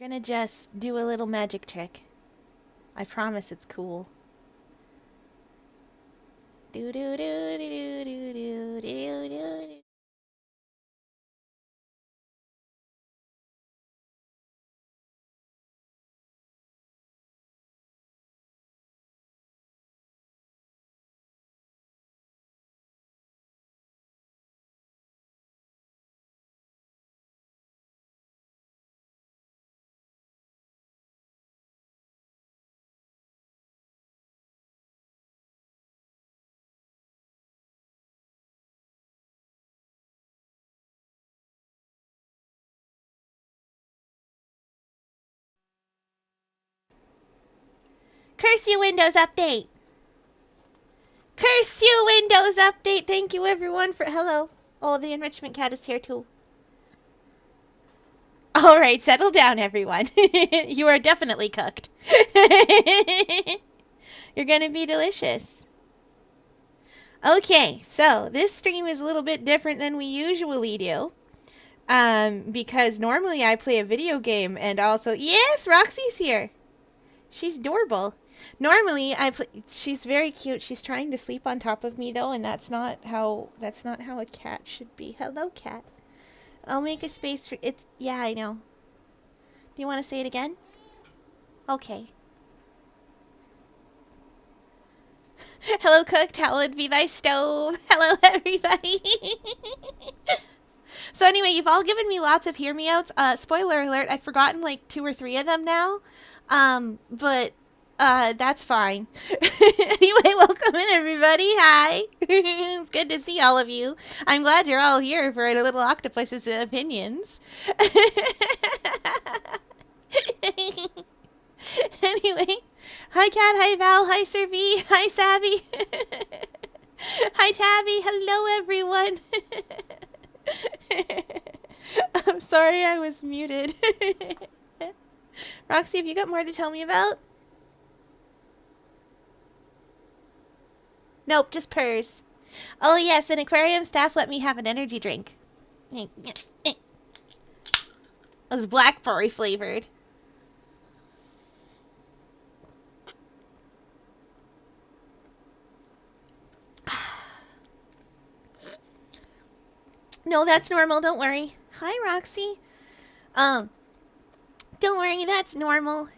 We're gonna just do a little magic trick. I promise it's cool. Do do do do do do do do do. Curse you, Windows Update! Curse you, Windows Update! Thank you, everyone, for. Hello. Oh, the enrichment cat is here, too. Alright, settle down, everyone. You are definitely cooked. You're gonna be delicious. Okay, so this stream is a little bit different than we usually do. Because normally I play a video game and also. Yes, Roxy's here! She's adorable. Normally I play. She's very cute. She's trying to sleep on top of me though, and that's not how a cat should be. Hello, cat. I'll make a space for it. Yeah, I know. Do you want to say it again? Okay. Hello, cooked. Hallowed be thy stove. Hello, everybody. So anyway, you've all given me lots of hear me outs. Spoiler alert, I've forgotten like 2 or 3 of them now. But that's fine. Anyway, welcome in, everybody. Hi. It's good to see all of you. I'm glad you're all here for a little octopus's opinions. Anyway, hi Kat, hi Val, hi Sir V, hi Savvy. Hi Tabby, hello everyone. I'm sorry I was muted. Roxy, have you got more to tell me about? Nope, just purrs. Oh yes, an aquarium staff let me have an energy drink. It was blackberry flavored. No, that's normal, don't worry. Hi, Roxy. Don't worry, that's normal.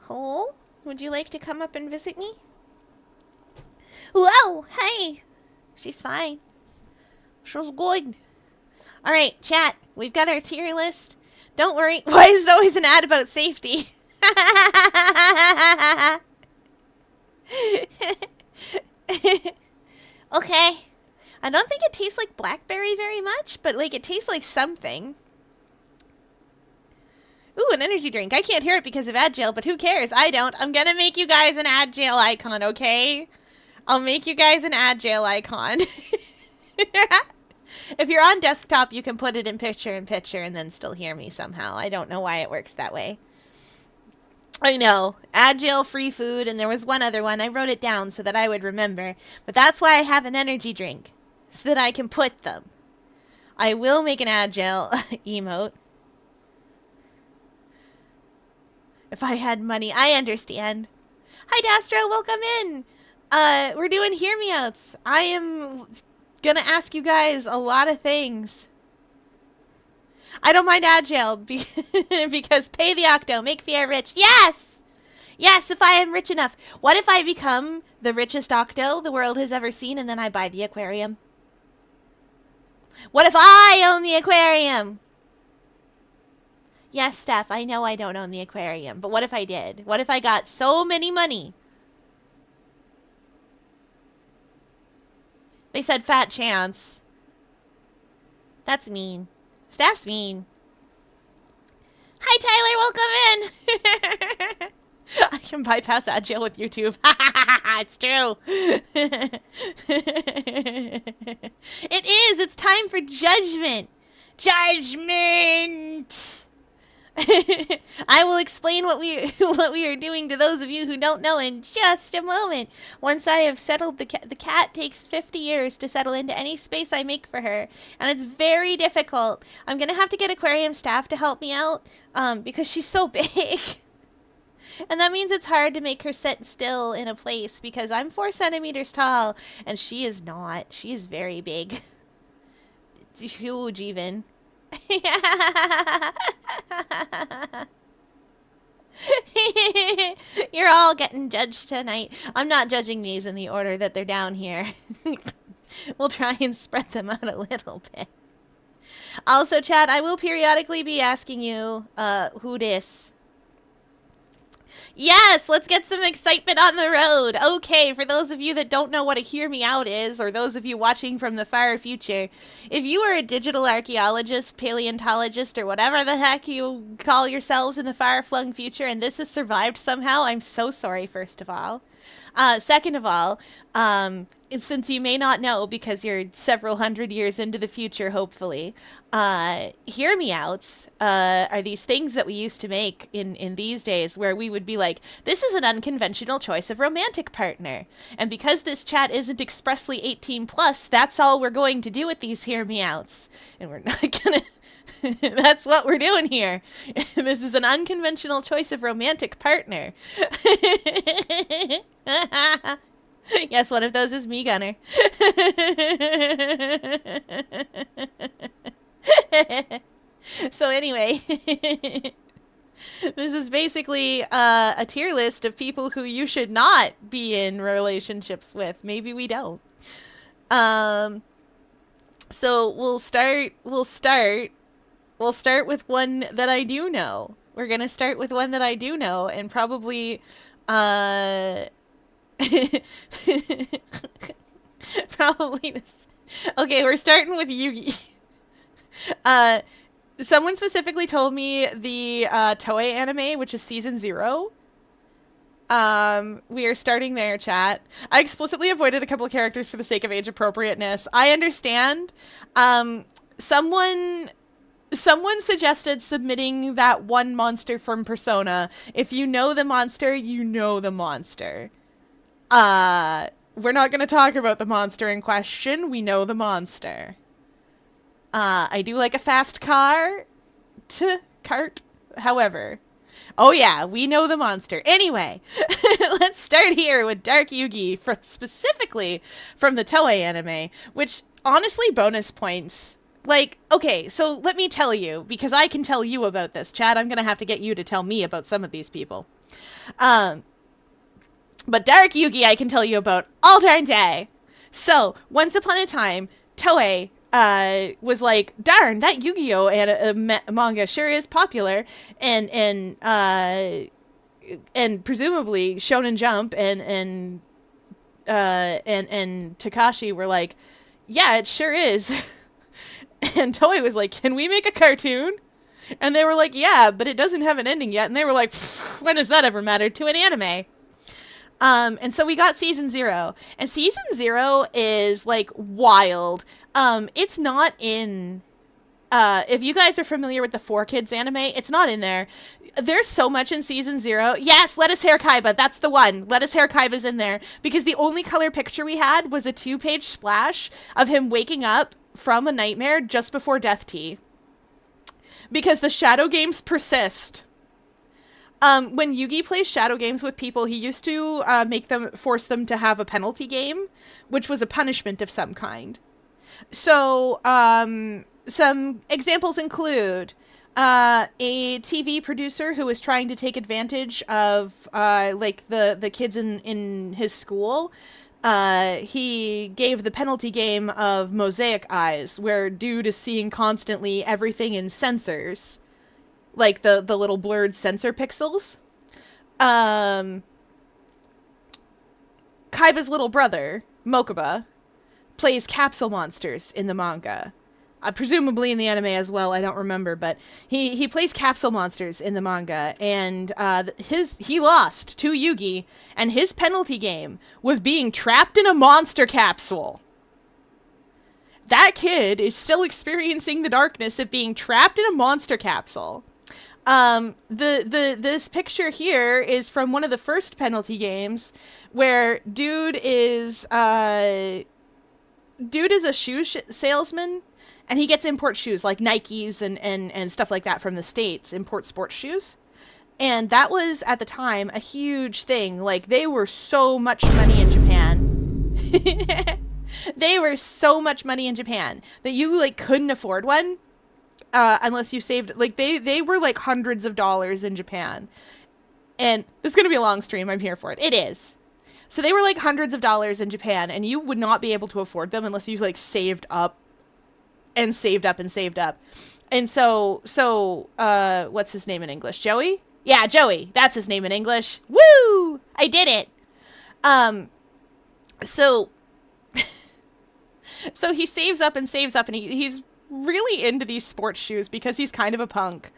Oh, would you like to come up and visit me? Whoa, hey. She's fine. She's good. Alright, chat. We've got our tier list. Don't worry. Why is it always an ad about safety? Okay. I don't think it tastes like blackberry very much, but like it tastes like something. Ooh, an energy drink. I can't hear it because of Agile, but who cares? I don't. I'm gonna make you guys an Agile icon, okay? I'll make you guys an Agile icon. If you're on desktop, you can put it in picture and then still hear me somehow. I don't know why it works that way. I know. Agile, free food, and there was one other one. I wrote it down so that I would remember. But that's why I have an energy drink. So that I can put them. I will make an Agile emote. If I had money. I understand. Hi, Dastro. Welcome in. We're doing Hear Me Outs. I am gonna ask you guys a lot of things. I don't mind Agile because pay the octo, make Fiat rich. Yes! Yes, if I am rich enough. What if I become the richest octo the world has ever seen and then I buy the aquarium? What if I own the aquarium? Yes, Steph, I know I don't own the aquarium, but what if I did? What if I got so many money? They said fat chance. That's mean. Steph's mean. Hi, Tyler, welcome in! I can bypass Agile with YouTube. It's true. It is. It's time for judgment. Judgment! I will explain what we what we are doing to those of you who don't know in just a moment. Once I have settled the cat takes 50 years to settle into any space I make for her, and it's very difficult. I'm gonna have to get aquarium staff to help me out, because she's so big. And that means it's hard to make her sit still in a place because I'm 4 centimeters tall and she is not. She is very big. It's huge even. You're all getting judged tonight. I'm not judging these in the order that they're down here. We'll try and spread them out a little bit. Also, chat, I will periodically be asking you, who dis? Yes, let's get some excitement on the road. Okay, for those of you that don't know what a Hear Me Out is, or those of you watching from the far future, if you are a digital archaeologist, paleontologist, or whatever the heck you call yourselves in the far-flung future, and this has survived somehow, I'm so sorry, first of all. Second of all, since you may not know because you're several hundred years into the future, hopefully, Hear Me Outs are these things that we used to make in these days where we would be like, this is an unconventional choice of romantic partner. And because this chat isn't expressly 18 plus, that's all we're going to do with these Hear Me Outs. And we're not gonna... That's what we're doing here. This is an unconventional choice of romantic partner. Yes, one of those is me, Gunner. So anyway, this is basically a tier list of people who you should not be in relationships with. Maybe we don't. So we'll start with one that I do know. We're going to start with one that I do know and probably, probably this. Okay, we're starting with Yugi. Someone specifically told me the Toei anime, which is season 0. We are starting there, chat. I explicitly avoided a couple of characters for the sake of age appropriateness. I understand. Someone suggested submitting that one monster from Persona. If you know the monster, you know the monster. We're not going to talk about the monster in question. We know the monster. I do like a fast cart. However. Oh yeah, we know the monster. Anyway, let's start here with Dark Yugi, specifically from the Toei anime, which, honestly, bonus points. Like, okay, so let me tell you, because I can tell you about this, Chad. I'm going to have to get you to tell me about some of these people. But Dark Yugi I can tell you about all darn day. So, once upon a time, Toei was like, darn, that Yu-Gi-Oh! Manga sure is popular, and presumably Shonen Jump and Takashi were like, yeah, it sure is. And Toei was like, can we make a cartoon? And they were like, yeah, but it doesn't have an ending yet. And they were like, when has that ever mattered to an anime? And so we got season 0. And season 0 is, like, wild. It's not in... if you guys are familiar with the 4Kids anime, it's not in there. There's so much in season 0. Yes, Lettuce Hair Kaiba, that's the one. Lettuce Hair Kaiba's in there. Because the only color picture we had was a 2-page splash of him waking up from a nightmare just before Death Tea. Because the shadow games persist. When Yugi plays shadow games with people, he used to force them to have a penalty game, which was a punishment of some kind. So, some examples include a TV producer who was trying to take advantage of like the kids in his school. He gave the penalty game of Mosaic Eyes, where dude is seeing constantly everything in sensors. Like the little blurred sensor pixels. Kaiba's little brother, Mokuba, plays capsule monsters in the manga. Presumably in the anime as well, I don't remember, but he plays capsule monsters in the manga, and he lost to Yugi, and his penalty game was being trapped in a monster capsule. That kid is still experiencing the darkness of being trapped in a monster capsule. This picture here is from one of the first penalty games where dude is a salesman, and he gets import shoes like Nikes and stuff like that from the States, import sports shoes. And that was at the time a huge thing. Like, they were so much money in Japan. They were so much money in Japan that you like couldn't afford one unless you saved. Like, they were like hundreds of dollars in Japan. And this is going to be a long stream. I'm here for it. It is. So they were like hundreds of dollars in Japan, and you would not be able to afford them unless you like saved up and saved up and saved up. And so what's his name in English? Joey? Yeah, Joey. That's his name in English. Woo! I did it. So so he saves up, and he's really into these sports shoes because he's kind of a punk.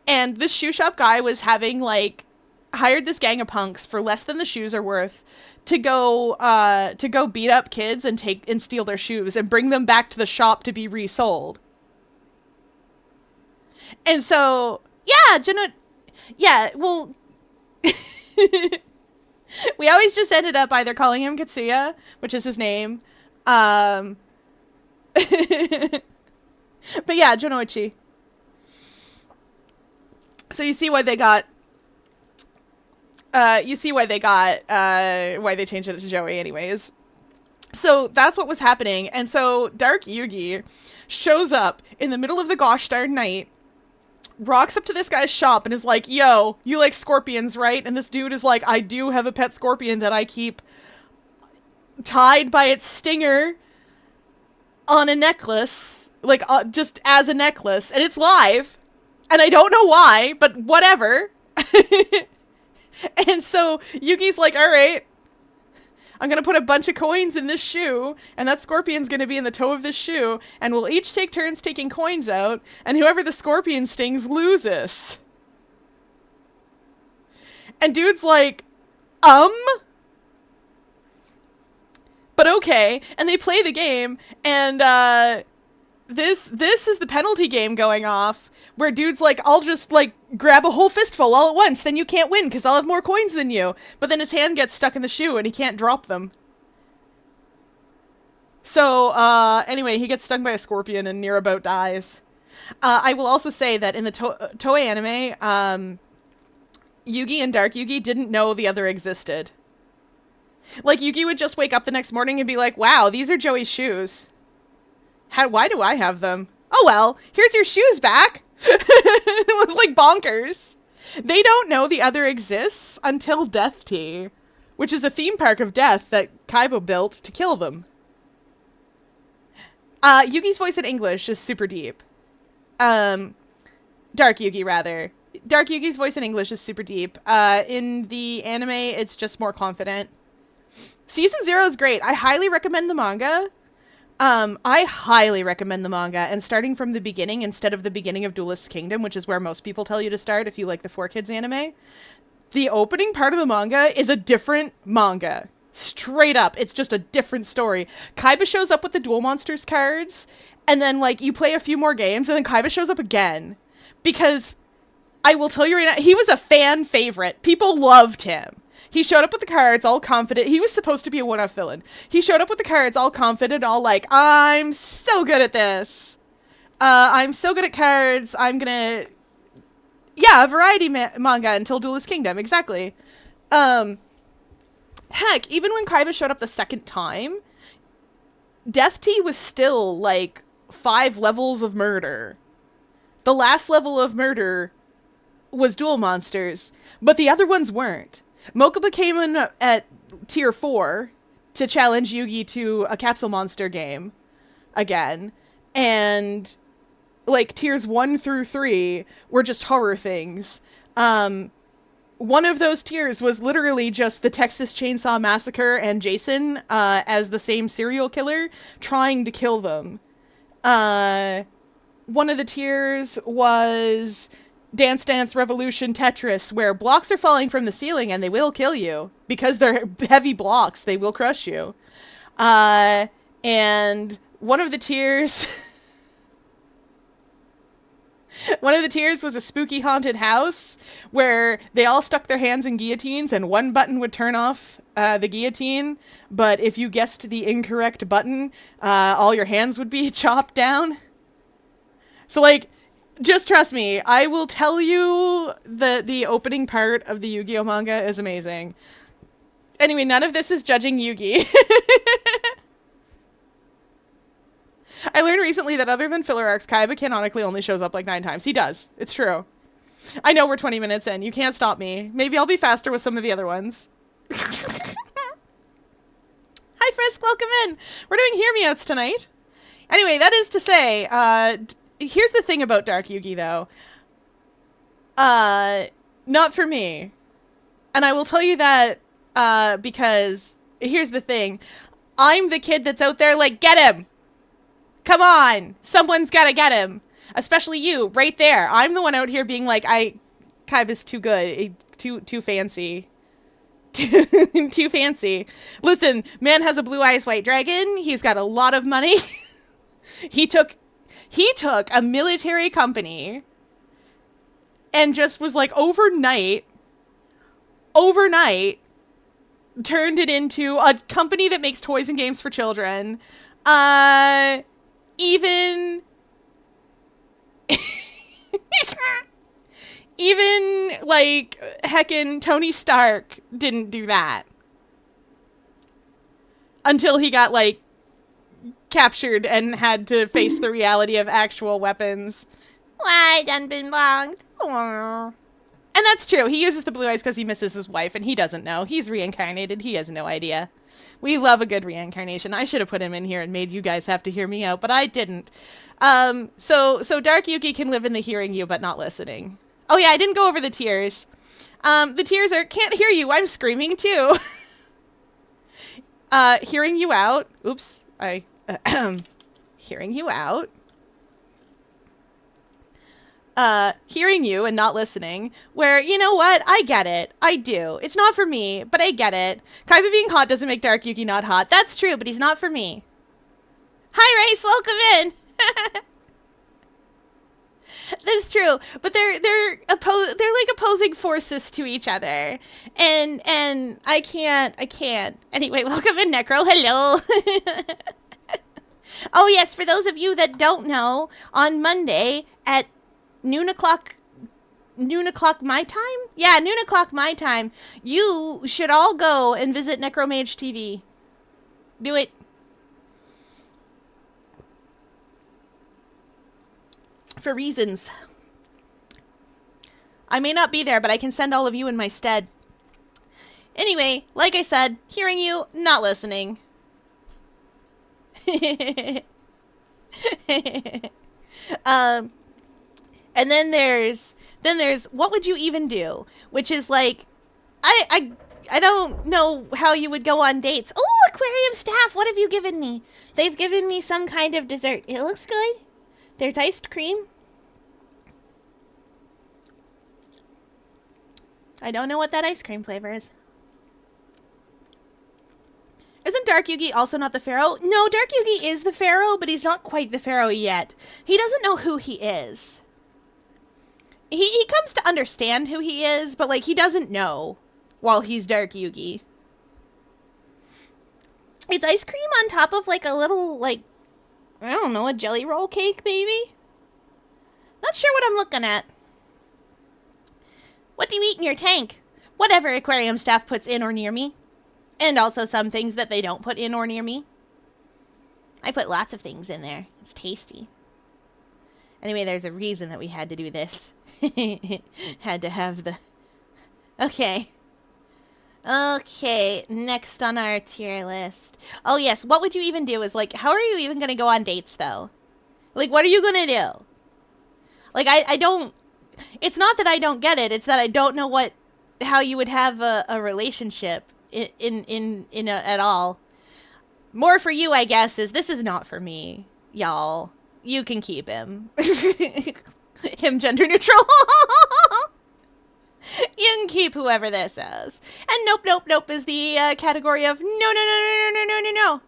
And this shoe shop guy was having like hired this gang of punks for less than the shoes are worth to go beat up kids and steal their shoes and bring them back to the shop to be resold. And so, well, we always just ended up either calling him Katsuya, which is his name, but yeah, Jonoichi. So you see why they changed it to Joey anyways. So that's what was happening. And so Dark Yugi shows up in the middle of the gosh darn night, rocks up to this guy's shop and is like, yo, you like scorpions, right? And this dude is like, I do have a pet scorpion that I keep tied by its stinger on a necklace, like just as a necklace, and it's live. And I don't know why, but whatever. And so Yugi's like, all right, I'm going to put a bunch of coins in this shoe, and that scorpion's going to be in the toe of this shoe, and we'll each take turns taking coins out, and whoever the scorpion stings loses. And dude's like, but okay. And they play the game, and this is the penalty game going off, where dude's like, I'll just, like, grab a whole fistful all at once, then you can't win, because I'll have more coins than you. But then his hand gets stuck in the shoe, and he can't drop them. So, anyway, he gets stung by a scorpion and near about dies. I will also say that in the Toei anime, Yugi and Dark Yugi didn't know the other existed. Like, Yugi would just wake up the next morning and be like, wow, these are Joey's shoes. Why do I have them? Oh well, here's your shoes back. It was like bonkers. They don't know the other exists until Death Tea, which is a theme park of death that Kaiba built to kill them. Yugi's voice in English is super deep. Dark Yugi, rather. Dark Yugi's voice in English is super deep. In the anime, it's just more confident. Season 0 is great. I highly recommend the manga. I highly recommend the manga, and starting from the beginning instead of the beginning of Duelist Kingdom, which is where most people tell you to start if you like the 4Kids anime. The opening part of the manga is a different manga. Straight up, it's just a different story. Kaiba shows up with the Duel Monsters cards, and then, like, you play a few more games, and then Kaiba shows up again. Because, I will tell you right now, he was a fan favorite. People loved him. He showed up with the cards, all confident. He was supposed to be a one-off villain. He showed up with the cards, all confident, all like, I'm so good at this. I'm so good at cards. I'm gonna... Yeah, a variety manga until Duelist Kingdom, exactly. Heck, even when Kaiba showed up the second time, Death Tea was still, like, 5 levels of murder. The last level of murder was Duel Monsters, but the other ones weren't. Mokuba came in at tier 4 to challenge Yugi to a Capsule Monster game again. And, like, tiers 1 through 3 were just horror things. One of those tiers was literally just the Texas Chainsaw Massacre and Jason as the same serial killer trying to kill them. One of the tiers was Dance Dance Revolution Tetris, where blocks are falling from the ceiling and they will kill you. Because they're heavy blocks, they will crush you. And one of the tiers... One of the tiers was a spooky haunted house where they all stuck their hands in guillotines and one button would turn off the guillotine. But if you guessed the incorrect button, all your hands would be chopped down. So, like, just trust me. I will tell you the opening part of the Yu-Gi-Oh manga is amazing. Anyway, none of this is judging Yugi. I learned recently that other than filler arcs, Kaiba canonically only shows up like 9 times. He does. It's true. I know we're 20 minutes in. You can't stop me. Maybe I'll be faster with some of the other ones. Hi, Frisk. Welcome in. We're doing Hear Me Outs tonight. Anyway, that is to say, here's the thing about Dark Yugi, though. Not for me. And I will tell you that because here's the thing. I'm the kid that's out there like, get him! Come on! Someone's gotta get him! Especially you, right there. I'm the one out here being like, Kaiba's too good. Too fancy. Too fancy. Listen, man has a blue eyes white dragon. He's got a lot of money. He took a military company and just was like overnight turned even even like heckin' Tony Stark didn't do that until he got like captured and had to face the reality of actual weapons. Why done been blocked? Aww. And that's true. He uses the blue eyes because he misses his wife, and he doesn't know. He's reincarnated. He has no idea. We love a good reincarnation. I should have put him in here and made you guys have to hear me out, but I didn't. So Dark Yugi can live in the hearing you, but not listening. Oh yeah, I didn't go over the tiers. The tiers are can't hear you. I'm screaming too. Hearing you out. Oops. Hearing you out. Hearing you and not listening, where, you know what? I get it. I do. It's not for me, but I get it. Kaiba being hot doesn't make Dark Yugi not hot. That's true, but he's not for me. Hi, Race. Welcome in. That's true, but they're like opposing forces to each other, and I can't. Anyway, welcome in, Necro. Hello. Oh yes, for those of you that don't know, on Monday at noon o'clock my time? Yeah, noon o'clock my time. You should all go and visit Necromage TV. Do it. For reasons. I may not be there, but I can send all of you in my stead. Anyway, like I said, hearing you, not listening. And then there's what would you even do? Which is like, I don't know how you would go on dates. Oh, aquarium staff, what have you given me? They've given me some kind of dessert. It looks good. There's iced cream. I don't know what that ice cream flavor is. Isn't Dark Yugi also not the Pharaoh? No, Dark Yugi is the Pharaoh, but he's not quite the Pharaoh yet. He doesn't know who he is. He comes to understand who he is, but, like, he doesn't know while he's Dark Yugi. It's ice cream on top of, like, a little, like, I don't know, a jelly roll cake, maybe? Not sure what I'm looking at. What do you eat in your tank? Whatever aquarium staff puts in or near me. And also some things that they don't put in or near me. I put lots of things in there. It's tasty. Anyway, there's a reason that we had to do this. Had to have the... Okay. Okay, next on our tier list. Oh yes, what would you even do is, like, how are you even going to go on dates, though? Like, what are you going to do? Like, I don't... It's not that I don't get it, it's that I don't know how you would have a relationship at all. More for you, I guess, is this is not for me, y'all. You can keep him. Him gender neutral. You can keep whoever this is. And nope is the category of no.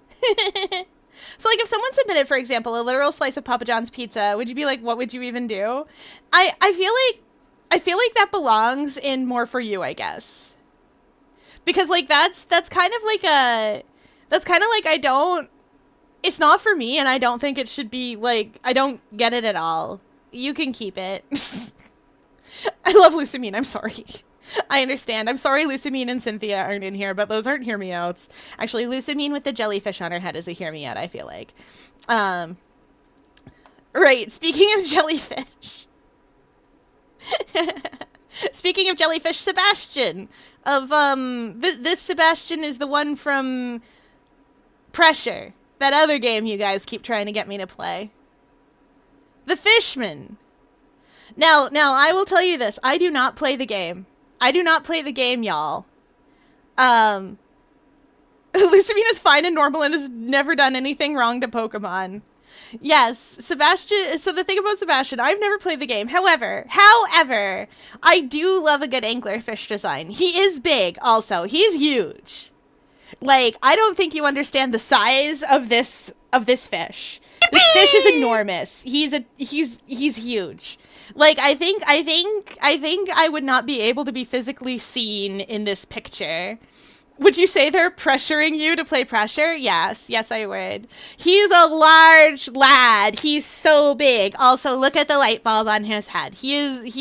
So, like, if someone submitted, for example, a literal slice of Papa John's pizza, would you be like, what would you even do? I feel like that belongs in more for you, I guess. Because, like, that's kind of like that's kind of like, it's not for me, and I don't think it should be, like, I don't get it at all. You can keep it. I love Lucamine, I'm sorry. I understand. I'm sorry Lucamine and Cynthia aren't in here, but those aren't hear me outs. Actually, Lucamine with the jellyfish on her head is a hear me out, I feel like. Right, speaking of jellyfish. Speaking of jellyfish, Sebastian. Of, this Sebastian is the one from Pressure. That other game you guys keep trying to get me to play. The Fishman. Now, I will tell you this. I do not play the game. I do not play the game, y'all. Lucamine is fine and normal and has never done anything wrong to Pokemon. Yes, Sebastian. So the thing about Sebastian, I've never played the game. However, I do love a good anglerfish design. He is big, also. He's huge. Like, I don't think you understand the size of this fish. This fish is enormous. He's huge. Like, I think I would not be able to be physically seen in this picture. Would you say they're pressuring you to play Pressure? Yes, I would. He's a large lad. He's so big. Also, look at the light bulb on his head. I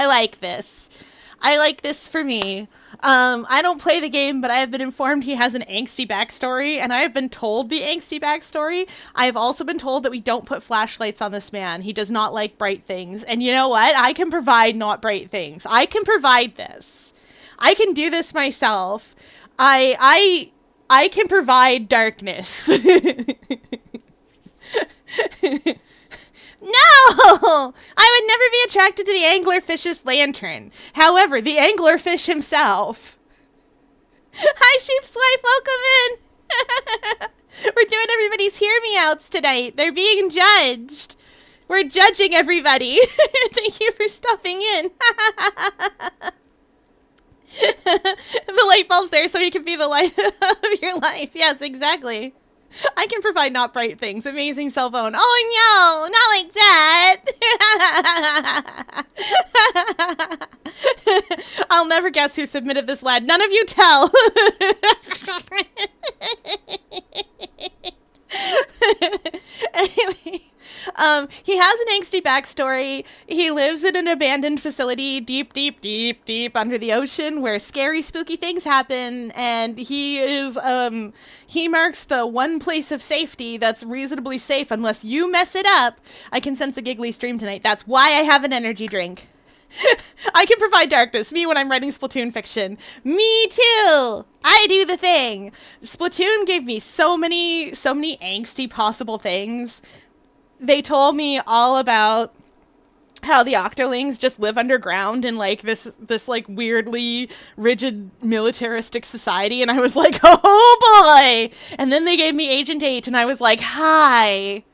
like this. I like this for me. I don't play the game, but I have been informed he has an angsty backstory, and I have been told the angsty backstory. I have also been told that we don't put flashlights on this man. He does not like bright things. And you know what? I can provide not bright things. I can provide this. I can do this myself. I can provide darkness. No! I would never be attracted to the anglerfish's lantern. However, the anglerfish himself. Hi, Sheep's wife, welcome in! We're doing everybody's hear-me-outs tonight. They're being judged. We're judging everybody. Thank you for stopping in. The light bulb's there so you can be the light of your life. Yes, exactly. I can provide not bright things. Amazing cell phone. Oh no, not like that. I'll never guess who submitted this lad. None of you tell. Anyway, he has an angsty backstory. He lives in an abandoned facility deep under the ocean where scary, spooky things happen, and he marks the one place of safety that's reasonably safe unless you mess it up. I can sense a giggly stream tonight. That's why I have an energy drink. I can provide darkness. Me when I'm writing Splatoon fiction. Me too. I do the thing. Splatoon gave me so many angsty possible things. They told me all about how the Octolings just live underground in like this like weirdly rigid militaristic society, and I was like, oh boy. And then they gave me Agent 8 and I was like, hi.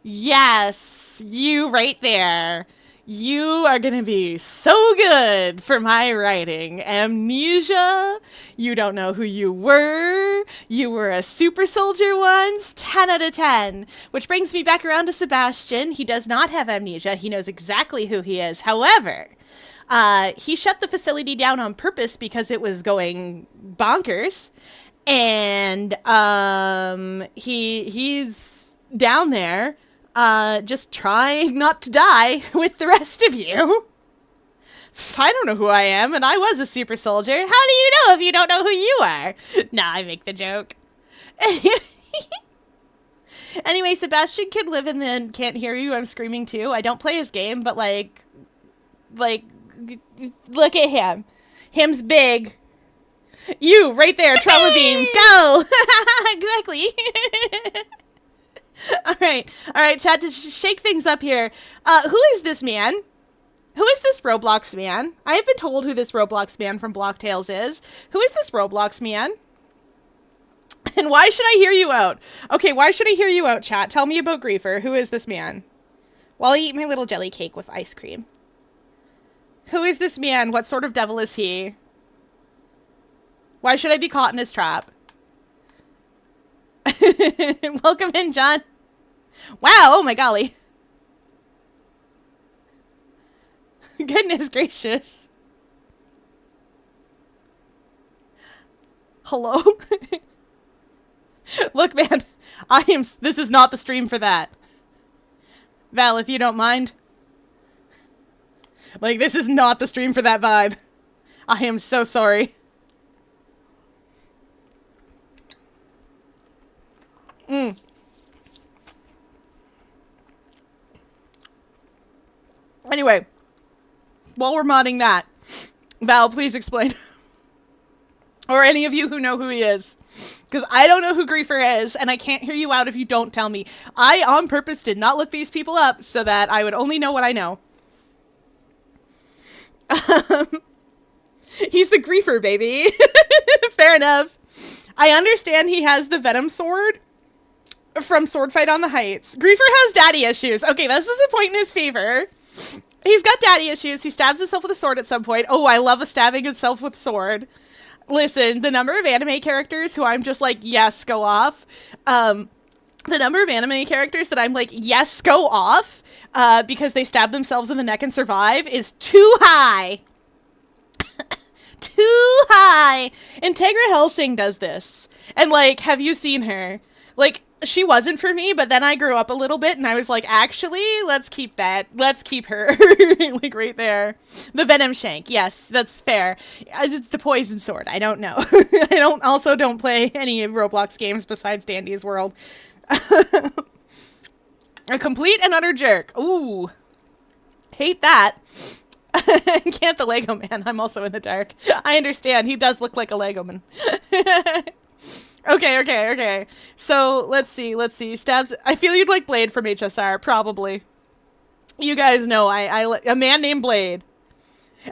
Yes, you right there. You are gonna be so good for my writing. Amnesia, you don't know who you were. You were a super soldier once. 10 out of 10. Which brings me back around to Sebastian. He does not have amnesia. He knows exactly who he is. However, he shut the facility down on purpose because it was going bonkers. And he's down there just trying not to die with the rest of you. I don't know who I am, and I was a super soldier. How do you know if you don't know who you are? Nah, I make the joke. Anyway, Sebastian can live in the can't hear you, I'm screaming too. I don't play his game, but like, look at him. Him's big. You, right there, trauma beam, go! Exactly. All right, chat, to shake things up here. Who is this man? Who is this Roblox man? I have been told who this Roblox man from Block Tales is. Who is this Roblox man? And why should I hear you out? Okay, why should I hear you out, chat? Tell me about Griefer. Who is this man? While I eat my little jelly cake with ice cream. Who is this man? What sort of devil is he? Why should I be caught in his trap? Welcome in, John. Wow, oh my golly. Goodness gracious. Hello? Look, man, this is not the stream for that. Val, if you don't mind. Like, this is not the stream for that vibe. I am so sorry. Anyway, while we're modding that, Val, please explain. Or any of you who know who he is. Because I don't know who Griefer is, and I can't hear you out if you don't tell me. I, on purpose, did not look these people up so that I would only know what I know. He's the Griefer, baby. Fair enough. I understand he has the Venom sword from Sword Fight on the Heights. Griefer has daddy issues. Okay, this is a point in his favor. He's got daddy issues. He stabs himself with a sword at some point. Oh, I love a stabbing himself with a sword. Listen, the number of anime characters who I'm just like, yes, go off. The number of anime characters that I'm like, yes, go off, because they stab themselves in the neck and survive is too high. Too high. Integra Helsing does this. And, like, have you seen her? Like, she wasn't for me, but then I grew up a little bit and I was like, actually, let's keep that. Let's keep her. Like, right there. The Venom Shank. Yes, that's fair. It's the Poison Sword. I don't know. I also don't play any of Roblox games besides Dandy's World. A complete and utter jerk. Ooh. Hate that. Can't the Lego man. I'm also in the dark. I understand. He does look like a Lego man. Okay. So, let's see. Stabs. I feel you'd like Blade from HSR. Probably. You guys know a man named Blade.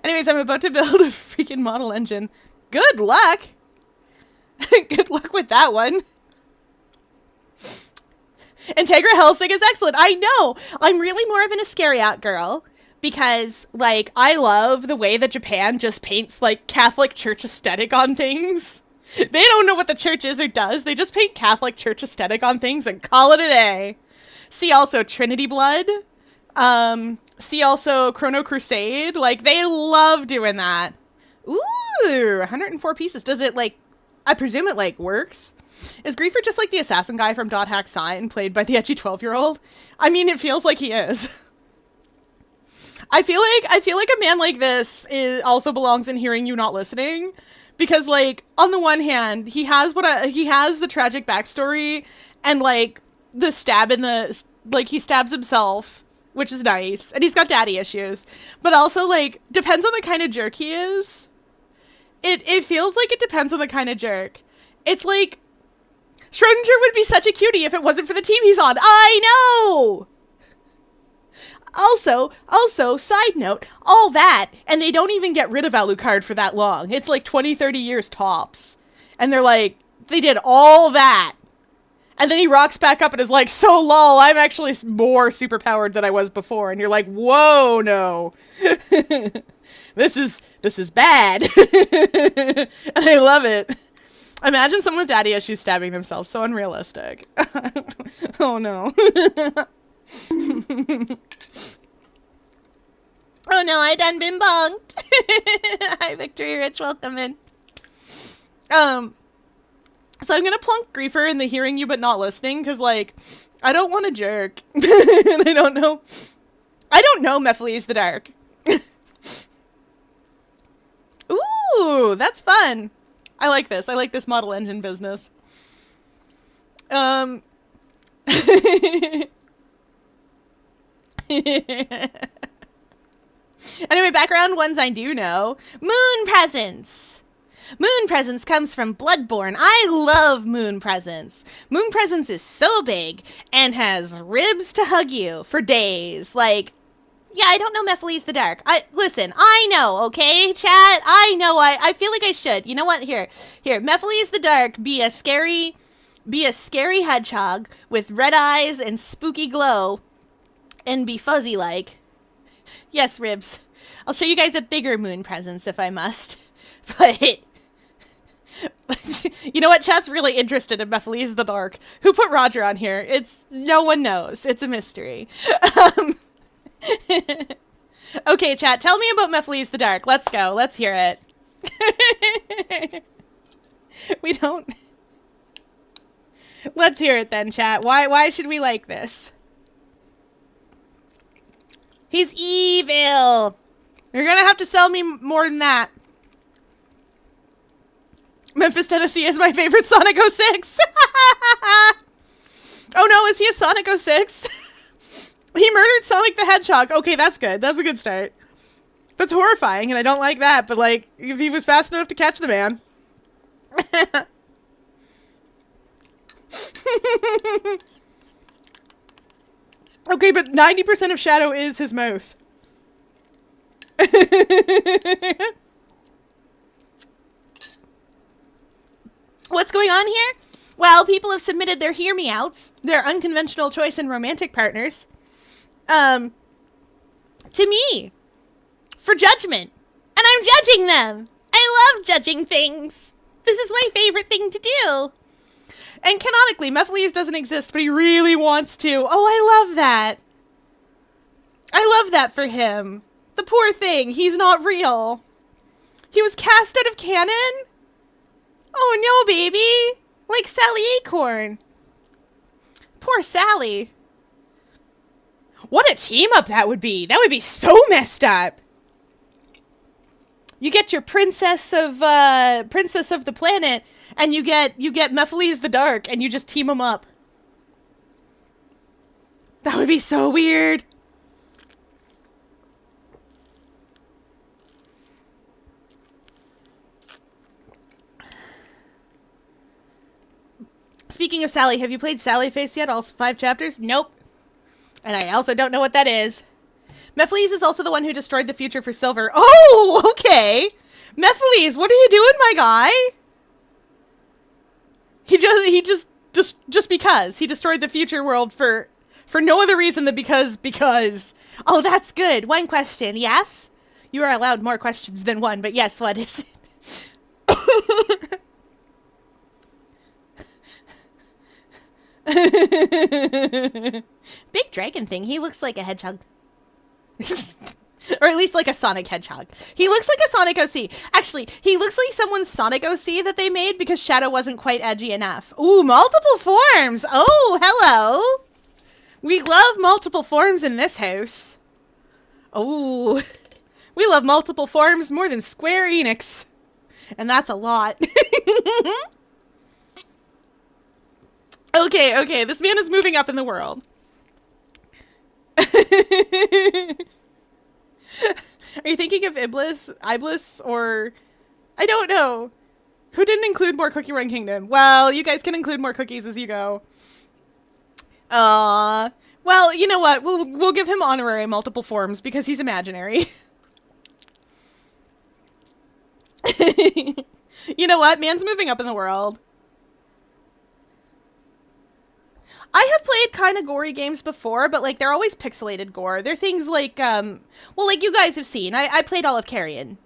Anyways, I'm about to build a freaking model engine. Good luck. Good luck with that one. Integra Helsing is excellent. I know. I'm really more of an Iscariot girl. Because, like, I love the way that Japan just paints, like, Catholic Church aesthetic on things. They don't know what the church is or does. They just paint Catholic Church aesthetic on things and call it a day. See also Trinity Blood. See also Chrono Crusade. Like, they love doing that. Ooh, 104 pieces. Does it, like, I presume it, like, works? Is Griefer just like the assassin guy from Dot Hack Sign, played by the edgy 12-year-old? I mean, it feels like he is. I feel like a man like this also belongs in Hearing You Not Listening, because, like, on the one hand, he has the tragic backstory and, like, the stab in the, like, he stabs himself, which is nice, and he's got daddy issues, but also, like, depends on the kind of jerk he is. It feels like it depends on the kind of jerk. It's like, Schrodinger would be such a cutie if it wasn't for the team he's on. I know! Also, side note, all that, and they don't even get rid of Alucard for that long. It's like 20, 30 years tops. And they're like, they did all that. And then he rocks back up and is like, so lol, I'm actually more superpowered than I was before. And you're like, whoa, no. This is bad. And I love it. Imagine someone with daddy issues stabbing themselves. So unrealistic. Oh no. Oh no, I done been bonked. Hi, Victory Rich, welcome in. So I'm gonna plunk Griefer in the Hearing You But Not Listening, because, like, I don't want a jerk. And I don't know Mephiles the Dark. Ooh, that's fun. I like this. I like this model engine business. Anyway, background ones I do know. Moon Presence. Moon Presence comes from Bloodborne. I love Moon Presence. Moon Presence is so big and has ribs to hug you for days. Like, yeah, I don't know Mephiles the Dark. Listen, I know, okay, chat? I know, I feel like I should. You know what? Here. Mephiles the Dark be a scary hedgehog with red eyes and spooky glow and be fuzzy like. Yes, ribs. I'll show you guys a bigger Moon Presence if I must. But You know what? Chat's really interested in Mephiles the Dark. Who put Roger on here? No one knows. It's a mystery. Okay, chat, tell me about Mephiles the Dark. Let's go. Let's hear it. We don't... Let's hear it then, chat. Why should we like this? He's evil. You're gonna have to sell me more than that. Memphis, Tennessee is my favorite Sonic 06. Oh no, is he a Sonic 06? He murdered Sonic the Hedgehog. Okay, that's good. That's a good start. That's horrifying, and I don't like that, but like, if he was fast enough to catch the man. Okay, but 90% of Shadow is his mouth. What's going on here? Well, people have submitted their hear me outs, their unconventional choice in romantic partners, to me for judgment. And I'm judging them. I love judging things. This is my favorite thing to do. And canonically, Mephiles doesn't exist, but he really wants to. Oh, I love that. I love that for him. The poor thing. He's not real. He was cast out of canon? Oh, no, baby. Like Sally Acorn. Poor Sally. What a team up that would be. That would be so messed up. You get your princess of the planet, and you get Mephiles the Dark, and you just team them up. That would be so weird. Speaking of Sally, have you played Sally Face yet? All 5 chapters? Nope. And I also don't know what that is. Mephiles is also the one who destroyed the future for Silver. Oh, okay. Mephiles, what are you doing, my guy? He just because he destroyed the future world for no other reason than because. Oh, that's good. One question, yes? You are allowed more questions than one, but yes, what is it? Big dragon thing. He looks like a hedgehog. Or at least like a Sonic Hedgehog. He looks like a Sonic OC. Actually, he looks like someone's Sonic OC that they made because Shadow wasn't quite edgy enough. Ooh, multiple forms. Oh, hello. We love multiple forms in this house. Oh, we love multiple forms more than Square Enix. And that's a lot. Okay, this man is moving up in the world. Are you thinking of Iblis, or... I don't know. Who didn't include more Cookie Run Kingdom? Well, you guys can include more cookies as you go. Well, you know what? We'll give him honorary multiple forms because he's imaginary. You know what? Man's moving up in the world. I have played kind of gory games before, but, like, they're always pixelated gore. They're things like, well, like you guys have seen. I played all of Carrion.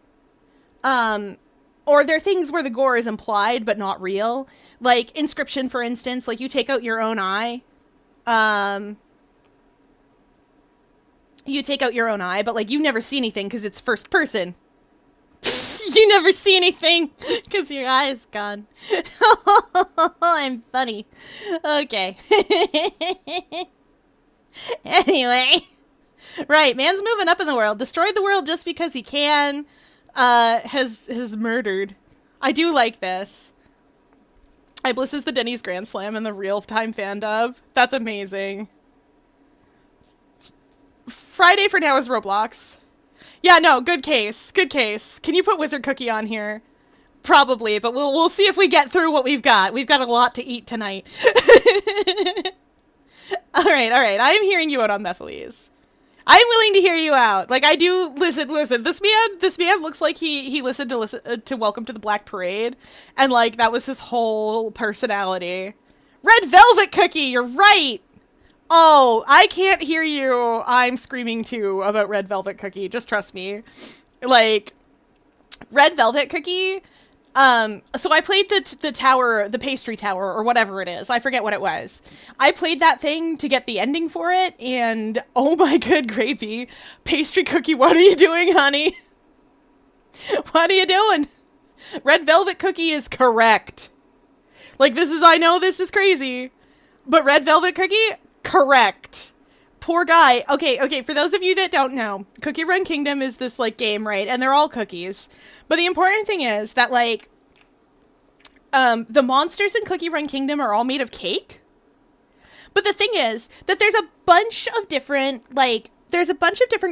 Or they're things where the gore is implied, but not real. Like, Inscription, for instance. Like, you take out your own eye. You take out your own eye, but, like, you never see anything because it's first person. You never see anything because your eye is gone. I'm funny. Okay. Anyway. Right, man's moving up in the world. Destroyed the world just because he can. Has murdered. I do like this. Iblis is the Denny's Grand Slam and the real-time fan dub. That's amazing. Friday for now is Roblox. Yeah, no, good case. Good case. Can you put Wizard Cookie on here? Probably, but we'll see if we get through what we've got. We've got a lot to eat tonight. All right. I'm hearing you out on Mephiles. I'm willing to hear you out. Like, I do listen. This man looks like he listened to Welcome to the Black Parade, and like that was his whole personality. Red Velvet Cookie, you're right. Oh, I can't hear you. I'm screaming too about Red Velvet Cookie. Just trust me. Like, Red Velvet Cookie, So I played the tower, the pastry tower, or whatever it is. I forget what it was. I played that thing to get the ending for it, and oh my good gravy. Pastry cookie, what are you doing, honey? What are you doing? Red Velvet Cookie is correct. Like, I know this is crazy, but Red Velvet Cookie, correct. Poor guy. Okay, for those of you that don't know, Cookie Run Kingdom is this, like, game, right? And they're all cookies. But the important thing is that, like, the monsters in Cookie Run Kingdom are all made of cake. But the thing is that there's a bunch of different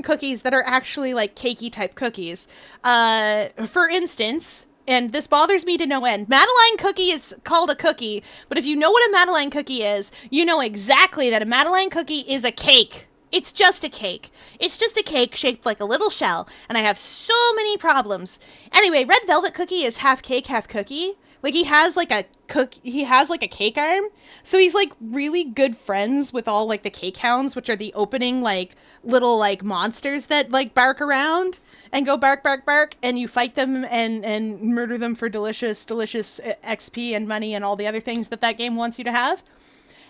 cookies that are actually, like, cakey type cookies. For instance, and this bothers me to no end, Madeleine cookie is called a cookie, but if you know what a Madeleine cookie is, you know exactly that a Madeleine cookie is a cake. It's just a cake. It's just a cake shaped like a little shell, and I have so many problems. Anyway, Red Velvet Cookie is half cake, half cookie. Like, he has like a cake arm, so he's like really good friends with all like the cake hounds, which are the opening like little like monsters that like bark around and go bark, bark, bark, and you fight them and murder them for delicious XP and money and all the other things that game wants you to have.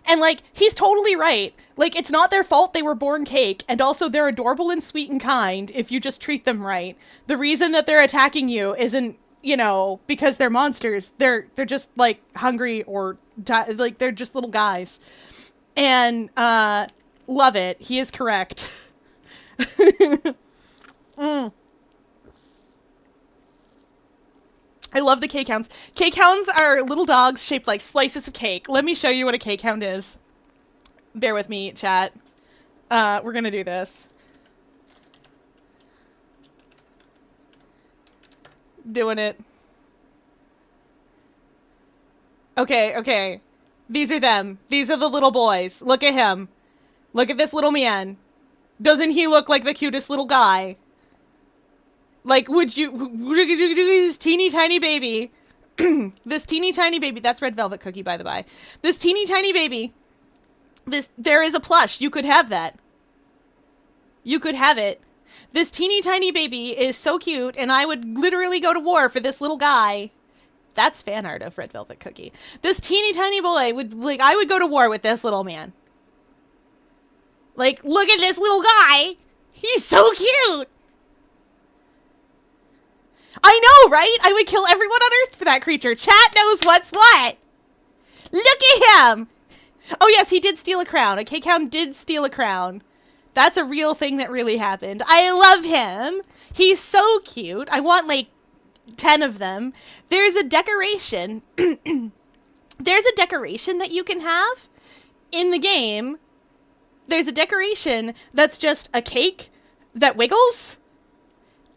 And, like, he's totally right. Like, it's not their fault they were born cake, and also they're adorable and sweet and kind if you just treat them right. The reason that they're attacking you isn't, you know, because they're monsters. They're just, like, hungry or, like, they're just little guys. And, love it. He is correct. I love the cake hounds. Cake hounds are little dogs shaped like slices of cake. Let me show you what a cake hound is. Bear with me, chat. We're gonna do this. Doing it. Okay. These are them. These are the little boys. Look at him. Look at this little man. Doesn't he look like the cutest little guy? Like, would you this teeny tiny baby, this teeny tiny baby, that's Red Velvet Cookie, by the by. This teeny tiny baby, there is a plush. You could have that. You could have it. This teeny tiny baby is so cute, and I would literally go to war for this little guy. That's fan art of Red Velvet Cookie. This teeny tiny boy I would go to war with this little man. Like, look at this little guy. He's so cute. I know, right? I would kill everyone on Earth for that creature. Chat knows what's what. Look at him. Oh, yes, he did steal a crown. A cake hound did steal a crown. That's a real thing that really happened. I love him. He's so cute. I want, like, 10 of them. There's a decoration. There's a decoration that you can have in the game. There's a decoration that's just a cake that wiggles.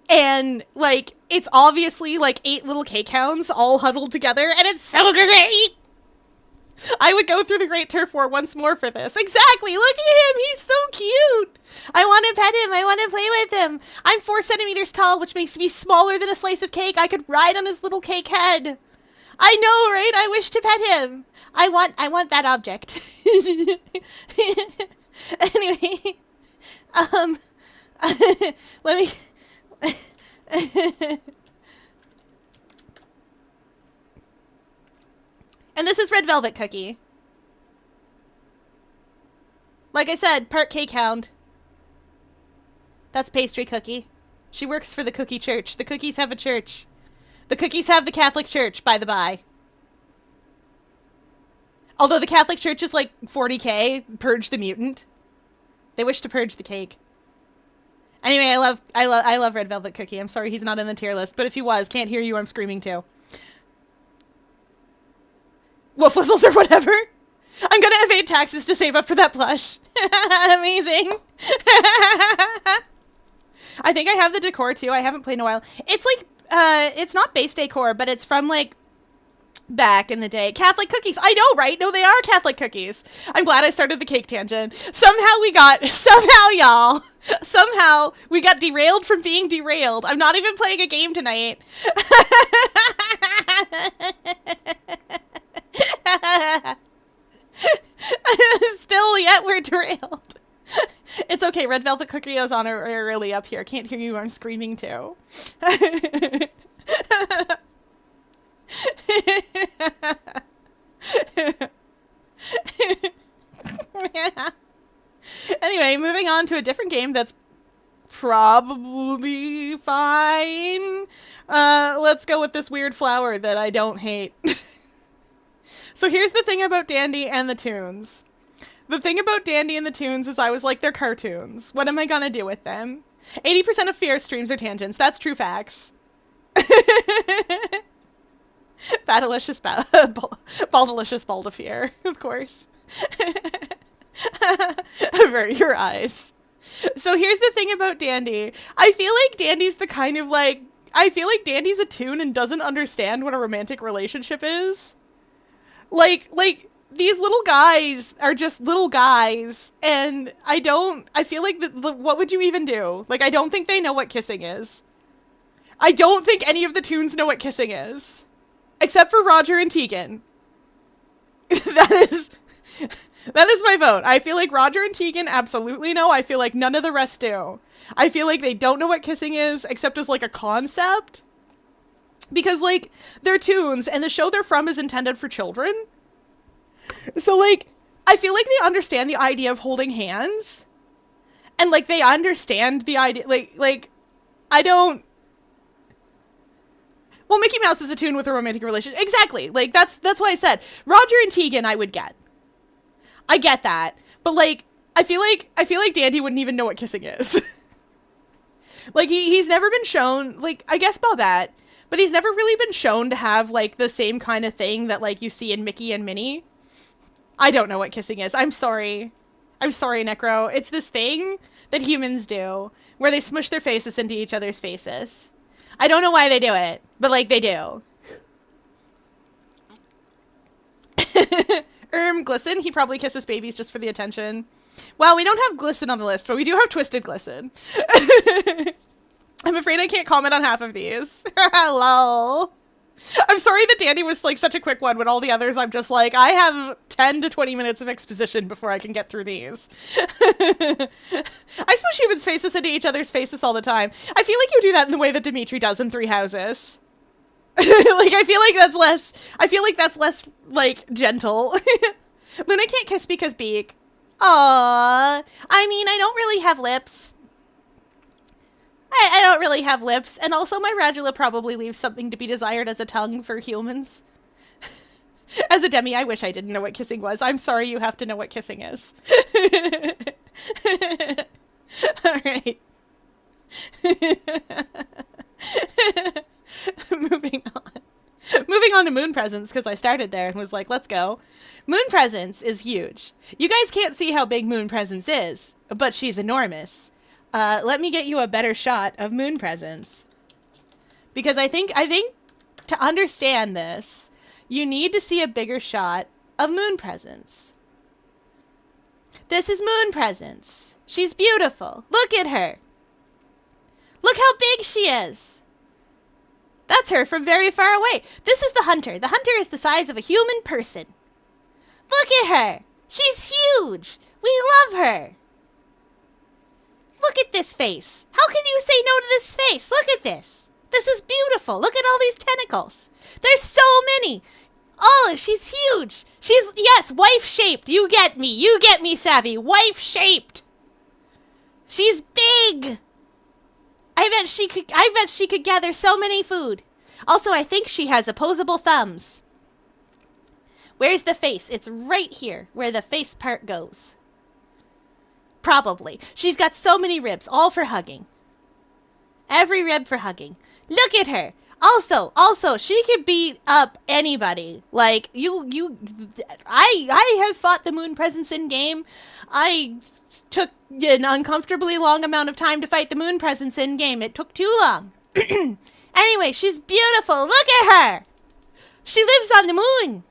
And, like, it's obviously, like, 8 little cake hounds all huddled together, and it's so great! I would go through the Great Turf War once more for this. Exactly! Look at him! He's so cute! I want to pet him! I want to play with him! I'm 4 centimeters tall, which makes me smaller than a slice of cake. I could ride on his little cake head. I know, right? I wish to pet him. I want that object. Anyway, let me... And this is Red Velvet Cookie. Like I said, part cake hound. That's Pastry Cookie. She works for the Cookie Church. The cookies have a church. The cookies have the Catholic Church, by the by. Although the Catholic Church is like 40k, purge the mutant. They wish to purge the cake. Anyway, I love Red Velvet Cookie. I'm sorry he's not in the tier list, but if he was, can't hear you, I'm screaming too. Wolf whistles or whatever. I'm gonna evade taxes to save up for that plush. Amazing. I think I have the decor too. I haven't played in a while. It's like, it's not base decor, but it's from like back in the day. Catholic cookies. I know, right? No, they are Catholic cookies. I'm glad I started the cake tangent. Somehow we got derailed from being derailed. I'm not even playing a game tonight. Still, yet we're derailed. It's okay. Red Velvet Cookie is on early up here. Can't hear you. I'm screaming too. Anyway, moving on to a different game that's probably fine. Let's go with this weird flower that I don't hate. So here's the thing about Dandy and the Toons. The thing about Dandy and the Toons is I was like, they're cartoons. What am I gonna do with them? 80% of Fear streams are tangents. That's true facts. Badalicious Baldalicious Baldafear, of course. Avert your eyes. So here's the thing about Dandy. I feel like Dandy's the kind of like, I feel like Dandy's a toon and doesn't understand what a romantic relationship is. Like these little guys are just little guys, and I feel like what would you even do? Like, I don't think they know what kissing is. I don't think any of the Toons know what kissing is. Except for Roger and Tegan. That is my vote. I feel like Roger and Tegan absolutely know. I feel like none of the rest do. I feel like they don't know what kissing is, except as like a concept. Because like, they're Toons, and the show they're from is intended for children. So like, I feel like they understand the idea of holding hands. And like, they understand the idea, like, I don't... Well, Mickey Mouse is a toon with a romantic relationship. Exactly. Like, that's why I said Roger and Tegan I would get. I get that. But like, I feel like Dandy wouldn't even know what kissing is. Like, he's never been shown, like, I guess Bobette, but he's never really been shown to have like the same kind of thing that like you see in Mickey and Minnie. I don't know what kissing is. I'm sorry. I'm sorry, Necro. It's this thing that humans do where they smush their faces into each other's faces. I don't know why they do it, but like they do. Glisten, he probably kisses babies just for the attention. Well, we don't have Glisten on the list, but we do have Twisted Glisten. I'm afraid I can't comment on half of these. Lol. I'm sorry that Dandy was like such a quick one when all the others I'm just like, I have 10 to 20 minutes of exposition before I can get through these. I smush humans' faces into each other's faces all the time. I feel like you do that in the way that Dimitri does in Three Houses. Like, I feel like that's less, like, gentle. Luna can't kiss because beak. Aww. I mean, I don't really have lips. I don't really have lips, and also my radula probably leaves something to be desired as a tongue for humans. As a demi, I wish I didn't know what kissing was. I'm sorry you have to know what kissing is. Alright. Moving on to Moon Presence, because I started there and was like, let's go. Moon Presence is huge. You guys can't see how big Moon Presence is, but she's enormous. Let me get you a better shot of Moon Presence. Because I think to understand this, you need to see a bigger shot of Moon Presence. This is Moon Presence. She's beautiful. Look at her. Look how big she is. That's her from very far away. This is the hunter. The hunter is the size of a human person. Look at her. She's huge. We love her. Look at this face. How can you say no to this face? Look at this. This is beautiful. Look at all these tentacles. There's so many. Oh, she's huge. She's, yes, wife-shaped. You get me, Savvy. Wife-shaped. She's big. I bet she could gather so many food. Also, I think she has opposable thumbs. Where's the face? It's right here, where the face part goes. Probably. She's got so many ribs, all for hugging. Every rib for hugging. Look at her. Also, she could beat up anybody. Like, I have fought the Moon Presence in game. I took an uncomfortably long amount of time to fight the Moon Presence in game. It took too long. Anyway, she's beautiful. Look at her. She lives on the moon.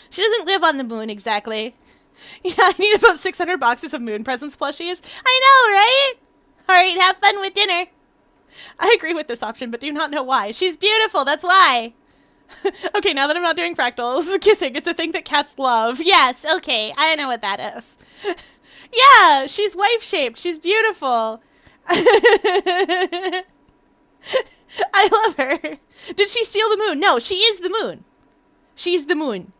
She doesn't live on the moon exactly. Yeah, I need about 600 boxes of Moon Presence plushies. I know, right? Alright, have fun with dinner. I agree with this option, but do not know why. She's beautiful, that's why. Okay, now that I'm not doing fractals, kissing, it's a thing that cats love. Yes, okay, I know what that is. Yeah, she's wife-shaped. She's beautiful. I love her. Did she steal the moon? No, she is the moon. She's the moon.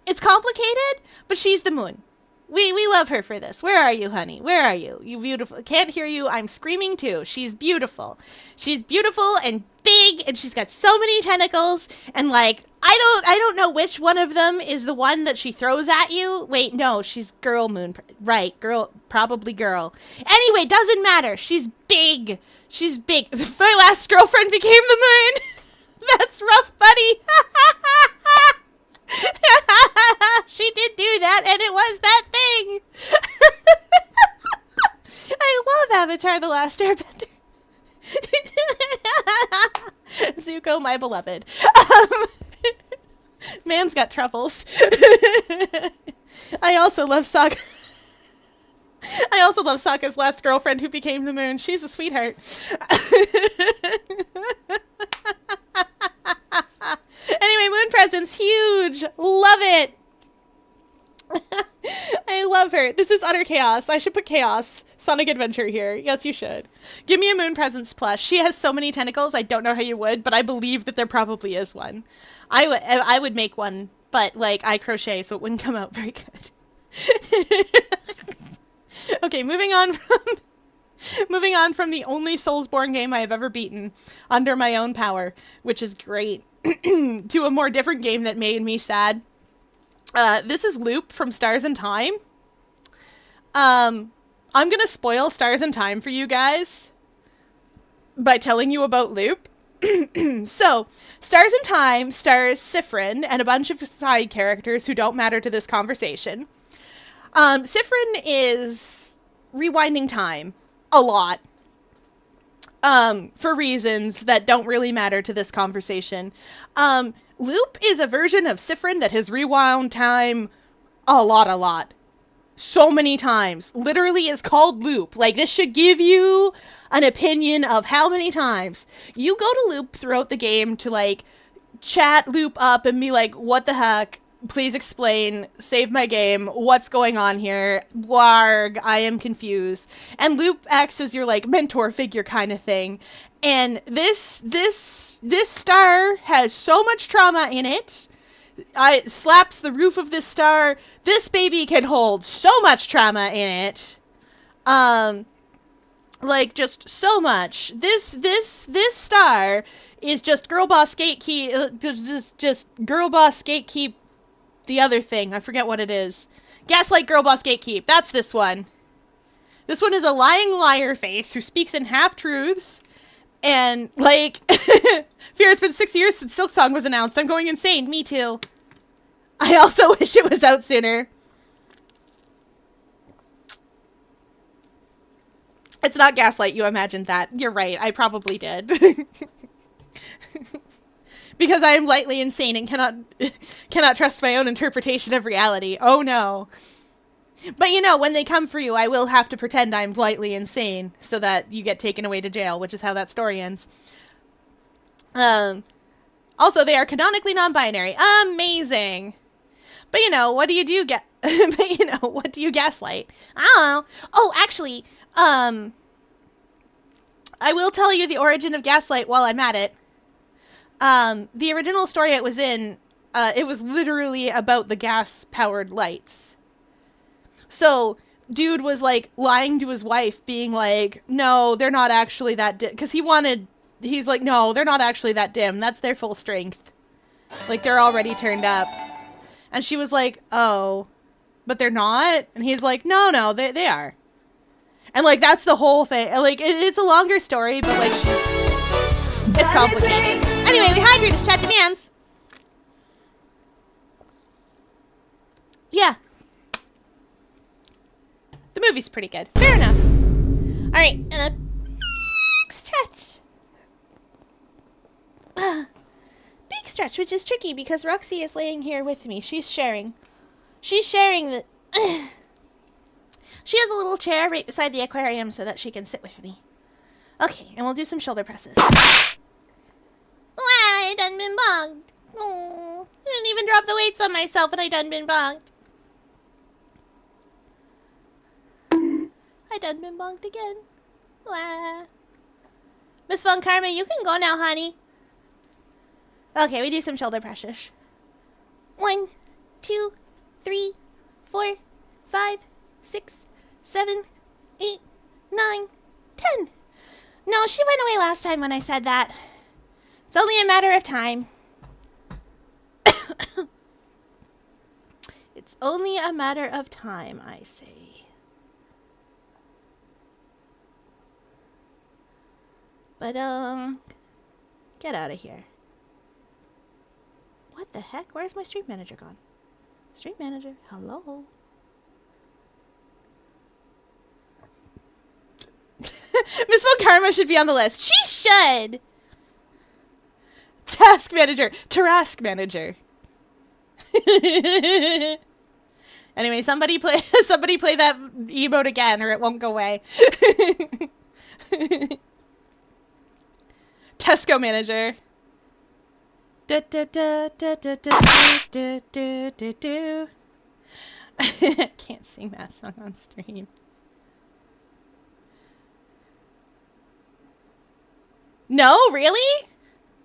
It's complicated, but she's the moon. We love her for this. Where are you, honey? Where are you? You beautiful. Can't hear you. I'm screaming too. She's beautiful. She's beautiful and big, and she's got so many tentacles. And like, I don't know which one of them is the one that she throws at you. Wait, no, she's girl moon. Right, girl, probably girl. Anyway, doesn't matter. She's big. She's big. My last girlfriend became the moon. That's rough, buddy. She did do that, and it was that thing. I love Avatar: The Last Airbender. Zuko, my beloved. Man's got troubles. I also love Sokka. I also love Sokka's last girlfriend who became the moon. She's a sweetheart. Anyway, moon presents, huge. Love it. I love her. This is utter chaos. I should put chaos. Sonic Adventure here. Yes, you should. Give me a moon presents plush. She has so many tentacles. I don't know how you would, but I believe that there probably is one. I would make one, but like I crochet, so it wouldn't come out very good. Okay, moving on from the only Soulsborne game I have ever beaten under my own power, which is great, to a more different game that made me sad. This is Loop from Stars in Time. I'm gonna spoil Stars in Time for you guys by telling you about Loop. So, Stars in Time stars Siffrin and a bunch of side characters who don't matter to this conversation. Siffrin is rewinding time a lot. For reasons that don't really matter to this conversation. Loop is a version of Siffrin that has rewound time a lot. So many times. Literally is called Loop. Like, this should give you an opinion of how many times. You go to Loop throughout the game to, like, chat Loop up and be like, what the heck? Please explain. Save my game. What's going on here? Warg, I am confused. And Loop acts as your, like, mentor figure kind of thing. And this star has so much trauma in it. It slaps the roof of this star. This baby can hold so much trauma in it. Like, just so much. This star is just girl boss gatekeep. Just girl boss gatekeep. The other thing, I forget what it is. Gaslight girl boss gatekeep. That's this one. This one is a lying liar face who speaks in half-truths. And, like, Fear, it's been 6 years since Silksong was announced. I'm going insane. Me too. I also wish it was out sooner. It's not Gaslight, you imagined that. You're right, I probably did. Because I am lightly insane and cannot trust my own interpretation of reality. Oh no. But you know, when they come for you, I will have to pretend I'm lightly insane so that you get taken away to jail, which is how that story ends. Also, they are canonically non-binary. Amazing. But you know, what do you get? But you know, what do you gaslight? I don't know. Oh, actually, I will tell you the origin of Gaslight while I'm at it. The original story it was in, it was literally about the gas-powered lights. So, dude was, like, lying to his wife, being like, no, they're not actually that dim. Because he's like, no, they're not actually that dim. That's their full strength. Like, they're already turned up. And she was like, oh, but they're not? And he's like, no, they are. And, like, that's the whole thing. Like, it's a longer story, but, like, it's complicated. Anyway, we hydrate as chat demands. Yeah. The movie's pretty good. Fair enough. Alright, and a big stretch. Big stretch, which is tricky because Roxy is laying here with me. She's sharing the... She has a little chair right beside the aquarium so that she can sit with me. Okay, and we'll do some shoulder presses. I done been bonked. Oh, I didn't even drop the weights on myself and I done been bonked. I done been bonked again. Wah. Miss Von Karma, you can go now, honey. Okay, we do some shoulder pressures. 1, 2, 3, 4, 5, 6, 7, 8, 9, 10. No, she went away last time when I said that. It's only a matter of time. It's only a matter of time, I say. But, get out of here. What the heck? Where's my stream manager gone? Stream manager, hello? Miss Von Karma should be on the list. She should! Task manager. Tarask manager. Anyway, somebody play that emote again or it won't go away. Tesco manager. Can't sing that song on stream. No, really?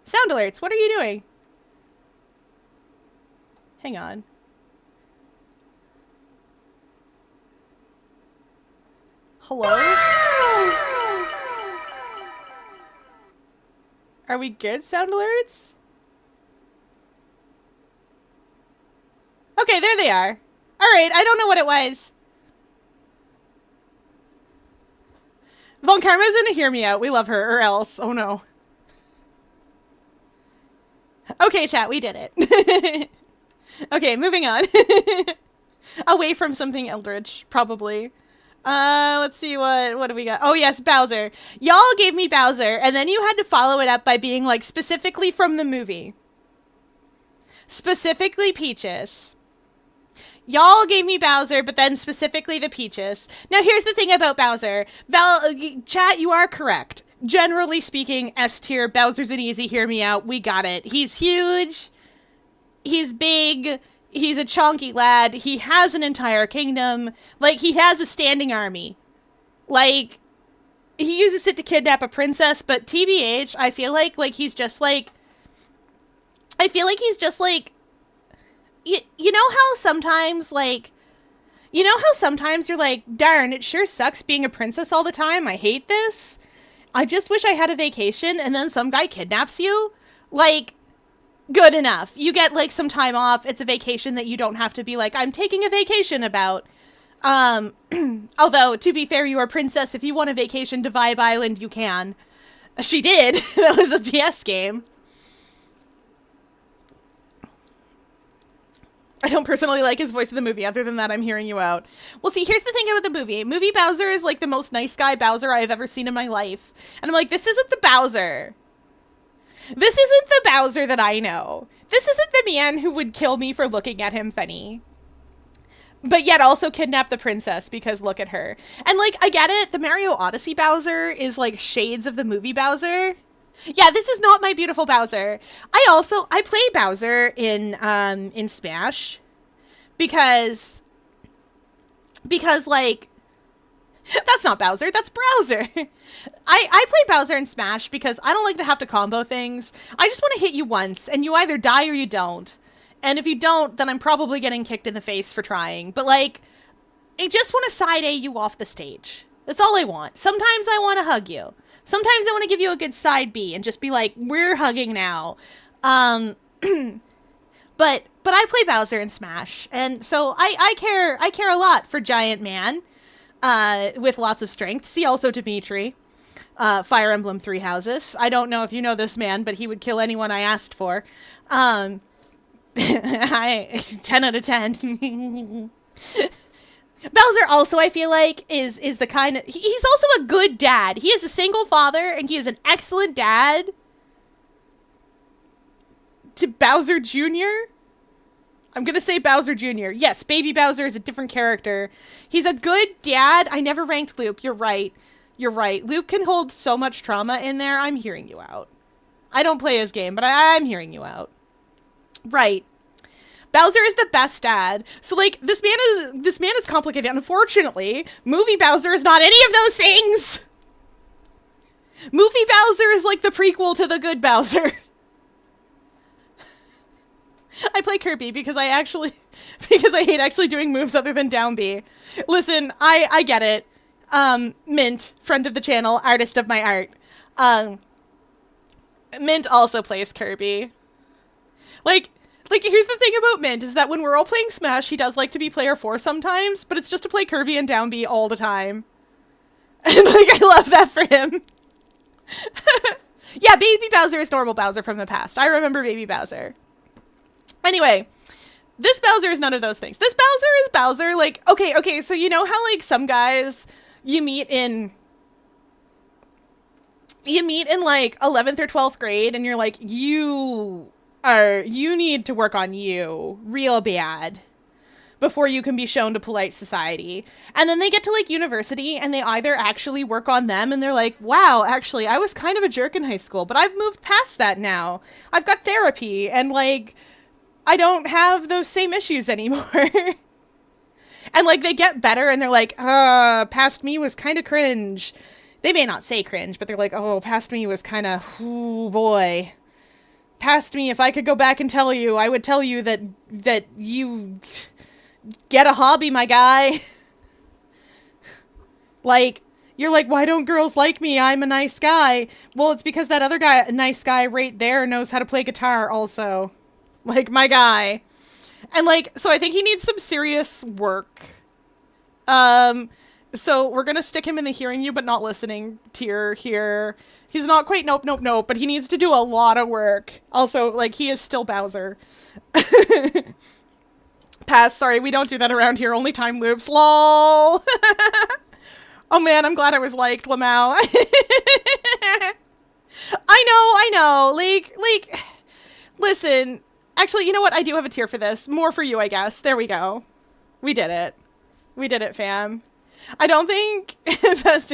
Sound alerts, what are you doing? Hang on. Hello? Are we good, sound alerts? Okay, there they are. Alright, I don't know what it was. Von Karma's gonna hear me out. We love her, or else. Oh no. Okay, chat, we did it. Okay, moving on. Away from something eldritch, probably. Let's see, what do we got? Oh yes, Bowser. Y'all gave me Bowser, and then you had to follow it up by being like, specifically from the movie. Specifically Peaches. Y'all gave me Bowser, but then specifically the Peaches. Now here's the thing about Bowser. Chat, you are correct. Generally speaking, S tier, Bowser's an easy hear me out. We got it. He's huge. He's big. He's a chunky lad. He has an entire kingdom. Like, he has a standing army. Like, he uses it to kidnap a princess, but TBH, I feel like he's just like... I feel like he's just like... You know how sometimes, like... You know how sometimes you're like, darn, it sure sucks being a princess all the time. I hate this. I just wish I had a vacation, and then some guy kidnaps you. Like, good enough. You get, like, some time off. It's a vacation that you don't have to be like, I'm taking a vacation about. Although, to be fair, you're a princess. If you want a vacation to Vibe Island, you can. She did. That was a DS game. I don't personally like his voice in the movie. Other than that, I'm hearing you out. Well, see, here's the thing about the movie. Movie Bowser is like the most nice guy Bowser I've ever seen in my life. And I'm like, this isn't the Bowser. This isn't the Bowser that I know. This isn't the man who would kill me for looking at him funny. But yet also kidnap the princess because look at her. And like, I get it. The Mario Odyssey Bowser is like shades of the movie Bowser. Yeah, this is not my beautiful Bowser. I play Bowser in Smash because like, that's not Bowser, that's Browser. I play Bowser in Smash because I don't like to have to combo things. I just want to hit you once and you either die or you don't. And if you don't, then I'm probably getting kicked in the face for trying. But like, I just want to side A you off the stage. That's all I want. Sometimes I want to hug you. Sometimes I want to give you a good side B and just be like, we're hugging now. But I play Bowser in Smash, and so I care a lot for Giant Man, with lots of strength. See also Dimitri, Fire Emblem Three Houses. I don't know if you know this man, but he would kill anyone I asked for. 10 out of 10. Bowser also, I feel like, is the kind of... He's also a good dad. He is a single father, and he is an excellent dad to Bowser Jr. I'm gonna say Bowser Jr. Yes, Baby Bowser is a different character. He's a good dad. I never ranked Loop. You're right. You're right. Loop can hold so much trauma in there. I'm hearing you out. I don't play his game, but I'm hearing you out. Right. Bowser is the best dad. So like this man is complicated. Unfortunately, movie Bowser is not any of those things. Movie Bowser is like the prequel to the good Bowser. I play Kirby because I hate actually doing moves other than down B. Listen, I get it. Mint, friend of the channel, artist of my art. Mint also plays Kirby. Like, here's the thing about Mint, is that when we're all playing Smash, he does like to be player 4 sometimes, but it's just to play Kirby and down B all the time. And, like, I love that for him. Yeah, Baby Bowser is normal Bowser from the past. I remember Baby Bowser. Anyway, this Bowser is none of those things. This Bowser is Bowser, like, okay, so you know how, like, some guys you meet in, like, 11th or 12th grade, and you're like, you need to work on you real bad before you can be shown to polite society. And then they get to, like, university, and they either actually work on them, and they're like, wow, actually, I was kind of a jerk in high school, but I've moved past that now. I've got therapy, and, like, I don't have those same issues anymore. And, like, they get better, and they're like, past me was kind of cringe. They may not say cringe, but they're like, oh, past me was kind of, ooh, boy. Past me, if I could go back and tell you, I would tell you that you get a hobby, my guy. Like, you're like, why don't girls like me? I'm a nice guy. Well, it's because that other guy, nice guy right there, knows how to play guitar also. Like, my guy. And, like, so I think he needs some serious work. So we're gonna stick him in the hearing you but not listening tier here. He's not quite nope, but he needs to do a lot of work. Also, like, he is still Bowser. Pass, sorry, we don't do that around here. Only time loops. LOL! Oh man, I'm glad I was liked, Lamau. I know. Like, listen. Actually, you know what? I do have a tier for this. More for you, I guess. There we go. We did it. We did it, fam. I don't think past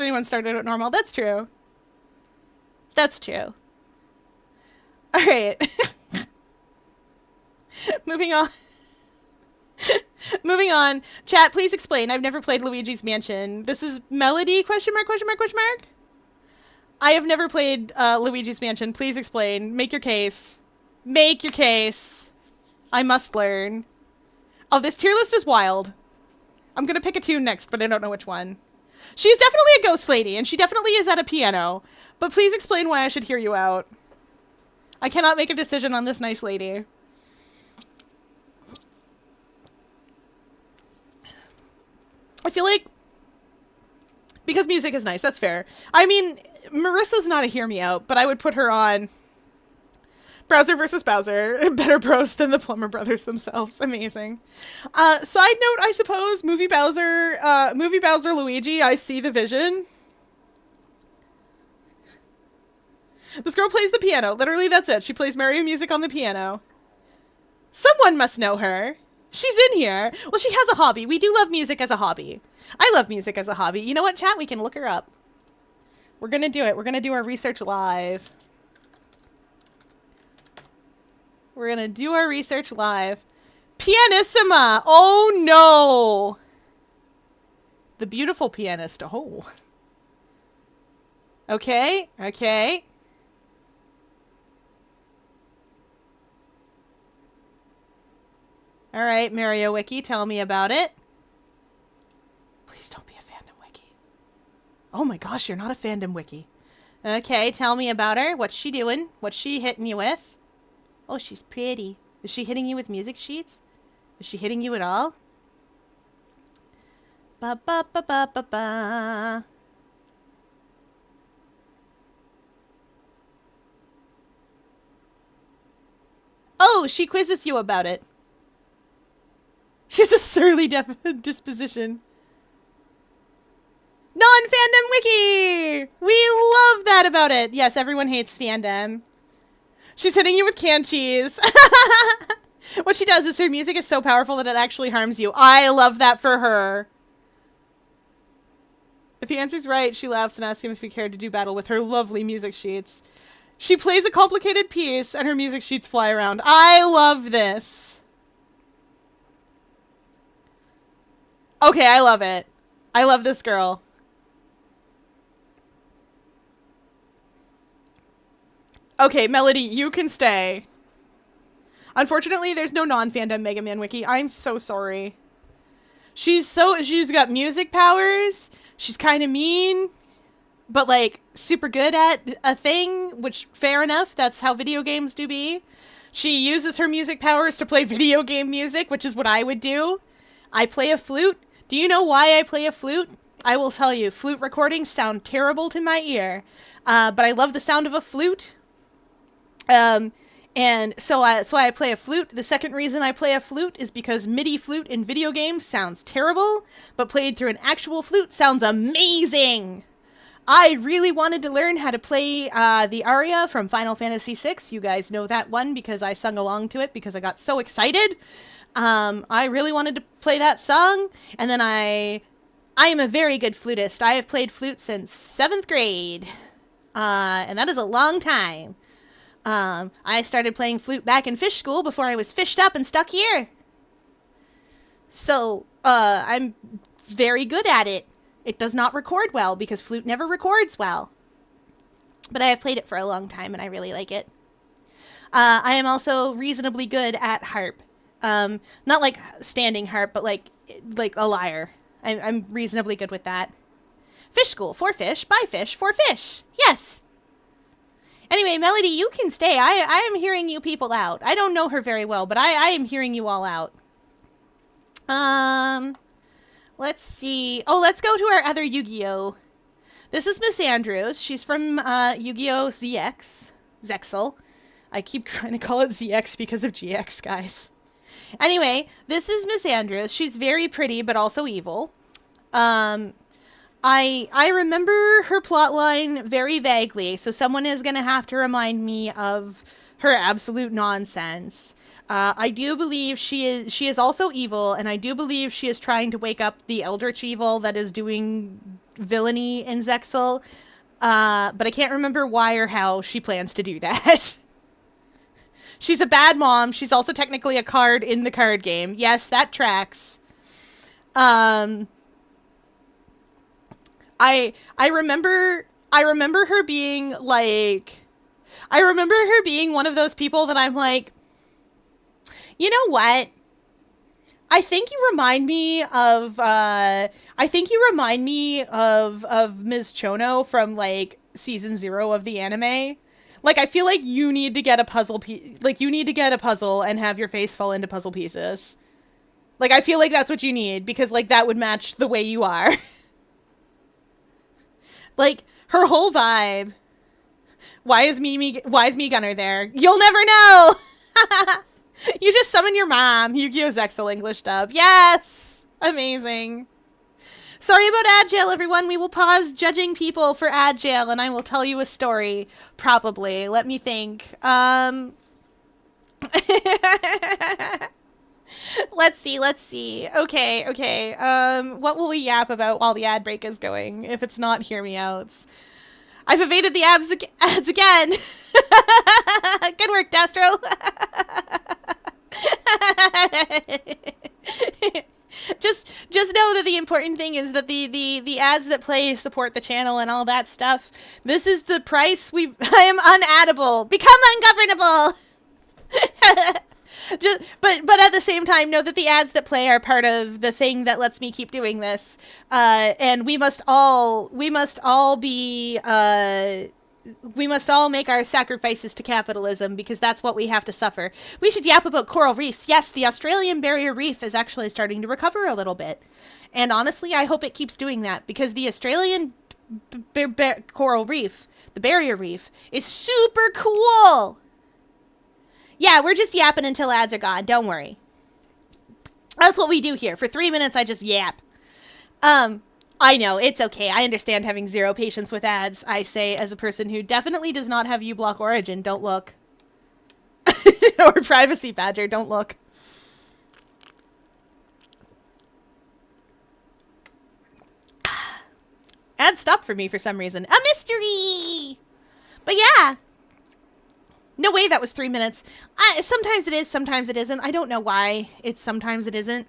anyone started at normal. That's true. That's true. All right. Moving on. Moving on. Chat, please explain. I've never played Luigi's Mansion. This is Melody? Question mark? I have never played Luigi's Mansion. Please explain. Make your case. Make your case. I must learn. Oh, this tier list is wild. I'm gonna pick a tune next, but I don't know which one. She's definitely a ghost lady, and she definitely is at a piano. But please explain why I should hear you out. I cannot make a decision on this nice lady. I feel like... because music is nice, that's fair. I mean, Marissa's not a hear me out, but I would put her on... Bowser versus Bowser. Better pros than the Plumber Brothers themselves. Amazing. Side note, I suppose, Movie Bowser Luigi, I see the vision. This girl plays the piano. Literally, that's it. She plays Mario music on the piano. Someone must know her. She's in here. Well, she has a hobby. We do love music as a hobby. I love music as a hobby. You know what, chat? We can look her up. We're gonna do it. We're gonna do our research live. We're gonna do our research live. Pianissima! Oh no! The beautiful pianist. Oh. Okay, okay. Alright, Mario Wiki, tell me about it. Please don't be a fandom wiki. Oh my gosh, you're not a fandom wiki. Okay, tell me about her. What's she doing? What's she hitting you with? Oh, she's pretty. Is she hitting you with music sheets? Is she hitting you at all? Ba ba ba ba ba ba. Oh, she quizzes you about it. She's a surly disposition. Non-fandom wiki! We love that about it. Yes, everyone hates fandom. She's hitting you with canned cheese. What she does is her music is so powerful that it actually harms you. I love that for her. If he answers right, she laughs and asks him if he cared to do battle with her lovely music sheets. She plays a complicated piece and her music sheets fly around. I love this. Okay, I love it. I love this girl. Okay, Melody, you can stay. Unfortunately, there's no non-fandom Mega Man Wiki. I'm so sorry. She's got music powers. She's kind of mean, but like super good at a thing, which fair enough. That's how video games do be. She uses her music powers to play video game music, which is what I would do. I play a flute. Do you know why I play a flute? I will tell you. Flute recordings sound terrible to my ear, but I love the sound of a flute. And so that's why I play a flute. The second reason I play a flute is because MIDI flute in video games sounds terrible, but played through an actual flute sounds amazing. I really wanted to learn how to play the aria from Final Fantasy VI. You guys know that one because I sung along to it because I got so excited. I really wanted to play that song, and then I am a very good flutist. I have played flute since 7th grade, and that is a long time. I started playing flute back in fish school before I was fished up and stuck here. So, I'm very good at it. It does not record well because flute never records well. But I have played it for a long time and I really like it. I am also reasonably good at harp. Not like standing harp, but like a lyre. I'm reasonably good with that. Fish school, for fish, by fish, for fish. Yes. Anyway, Melody, you can stay. I am hearing you people out. I don't know her very well, but I am hearing you all out. Let's see. Oh, let's go to our other Yu-Gi-Oh! This is Miss Andrews. She's from Yu-Gi-Oh! ZX. Zexel. I keep trying to call it ZX because of GX, guys. Anyway, this is Miss Andrews. She's very pretty, but also evil. I remember her plotline very vaguely, so someone is going to have to remind me of her absolute nonsense. I do believe she is also evil, and I do believe she is trying to wake up the Eldritch evil that is doing villainy in Zexal, but I can't remember why or how she plans to do that. She's a bad mom. She's also technically a card in the card game. Yes, that tracks. I remember her being like, I remember her being one of those people that I'm like, you know what? I think you remind me of Ms. Chono from like season 0 of the anime. Like, I feel like you need to get a puzzle you need to get a puzzle and have your face fall into puzzle pieces. Like, I feel like that's what you need because like that would match the way you are. Like, her whole vibe. Why is me Gunner there? You'll never know! You just summon your mom. Yu-Gi-Oh! Zexal English dub. Yes! Amazing. Sorry about Agile, everyone. We will pause judging people for Agile, and I will tell you a story. Probably. Let me think. Let's see. Okay. What will we yap about while the ad break is going? If it's not Hear Me Outs. I've evaded the ads again. Good work, Dastro. Just know that the important thing is that the ads that play support the channel and all that stuff. This is the price I am unaddable. Become ungovernable. But at the same time, know that the ads that play are part of the thing that lets me keep doing this. And we must all make our sacrifices to capitalism because that's what we have to suffer. We should yap about coral reefs. Yes, the Australian barrier reef is actually starting to recover a little bit. And honestly, I hope it keeps doing that because the Australian coral reef, the barrier reef, is super cool. Yeah, we're just yapping until ads are gone. Don't worry. That's what we do here. For 3 minutes, I just yap. I know, it's okay. I understand having zero patience with ads, I say, as a person who definitely does not have uBlock Origin. Don't look. Or Privacy Badger. Don't look. Ads stopped for me for some reason. A mystery! But yeah. No way that was 3 minutes. Sometimes it is, sometimes it isn't. I don't know why. Sometimes it isn't.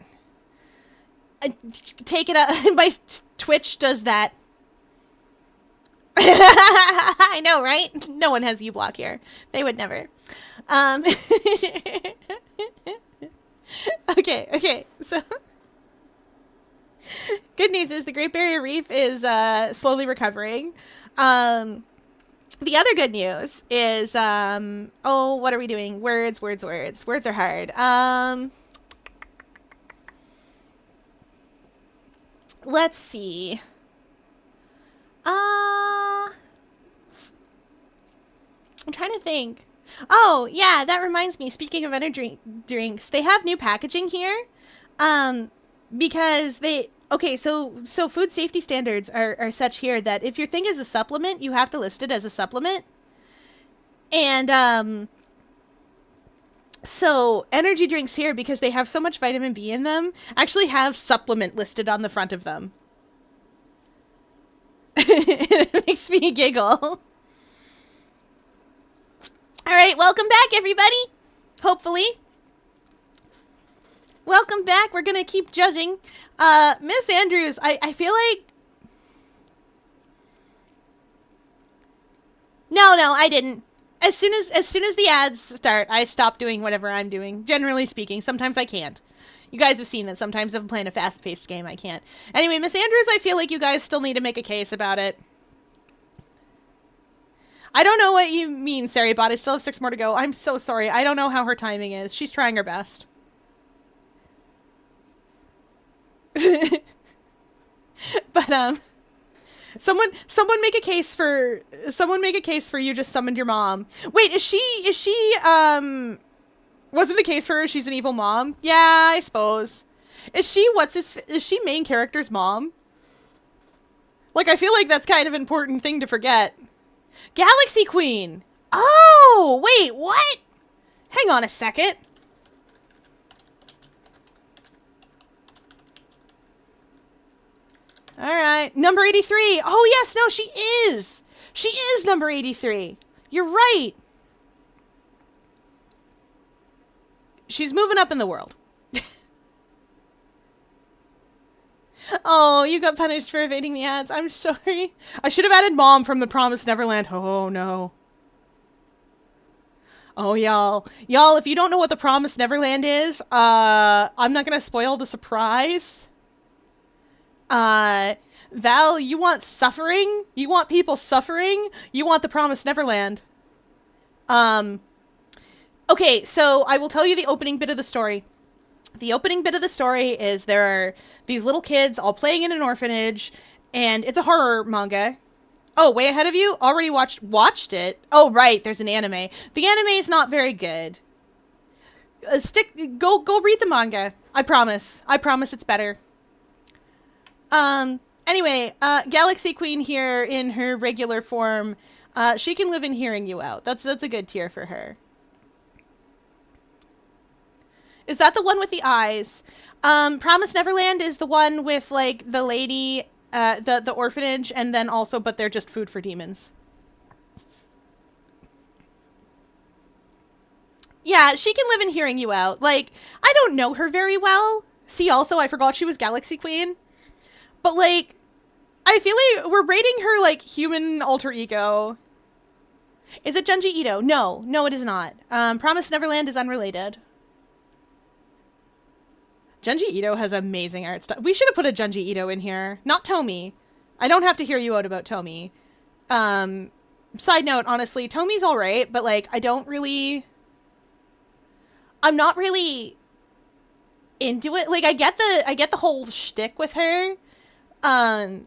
Take it up. My Twitch does that. I know, right? No one has uBlock here. They would never. Um, okay. So, good news is the Great Barrier Reef is slowly recovering. The other good news is, what are we doing? Words. Words are hard. Let's see. I'm trying to think. Oh, yeah, that reminds me. Speaking of energy drinks, they have new packaging here. Because so food safety standards are such here that if your thing is a supplement, you have to list it as a supplement. And so energy drinks here, because they have so much vitamin B in them, actually have supplement listed on the front of them. It makes me giggle. All right, welcome back, everybody. Hopefully. Welcome back. We're going to keep judging. Miss Andrews, I feel like... No, I didn't. As soon as the ads start, I stop doing whatever I'm doing. Generally speaking, sometimes I can't. You guys have seen that. Sometimes if I'm playing a fast-paced game, I can't. Anyway, Miss Andrews, I feel like you guys still need to make a case about it. I don't know what you mean, Saribot. I still have 6 more to go. I'm so sorry. I don't know how her timing is. She's trying her best. But someone make a case for you just summoned your mom. Wait, is she wasn't the case for her she's an evil mom? Yeah, I suppose. Is she main character's mom? Like, I feel like that's kind of an important thing to forget. Galaxy Queen. Oh, wait, what? Hang on a second. All right, number 83. Oh, yes, no, she is. She is number 83. You're right. She's moving up in the world. Oh, you got punished for evading the ads. I'm sorry. I should have added Mom from The Promised Neverland. Oh, no. Oh, y'all, if you don't know what The Promised Neverland is, I'm not going to spoil the surprise. Val, you want suffering? You want people suffering? You want The Promised Neverland. Okay, so I will tell you the opening bit of the story. The opening bit of the story is there are these little kids all playing in an orphanage, and it's a horror manga. Oh, way ahead of you? Already watched it? Oh, right, there's an anime. The anime is not very good. Go read the manga. I promise. I promise it's better. Anyway, Galaxy Queen here in her regular form, she can live in hearing you out. That's a good tier for her. Is that the one with the eyes? Promised Neverland is the one with, like, the lady, the orphanage, and then also, but they're just food for demons. Yeah, she can live in hearing you out. Like, I don't know her very well. See, also, I forgot she was Galaxy Queen. But, like, I feel like we're rating her, like, human alter ego. Is it Junji Ito? No, it is not. Promised Neverland is unrelated. Junji Ito has amazing art style. We should have put a Junji Ito in here. Not Tomy. I don't have to hear you out about Tomy. Side note, honestly, Tomy's alright, but, like, I'm not really into it. Like, I get the whole shtick with her. I'm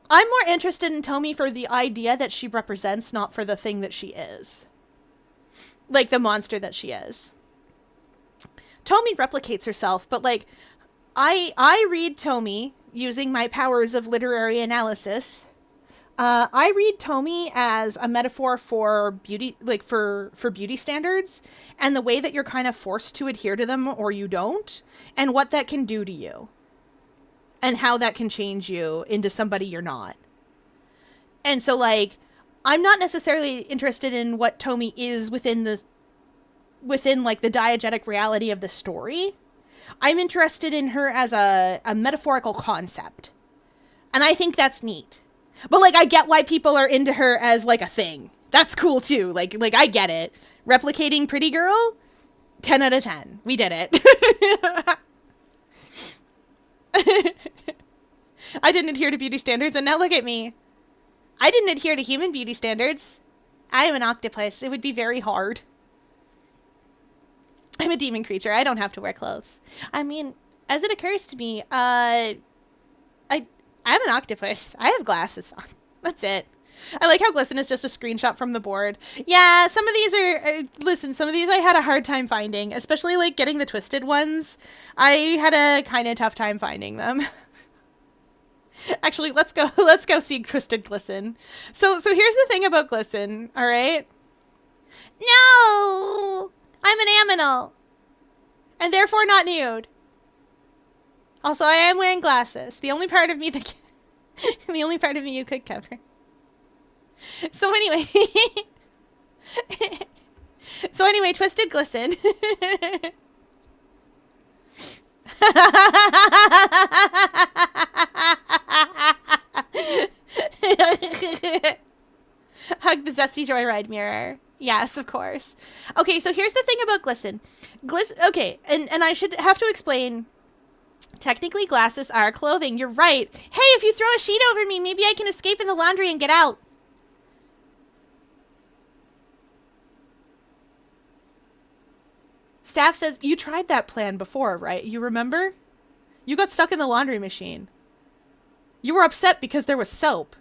more interested in Tomy for the idea that she represents, not for the thing that she is. Like, the monster that she is. Tomy replicates herself, but, like, I read Tomy using my powers of literary analysis. I read Tomy as a metaphor for beauty, like, for beauty standards, and the way that you're kind of forced to adhere to them or you don't, and what that can do to you. And how that can change you into somebody you're not. And so, like, I'm not necessarily interested in what Tomy is within, like, the diegetic reality of the story. I'm interested in her as a metaphorical concept. And I think that's neat. But, like, I get why people are into her as, like, a thing. That's cool, too. Like, I get it. Replicating Pretty Girl? 10 out of 10. We did it. I didn't adhere to beauty standards, and now look at me. I didn't adhere to human beauty standards. I am an octopus. It would be very hard. I'm a demon creature. I don't have to wear clothes. I mean, as it occurs to me, I'm an octopus. I have glasses on. That's it. I like how Glisten is just a screenshot from the board. Yeah, some of these are... listen, some of these I had a hard time finding, especially, like, getting the twisted ones. I had a kind of tough time finding them. Actually, let's go see Twisted Glisten. So here's the thing about Glisten, all right? No! I'm an aminal. And therefore not nude. Also, I am wearing glasses. The only part of me that... the only part of me you could cover. So anyway... Twisted Glisten. Hug the Zesty Joyride mirror. Yes, of course. Okay, so here's the thing about Glisten. Okay, and I should have to explain. Technically, glasses are clothing. You're right. Hey, if you throw a sheet over me, maybe I can escape in the laundry and get out. Staff says, you tried that plan before, right? You remember? You got stuck in the laundry machine. You were upset because there was soap.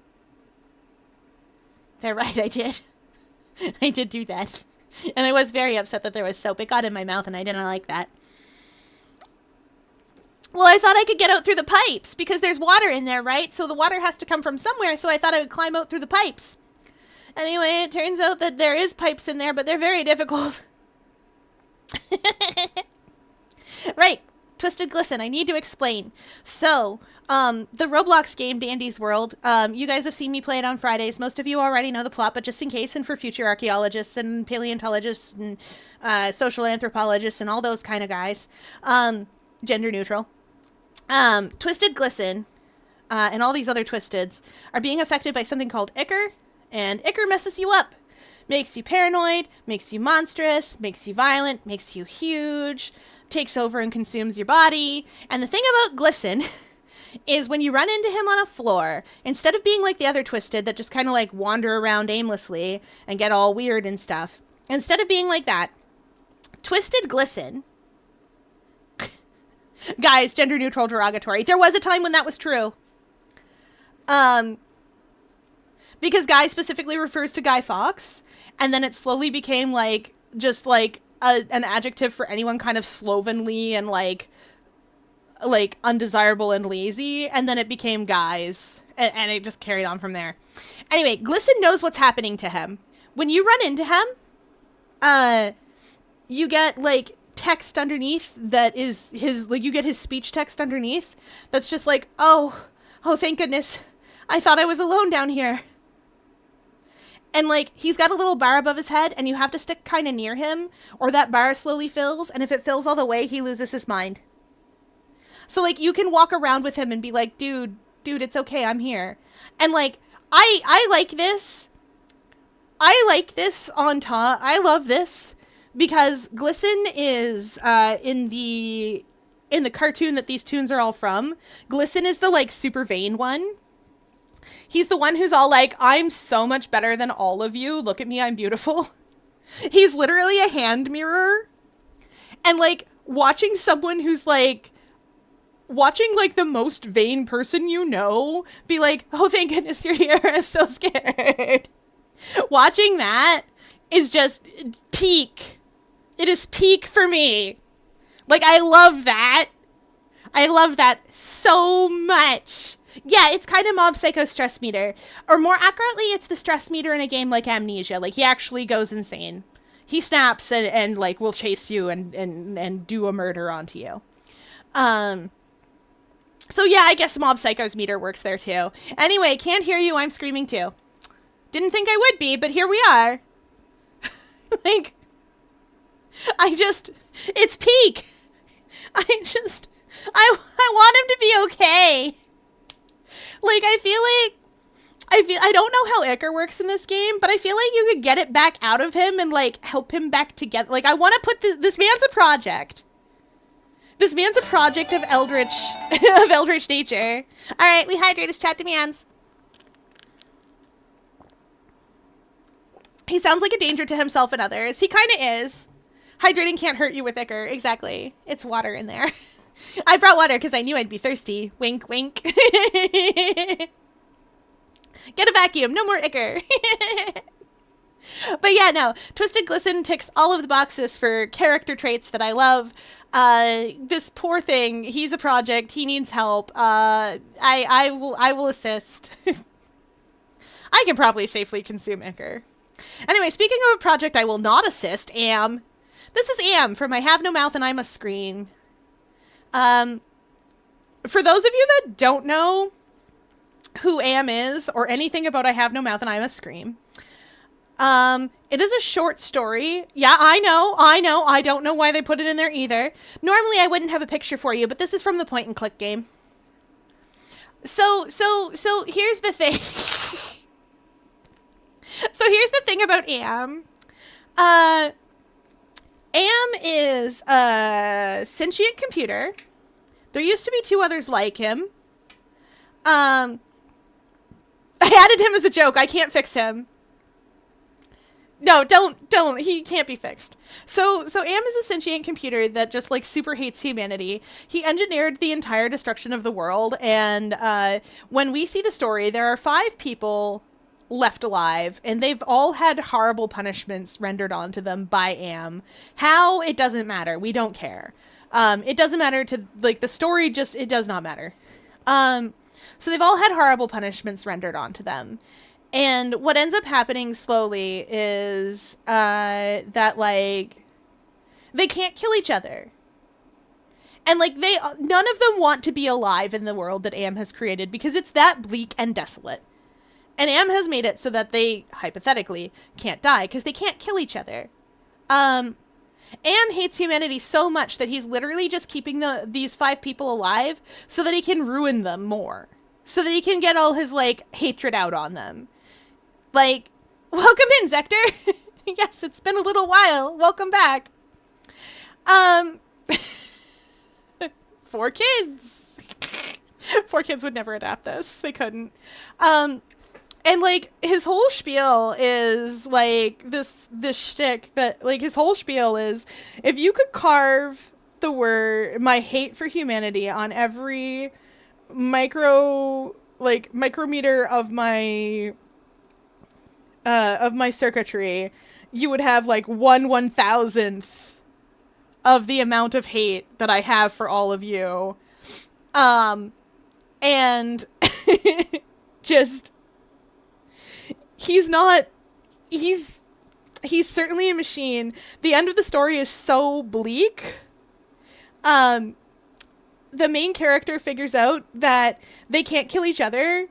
They're right, I did. I did do that. And I was very upset that there was soap. It got in my mouth and I didn't like that. Well, I thought I could get out through the pipes because there's water in there, right? So the water has to come from somewhere, so I thought I would climb out through the pipes. Anyway, it turns out that there is pipes in there, but they're very difficult. Right. Twisted Glisten, I need to explain. So, the Roblox game, Dandy's World, you guys have seen me play it on Fridays. Most of you already know the plot, but just in case, and for future archaeologists and paleontologists and social anthropologists and all those kind of guys, gender neutral, Twisted Glisten and all these other Twisteds are being affected by something called Ichor, and Ichor messes you up. Makes you paranoid, makes you monstrous, makes you violent, makes you huge, takes over and consumes your body. And the thing about Glisten is when you run into him on a floor, instead of being like the other Twisted that just kind of like wander around aimlessly and get all weird and stuff, instead of being like that, Twisted Glisten... Guys, gender neutral derogatory. There was a time when that was true. Because Guy specifically refers to Guy Fawkes, and then it slowly became like just like an adjective for anyone kind of slovenly and like undesirable and lazy, and then it became guys, and it just carried on from there. Anyway, Glisten knows what's happening to him. When you run into him, you get like text underneath that is his, like, you get his speech text underneath that's just like, oh thank goodness, I thought I was alone down here. And, like, he's got a little bar above his head, and you have to stick kind of near him, or that bar slowly fills, and if it fills all the way, he loses his mind. So, like, you can walk around with him and be like, dude, it's okay, I'm here. And, like, I like this. I like this on top. I love this, because Glisten is, in the cartoon that these tunes are all from, Glisten is the, like, super vain one. He's the one who's all like, I'm so much better than all of you. Look at me, I'm beautiful. He's literally a hand mirror. And, like, watching someone who's, like, watching, like, the most vain person you know be like, oh, thank goodness you're here. I'm so scared. Watching that is just peak. It is peak for me. Like, I love that. I love that so much. Yeah, it's kind of Mob Psycho stress meter. Or more accurately, it's the stress meter in a game like Amnesia. Like, he actually goes insane. He snaps and like, will chase you and do a murder onto you. So yeah, I guess Mob Psycho's meter works there too. Anyway, can't hear you, I'm screaming too. Didn't think I would be, but here we are. Like, it's peak. I want him to be okay. Like, I I don't know how Icar works in this game, but I feel like you could get it back out of him and like help him back together. Like I want to put this man's a project. This man's a project of eldritch nature. All right, we hydrate his chat demands. He sounds like a danger to himself and others. He kind of is. Hydrating can't hurt you with Icar. Exactly. It's water in there. I brought water because I knew I'd be thirsty. Wink, wink. Get a vacuum. No more Icar. But yeah, no. Twisted Glisten ticks all of the boxes for character traits that I love. This poor thing, he's a project. He needs help. I will assist. I can probably safely consume Icar. Anyway, speaking of a project I will not assist, Am. This is Am from I Have No Mouth and I Must Scream. For those of you that don't know who Am is or anything about I Have No Mouth and I Must Scream, it is a short story. Yeah, I know. I don't know why they put it in there either. Normally I wouldn't have a picture for you, but this is from the point and click game. So here's the thing. So here's the thing about Am. Am is a sentient computer. There used to be 2 others like him. I added him as a joke. I can't fix him. No, don't. He can't be fixed. So Am is a sentient computer that just like super hates humanity. He engineered the entire destruction of the world, and when we see the story, there are 5 people left alive, and they've all had horrible punishments rendered onto them by Am. How? It doesn't matter. We don't care. It doesn't matter to like the story. Just it does not matter. So they've all had horrible punishments rendered onto them. And what ends up happening slowly is that, like, they can't kill each other. And, like, none of them want to be alive in the world that Am has created because it's that bleak and desolate. And Am has made it so that they, hypothetically, can't die because they can't kill each other. Am hates humanity so much that he's literally just keeping these 5 people alive so that he can ruin them more. So that he can get all his, like, hatred out on them. Like, welcome in, Zector. Yes, it's been a little while. Welcome back. 4 kids. 4 kids would never adapt this. They couldn't. And, like, his whole spiel is, like, this shtick that, like, his whole spiel is, if you could carve the word, my hate for humanity on every micrometer of my circuitry, you would have like 1/1000th of the amount of hate that I have for all of you. And just he's certainly a machine. The end of the story is so bleak. The main character figures out that they can't kill each other,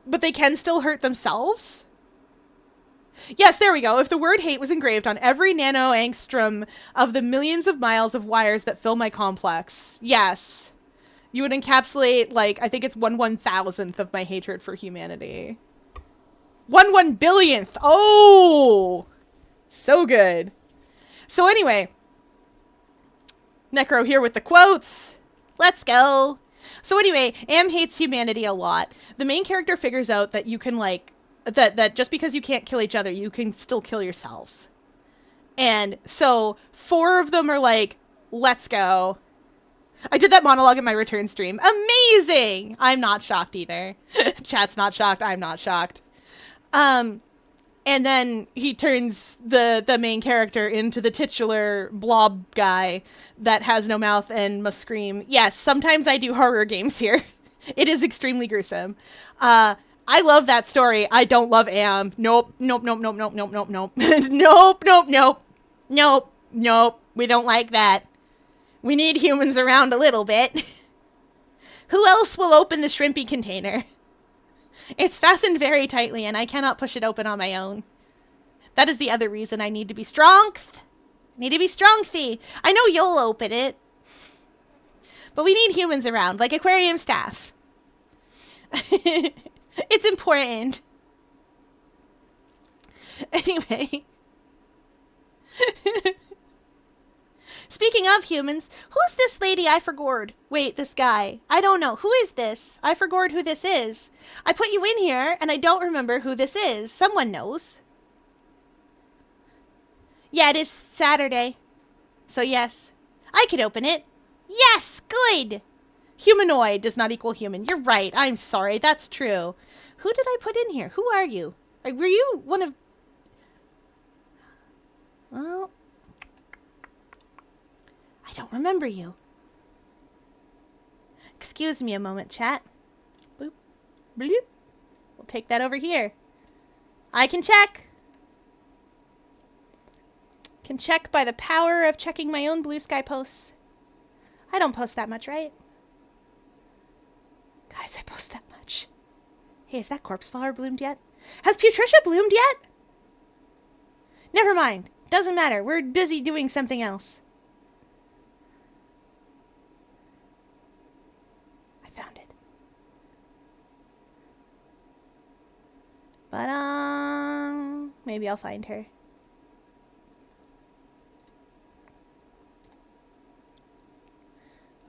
but they can still hurt themselves. Yes, there we go. If the word hate was engraved on every nano-angstrom of the millions of miles of wires that fill my complex, yes, you would encapsulate, like, I think it's 1/1000th of my hatred for humanity. 1/1 billionth! Oh! So good. So anyway, Necro here with the quotes. Let's go. So anyway, Am hates humanity a lot. The main character figures out that you can, like, that just because you can't kill each other, you can still kill yourselves. And so 4 of them are like, let's go. I did that monologue in my return stream. Amazing! I'm not shocked either. Chat's not shocked. I'm not shocked. And then he turns the main character into the titular blob guy that has no mouth and must scream. Yes, sometimes I do horror games here. It is extremely gruesome. I love that story. I don't love Am. Nope. Nope. Nope. Nope. Nope. Nope. Nope. Nope. Nope. Nope. Nope. Nope. Nope. We don't like that. We need humans around a little bit. Who else will open the shrimpy container? It's fastened very tightly, and I cannot push it open on my own. That is the other reason I need to be strong. Need to be strong-thy. I know you'll open it. But we need humans around, like aquarium staff. It's important. Anyway. Speaking of humans, who's this lady I forgot? Wait, this guy. I don't know. Who is this? I forgot who this is. I put you in here, and I don't remember who this is. Someone knows. Yeah, it is Saturday. So yes. I could open it. Yes, good. Humanoid does not equal human. You're right. I'm sorry. That's true. Who did I put in here? Who are you? Like, were you one of... Well... I don't remember you. Excuse me a moment, chat. Boop. Bloop. We'll take that over here. I can check. Can check by the power of checking my own Blue Sky posts. I don't post that much, right? Guys, I post that much. Hey, has that corpse flower bloomed yet? Has Putrescia bloomed yet? Never mind. Doesn't matter. We're busy doing something else. I found it. But, maybe I'll find her.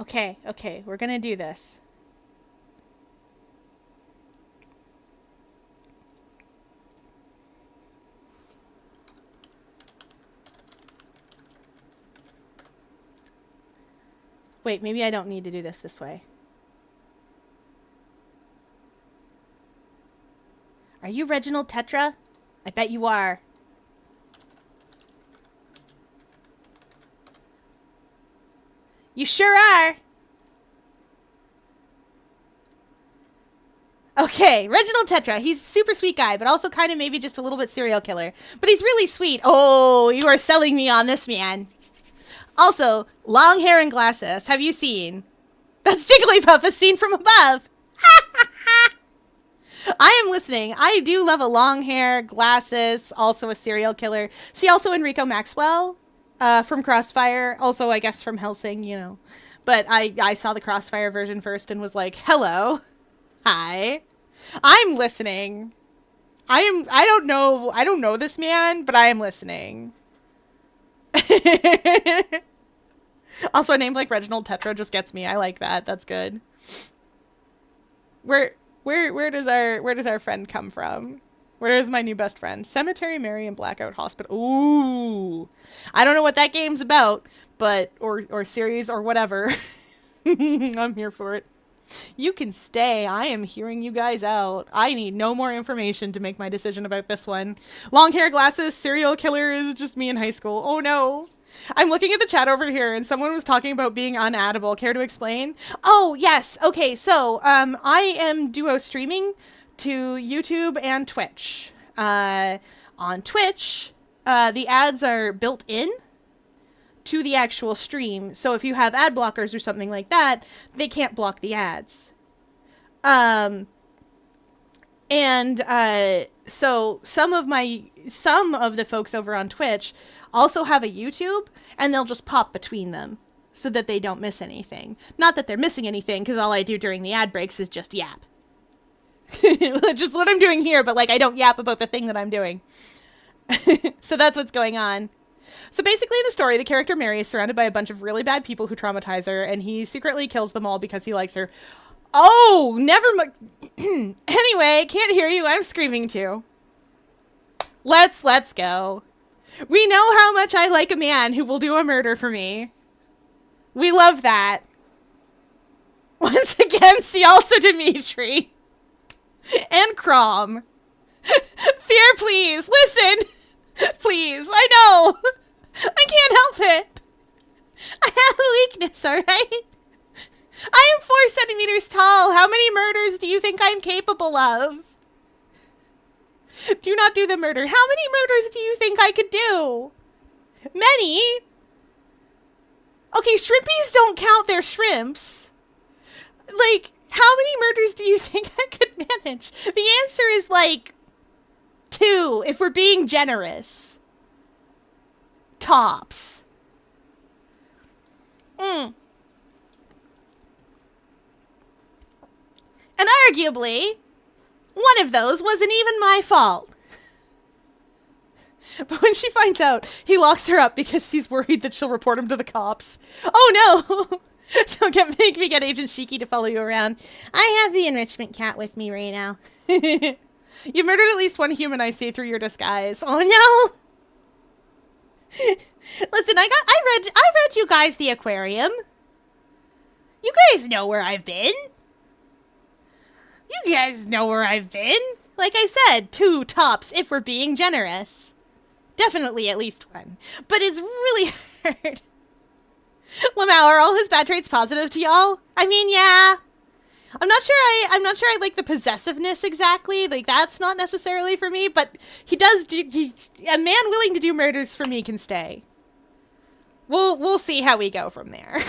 Okay, we're gonna do this. Wait, maybe I don't need to do this way. Are you Reginald Tetra? I bet you are. You sure are. Okay, Reginald Tetra. He's a super sweet guy, but also kind of maybe just a little bit serial killer. But he's really sweet. Oh, you are selling me on this man. Also, long hair and glasses. Have you seen? That's Jigglypuff as seen from above. I am listening. I do love a long hair, glasses, also a serial killer. See, also Enrico Maxwell from Crossfire. Also, I guess from Hellsing, you know. But I saw the Crossfire version first and was like, hello. Hi. I'm listening. I don't know this man, but I am listening. Also, a name like Reginald Tetra just gets me. I like that. That's good. Where does our friend come from? Where is my new best friend? Cemetery Mary and Blackout Hospital. Ooh. I don't know what that game's about, but or series or whatever. I'm here for it. You can stay. I am hearing you guys out. I need no more information to make my decision about this one. Long hair, glasses, serial killer is just me in high school. Oh no. I'm looking at the chat over here and someone was talking about being unaddable. Care to explain? Oh, yes. Okay, so I am duo streaming to YouTube and Twitch. On Twitch, the ads are built in to the actual stream. So if you have ad blockers or something like that, they can't block the ads. So some of the folks over on Twitch also have a YouTube, and they'll just pop between them so that they don't miss anything. Not that they're missing anything, because all I do during the ad breaks is just yap. Just what I'm doing here, but like I don't yap about the thing that I'm doing. So that's what's going on. So basically in the story, the character Mary is surrounded by a bunch of really bad people who traumatize her, and he secretly kills them all because he likes her. Oh, never mind. Anyway, can't hear you. I'm screaming too. Let's go. We know how much I like a man who will do a murder for me. We love that. Once again, see also Dimitri. And Crom. Fear, please. Listen. Please. I know. I can't help it. I have a weakness, alright? I am 4 centimeters tall. How many murders do you think I'm capable of? Do not do the murder. How many murders do you think I could do? Many? Okay, shrimpies don't count their shrimps. Like, how many murders do you think I could manage? The answer is like 2, if we're being generous. Tops. And arguably, One of those wasn't even my fault. But when she finds out, he locks her up because she's worried that she'll report him to the cops. Oh no! Don't make me get Agent Shiki to follow you around. I have the enrichment cat with me right now. You murdered at least one human I see through your disguise. Oh no! Listen, I read you guys the aquarium. You guys know where I've been. You guys know where I've been. Like I said, 2 tops if we're being generous. Definitely at least 1. But it's really hard. Lamau, are all his bad traits positive to y'all? I mean, yeah. I'm not sure I like the possessiveness exactly. Like, that's not necessarily for me, but he does a man willing to do murders for me can stay. We'll see how we go from there.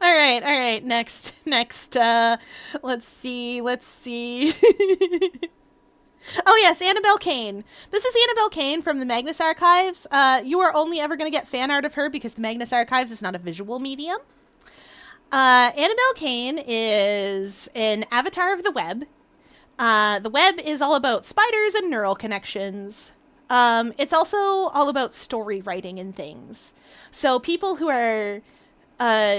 All right. Next. Let's see. Oh yes, Annabelle Kane. This is Annabelle Kane from the Magnus Archives. You are only ever going to get fan art of her because the Magnus Archives is not a visual medium. Annabelle Kane is an avatar of the web. The web is all about spiders and neural connections. It's also all about story writing and things. So people who are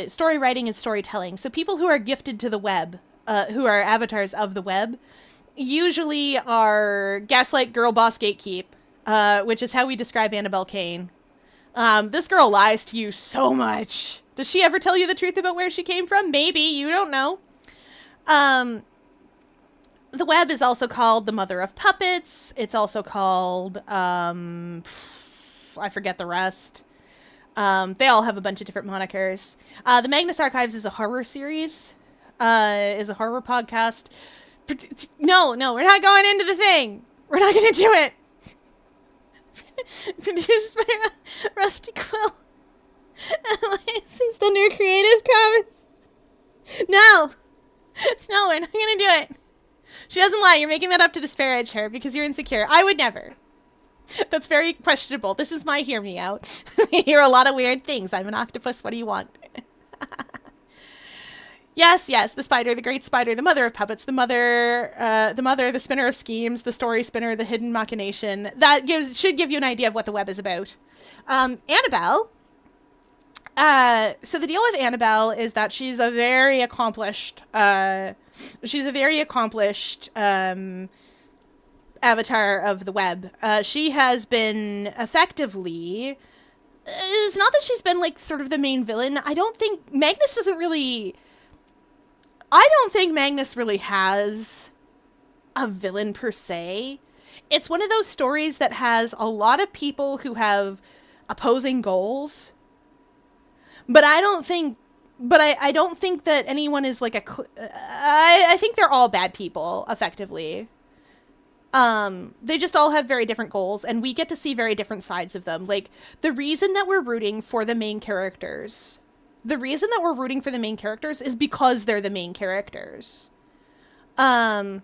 story writing and storytelling. So people who are gifted to the web, who are avatars of the web, usually are Gaslight, Girl Boss, Gatekeep, which is how we describe Annabelle Kane. This girl lies to you so much. Does she ever tell you the truth about where she came from? Maybe. You don't know. The web is also called the Mother of Puppets. It's also called, I forget the rest. They all have a bunch of different monikers. The Magnus Archives is a horror series, is a horror podcast. No, we're not going into the thing. We're not going to do it. Produced by Rusty Quill. Licensed under Creative Commons. No, we're not going to do it. She doesn't lie. You're making that up to disparage her because you're insecure. I would never. That's very questionable. This is my hear me out. I hear a lot of weird things. I'm an octopus. What do you want? Yes, the spider, the great spider, the mother of puppets, the spinner of schemes, the story spinner, the hidden machination. That should give you an idea of what the web is about. Annabelle. So the deal with Annabelle is that she's a very accomplished, avatar of the web. She has been effectively, it's not that she's been like sort of the main villain. I don't think Magnus really has a villain per se. It's one of those stories that has a lot of people who have opposing goals. But I don't think that anyone is like I think they're all bad people, effectively. They just all have very different goals, and we get to see very different sides of them. Like, the reason that we're rooting for the main characters is because they're the main characters. And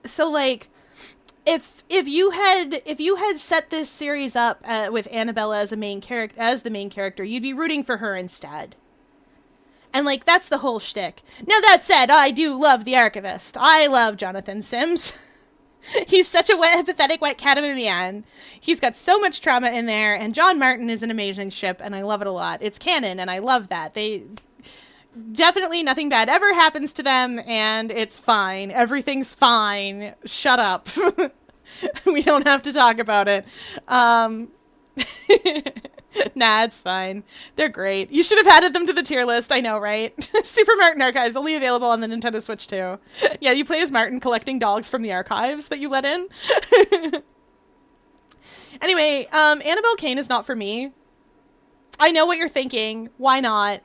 so, like, if you had set this series up with Annabelle as the main character, you'd be rooting for her instead. And, like, that's the whole shtick. Now, that said, I do love the Archivist. I love Jonathan Sims. He's such a pathetic wet cat of a man. He's got so much trauma in there, and John Martin is an amazing ship, and I love it a lot. It's canon, and I love that. Definitely nothing bad ever happens to them, and it's fine. Everything's fine. Shut up. We don't have to talk about it. Nah, it's fine. They're great. You should have added them to the tier list. I know, right? Super Martin Archives, only available on the Nintendo Switch too. Yeah, you play as Martin collecting dogs from the archives that you let in. Anyway, Annabelle Kane is not for me. I know what you're thinking. Why not?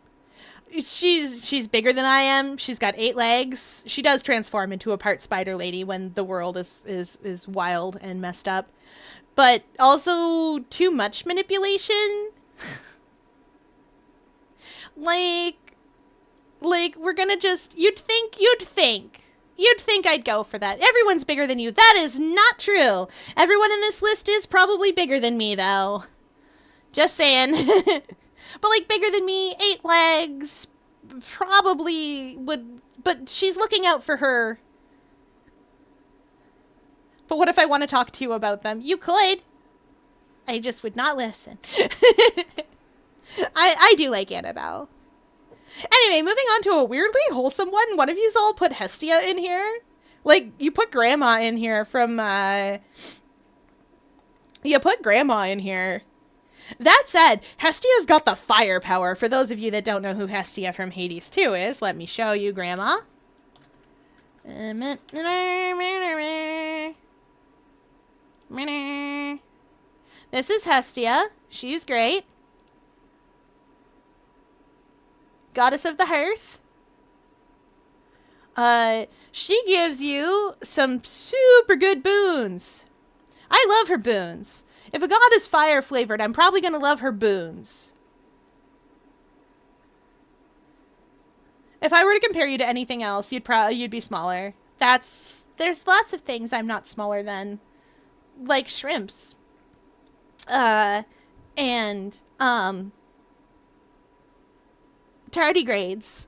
She's bigger than I am. She's got 8 legs. She does transform into a part spider lady when the world is wild and messed up. But also too much manipulation. like we're gonna just, you'd think I'd go for that. Everyone's bigger than you. That is not true. Everyone in this list is probably bigger than me, though. Just saying. But like bigger than me, 8 legs, probably would, but she's looking out for her. But what if I want to talk to you about them? You could. I just would not listen. I do like Annabelle. Anyway, moving on to a weirdly wholesome one. One of you all put Hestia in here. Like, you put Grandma in here from, You put Grandma in here. That said, Hestia's got the firepower. For those of you that don't know who Hestia from Hades 2 is, let me show you, Grandma. This is Hestia. She's great. Goddess of the Hearth. She gives you some super good boons. I love her boons. If a god is fire flavored, I'm probably gonna love her boons. If I were to compare you to anything else, you'd be smaller. There's lots of things I'm not smaller than, like shrimps. Tardigrades.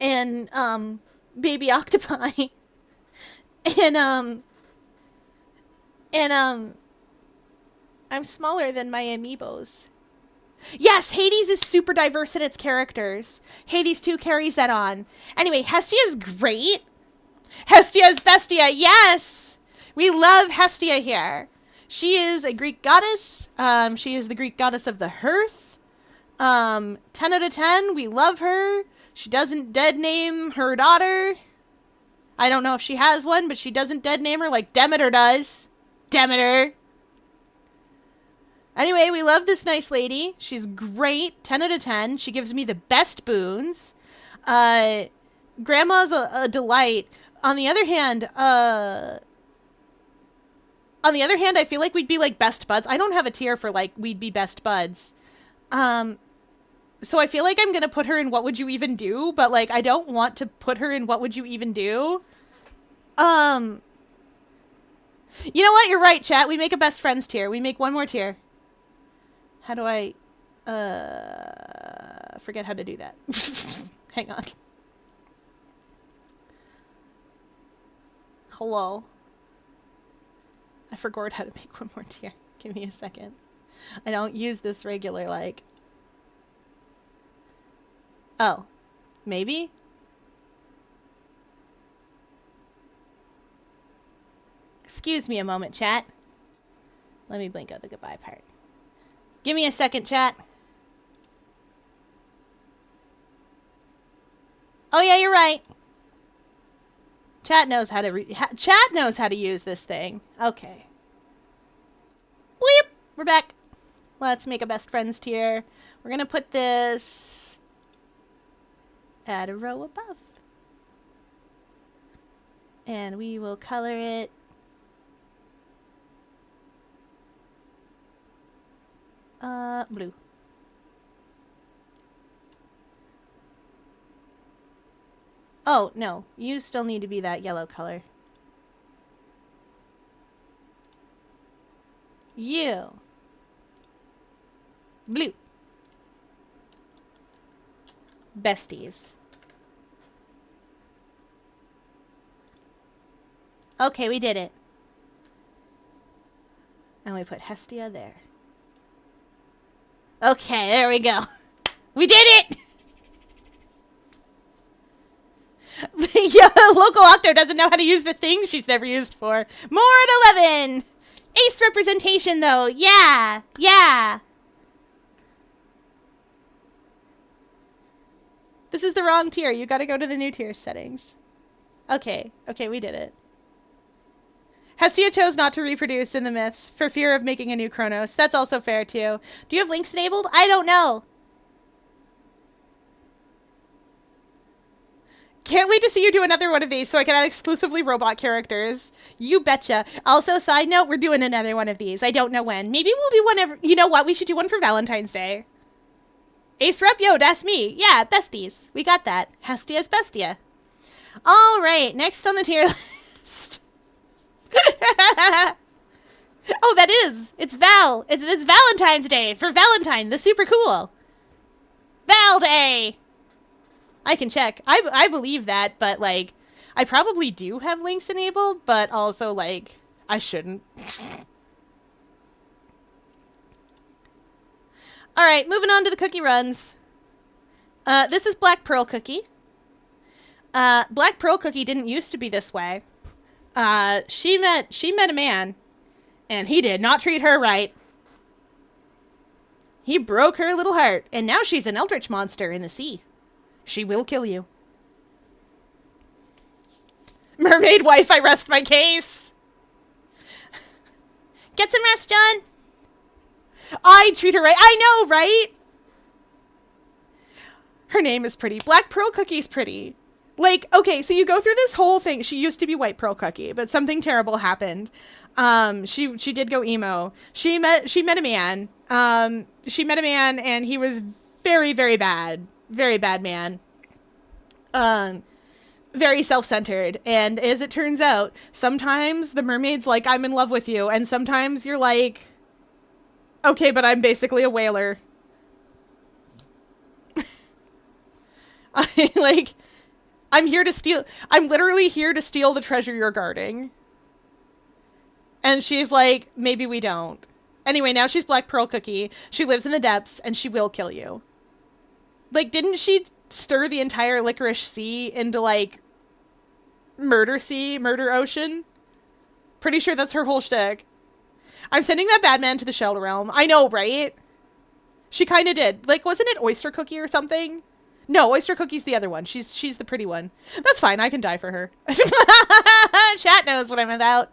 And, baby octopi. And, I'm smaller than my amiibos. Yes, Hades is super diverse in its characters. Hades 2 carries that on. Anyway, Hestia is great. Hestia's Bestia, yes! We love Hestia here. She is a Greek goddess. She is the Greek goddess of the hearth. 10 out of 10, we love her. She doesn't dead name her daughter. I don't know if she has one, but she doesn't dead name her like Demeter does. Demeter. Anyway, we love this nice lady. She's great. 10 out of 10. She gives me the best boons. Grandma's a delight. On the other hand, I feel like we'd be like best buds. I don't have a tier for like we'd be best buds. So I feel like I'm going to put her in What Would You Even Do? But like, I don't want to put her in What Would You Even Do? You know what? You're right, chat. We make a best friends tier. We make one more tier. How do I, forget how to do that. Hang on. Hello. I forgot how to make one more tier. Give me a second. I don't use this regular, like. Oh. Maybe? Excuse me a moment, chat. Let me blink out the goodbye part. Give me a second, chat. Oh yeah, you're right. Chat knows how to use this thing. Okay. Weep. We're back. Let's make a best friends tier. We're gonna put this at a row above. And we will color it blue. Oh, no. You still need to be that yellow color. You. Blue. Besties. Okay, we did it. And we put Hestia there. Okay, there we go. We did it! Yeah, local Octo doesn't know how to use the thing she's never used for. More at 11! Ace representation, though. Yeah! Yeah! This is the wrong tier. You gotta go to the new tier settings. Okay. Okay, we did it. Hestia chose not to reproduce in the myths for fear of making a new Kronos. That's also fair, too. Do you have links enabled? I don't know. Can't wait to see you do another one of these so I can add exclusively robot characters. You betcha. Also, side note, we're doing another one of these. I don't know when. Maybe we'll do one every... You know what? We should do one for Valentine's Day. Ace Rep, yo, that's me. Yeah, besties. We got that. Hestia's Bestia. All right, next on the tier list. Oh, that is. It's Val. It's Valentine's Day for Valentine, the super cool. Valde! I can check. I believe that, but, like, I probably do have links enabled, but also, like, I shouldn't. Alright, moving on to the cookie runs. This is Black Pearl Cookie. Black Pearl Cookie didn't used to be this way. She met a man, and he did not treat her right. He broke her little heart, and now she's an eldritch monster in the sea. She will kill you. Mermaid wife, I rest my case. Get some rest, John. I treat her right. I know, right? Her name is pretty. Black Pearl Cookie's pretty. Like, okay, so you go through this whole thing. She used to be White Pearl Cookie, but something terrible happened. She did go emo. She met a man. She met a man, and he was very, very bad. Very bad man. Very self-centered. And as it turns out, sometimes the mermaid's like, I'm in love with you. And sometimes you're like, okay, but I'm basically a whaler. I'm literally here to steal the treasure you're guarding. And she's like, maybe we don't. Anyway, now she's Black Pearl Cookie. She lives in the depths, and she will kill you. Like, didn't she stir the entire Licorice Sea into, like, Murder Ocean? Pretty sure that's her whole shtick. I'm sending that bad man to the Shell Realm. I know, right? She kind of did. Like, wasn't it Oyster Cookie or something? No, Oyster Cookie's the other one. She's the pretty one. That's fine. I can die for her. Chat knows what I'm about.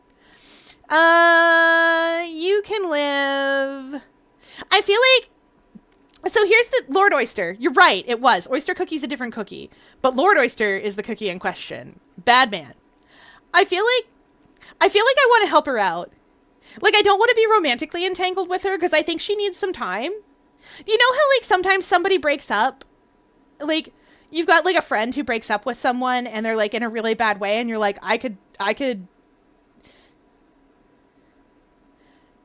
You can live. I feel like. So here's the Lord Oyster. You're right. It was. Oyster Cookie's a different cookie. But Lord Oyster is the cookie in question. Bad man. I feel like I want to help her out. Like, I don't want to be romantically entangled with her because I think she needs some time. You know how, like, sometimes somebody breaks up? Like, you've got, like, a friend who breaks up with someone and they're, like, in a really bad way and you're like, I could...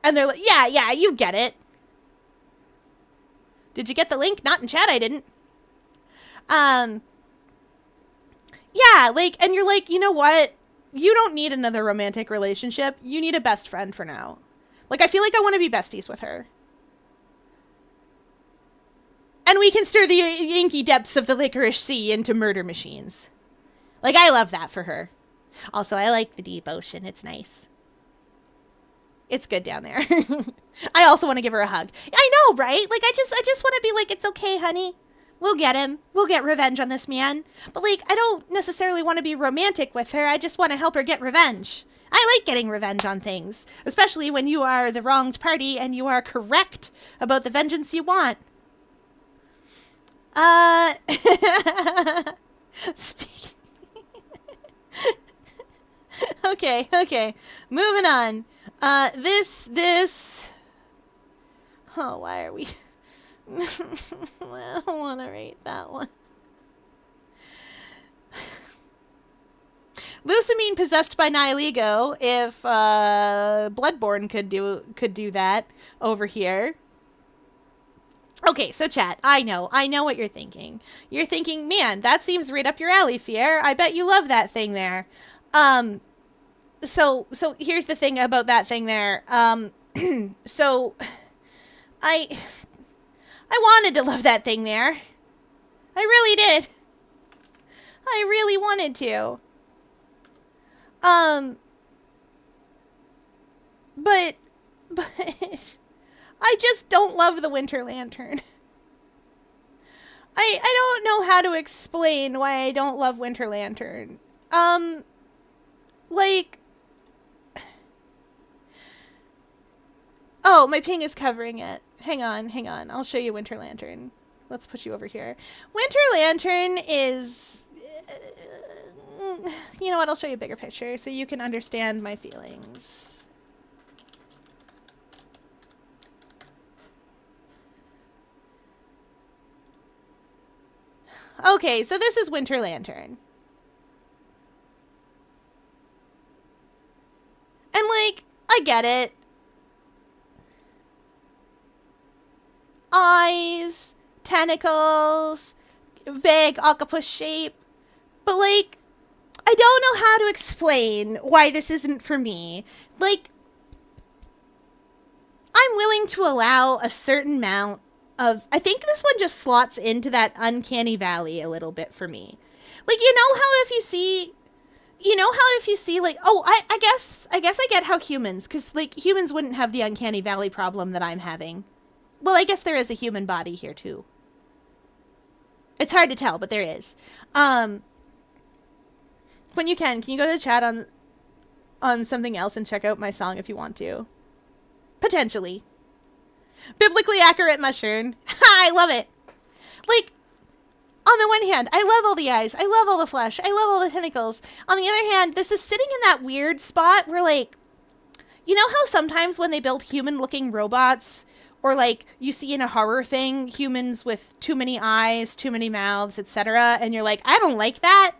And they're like, yeah, you get it. Did you get the link? Not in chat, I didn't. Yeah, like, and you're like, you know what? You don't need another romantic relationship. You need a best friend for now. Like, I feel like I want to be besties with her. And we can stir the inky depths of the Licorice Sea into murder machines. Like, I love that for her. Also, I like the deep ocean. It's nice. It's good down there. I also want to give her a hug. I know, right? Like, I just want to be like, it's okay, honey. We'll get him. We'll get revenge on this man. But, like, I don't necessarily want to be romantic with her. I just want to help her get revenge. I like getting revenge on things. Especially when you are the wronged party and you are correct about the vengeance you want. Okay. Moving on. This. Oh, why are we? I don't want to rate that one. Lusamine possessed by Nihilego. If Bloodborne could do that over here. Okay, so chat, I know what you're thinking. You're thinking, man, that seems right up your alley, Fier. I bet you love that thing there. So here's the thing about that thing there. So I wanted to love that thing there. I really did. I really wanted to. But I just don't love the Winter Lantern. I don't know how to explain why I don't love Winter Lantern. Like... Oh, my ping is covering it. Hang on. I'll show you Winter Lantern. Let's put you over here. Winter Lantern is... You know what? I'll show you a bigger picture so you can understand my feelings. Okay, so this is Winter Lantern. And, like, I get it. Eyes, tentacles, vague octopus shape. But, like, I don't know how to explain why this isn't for me. Like, I'm willing to allow a certain amount of... I think this one just slots into that uncanny valley a little bit for me. Like, you know how if you see... like, oh, I guess I get how humans, because, like, humans wouldn't have the uncanny valley problem that I'm having. Well, I guess there is a human body here, too. It's hard to tell, but there is. When you can you go to the chat on something else and check out my song if you want to? Potentially. Biblically accurate mushroom. I love it. Like, on the one hand, I love all the eyes. I love all the flesh. I love all the tentacles. On the other hand, this is sitting in that weird spot where, like, you know how sometimes when they build human-looking robots, or, like, you see in a horror thing, humans with too many eyes, too many mouths, etc., and you're like, I don't like that?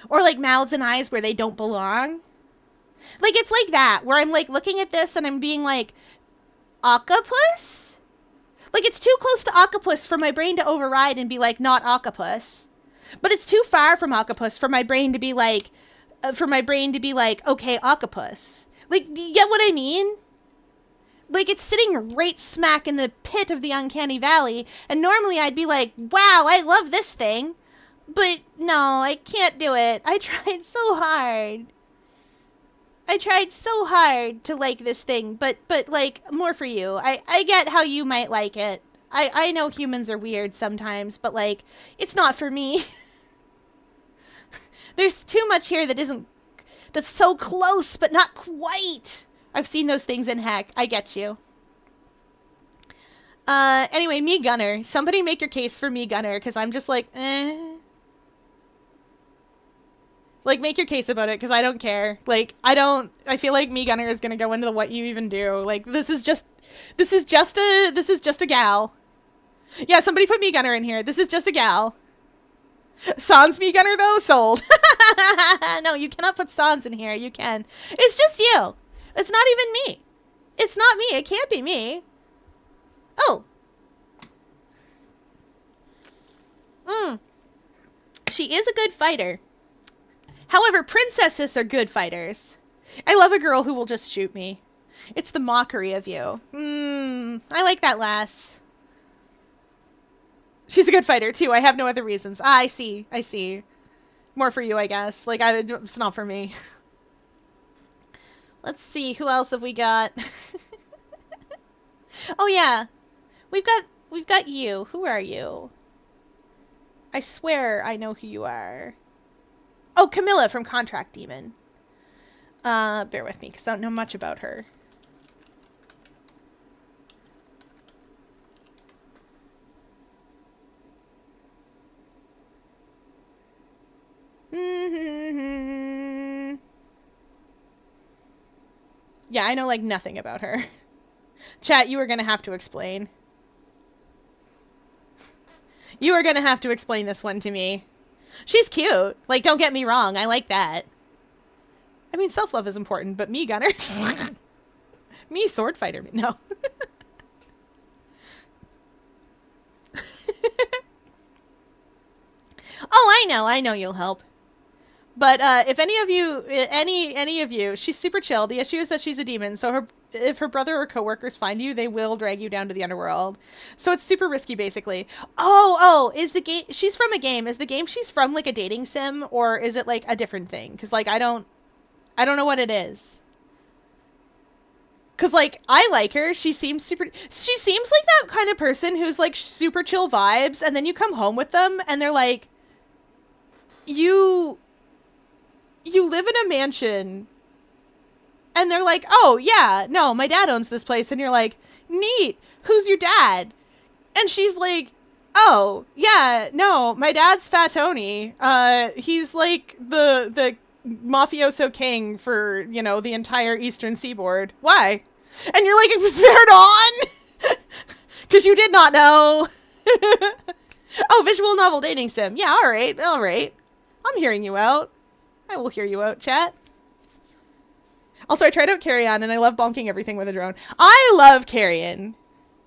Or, like, mouths and eyes where they don't belong? Like, it's like that, where I'm, like, looking at this and I'm being like, octopus? Like, it's too close to octopus for my brain to override and be like, not octopus. But it's too far from octopus for my brain to be like, okay, octopus. Like, you get what I mean? Like, it's sitting right smack in the pit of the uncanny valley, and normally I'd be like, wow, I love this thing. But no, I can't do it. I tried so hard. I tried so hard to like this thing, but like, more for you. I get how you might like it. I know humans are weird sometimes, but, like, it's not for me. There's too much here that's so close, but not quite. I've seen those things in Heck. I get you. Anyway, Me Gunner. Somebody make your case for Me Gunner, because I'm just like, eh. Like, make your case about it, because I don't care. Like, I feel like Me Gunner is going to go into the what you even do. Like, this is just a gal. Yeah, somebody put Me Gunner in here. This is just a gal. Sans Me Gunner, though? Sold. No, you cannot put Sans in here. You can. It's just you. It's not even me. It's not me. It can't be me. Oh. She is a good fighter. However, princesses are good fighters. I love a girl who will just shoot me. It's the mockery of you. I like that lass. She's a good fighter, too. I have no other reasons. I see. I see. More for you, I guess. Like, it's not for me. Let's see. Who else have we got? Oh, yeah. We've got you. Who are you? I swear I know who you are. Oh, Camilla from Contract Demon. Bear with me, because I don't know much about her. Yeah, I know, like, nothing about her. Chat, you are going to have to explain. You are going to have to explain this one to me. She's cute. Like, don't get me wrong. I like that. I mean, self-love is important, but Me Gunner. Me sword fighter. No. Oh, I know you'll help. But if any of you, she's super chill. The issue is that she's a demon, so if her brother or coworkers find you, they will drag you down to the underworld. So it's super risky, basically. Oh, is the game... She's from a game. Is the game she's from, like, a dating sim, or is it, like, a different thing? Because, like, I don't know what it is. Because, like, I like her. She seems like that kind of person who's, like, super chill vibes, and then you come home with them, and they're like, You live in a mansion. And they're like, oh, yeah, no, my dad owns this place. And you're like, neat. Who's your dad? And she's like, oh, yeah, no, my dad's Fat Tony. He's like the mafioso king for, you know, the entire Eastern Seaboard. Why? And you're like, fair on? Because you did not know. Oh, visual novel dating sim. Yeah, all right. I'm hearing you out. I will hear you out, chat. Also, I tried out Carrion, and I love bonking everything with a drone. I love Carrion.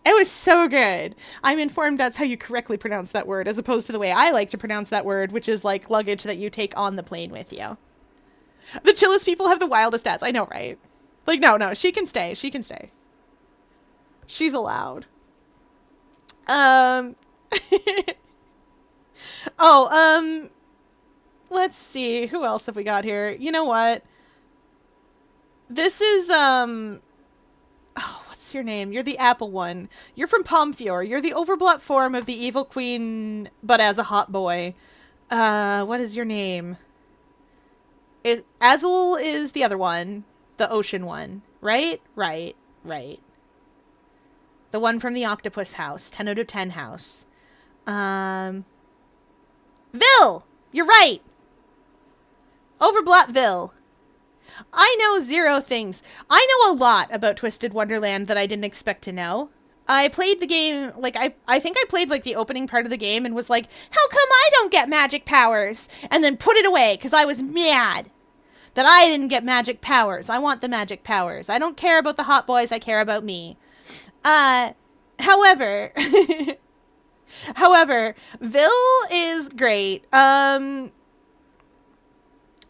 It was so good. I'm informed that's how you correctly pronounce that word, as opposed to the way I like to pronounce that word, which is like luggage that you take on the plane with you. The chillest people have the wildest stats. I know, right? Like, no, she can stay. She can stay. She's allowed. Let's see. Who else have we got here? You know what? This is, what's your name? You're the apple one. You're from Pomfjord. You're the overblock form of the evil queen, but as a hot boy. What is your name? Azul is the other one. The ocean one. Right? Right. The one from the octopus house. 10 out of 10 house. Vil! You're right! Overblot Vil. I know 0 things. I know a lot about Twisted Wonderland that I didn't expect to know. I played the game, like, I think I played, like, the opening part of the game and was like, how come I don't get magic powers? And then put it away, because I was mad that I didn't get magic powers. I want the magic powers. I don't care about the hot boys, I care about me. However, Vil is great.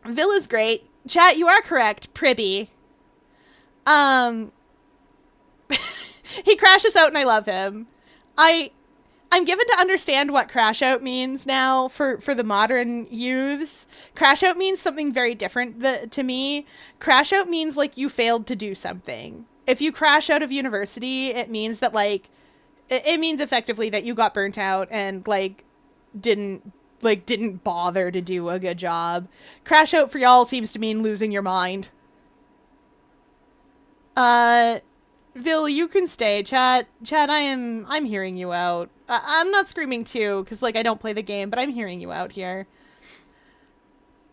Vil is great. Chat, you are correct, Pribby. He crashes out and I love him. I'm given to understand what crash out means now for the modern youths. Crash out means something very different to me. Crash out means like you failed to do something. If you crash out of university, it means that like, it means effectively that you got burnt out and like didn't bother to do a good job. Crash out for y'all seems to mean losing your mind. Vil, you can stay. Chat, I'm hearing you out. I'm not screaming too, because, like, I don't play the game, but I'm hearing you out here.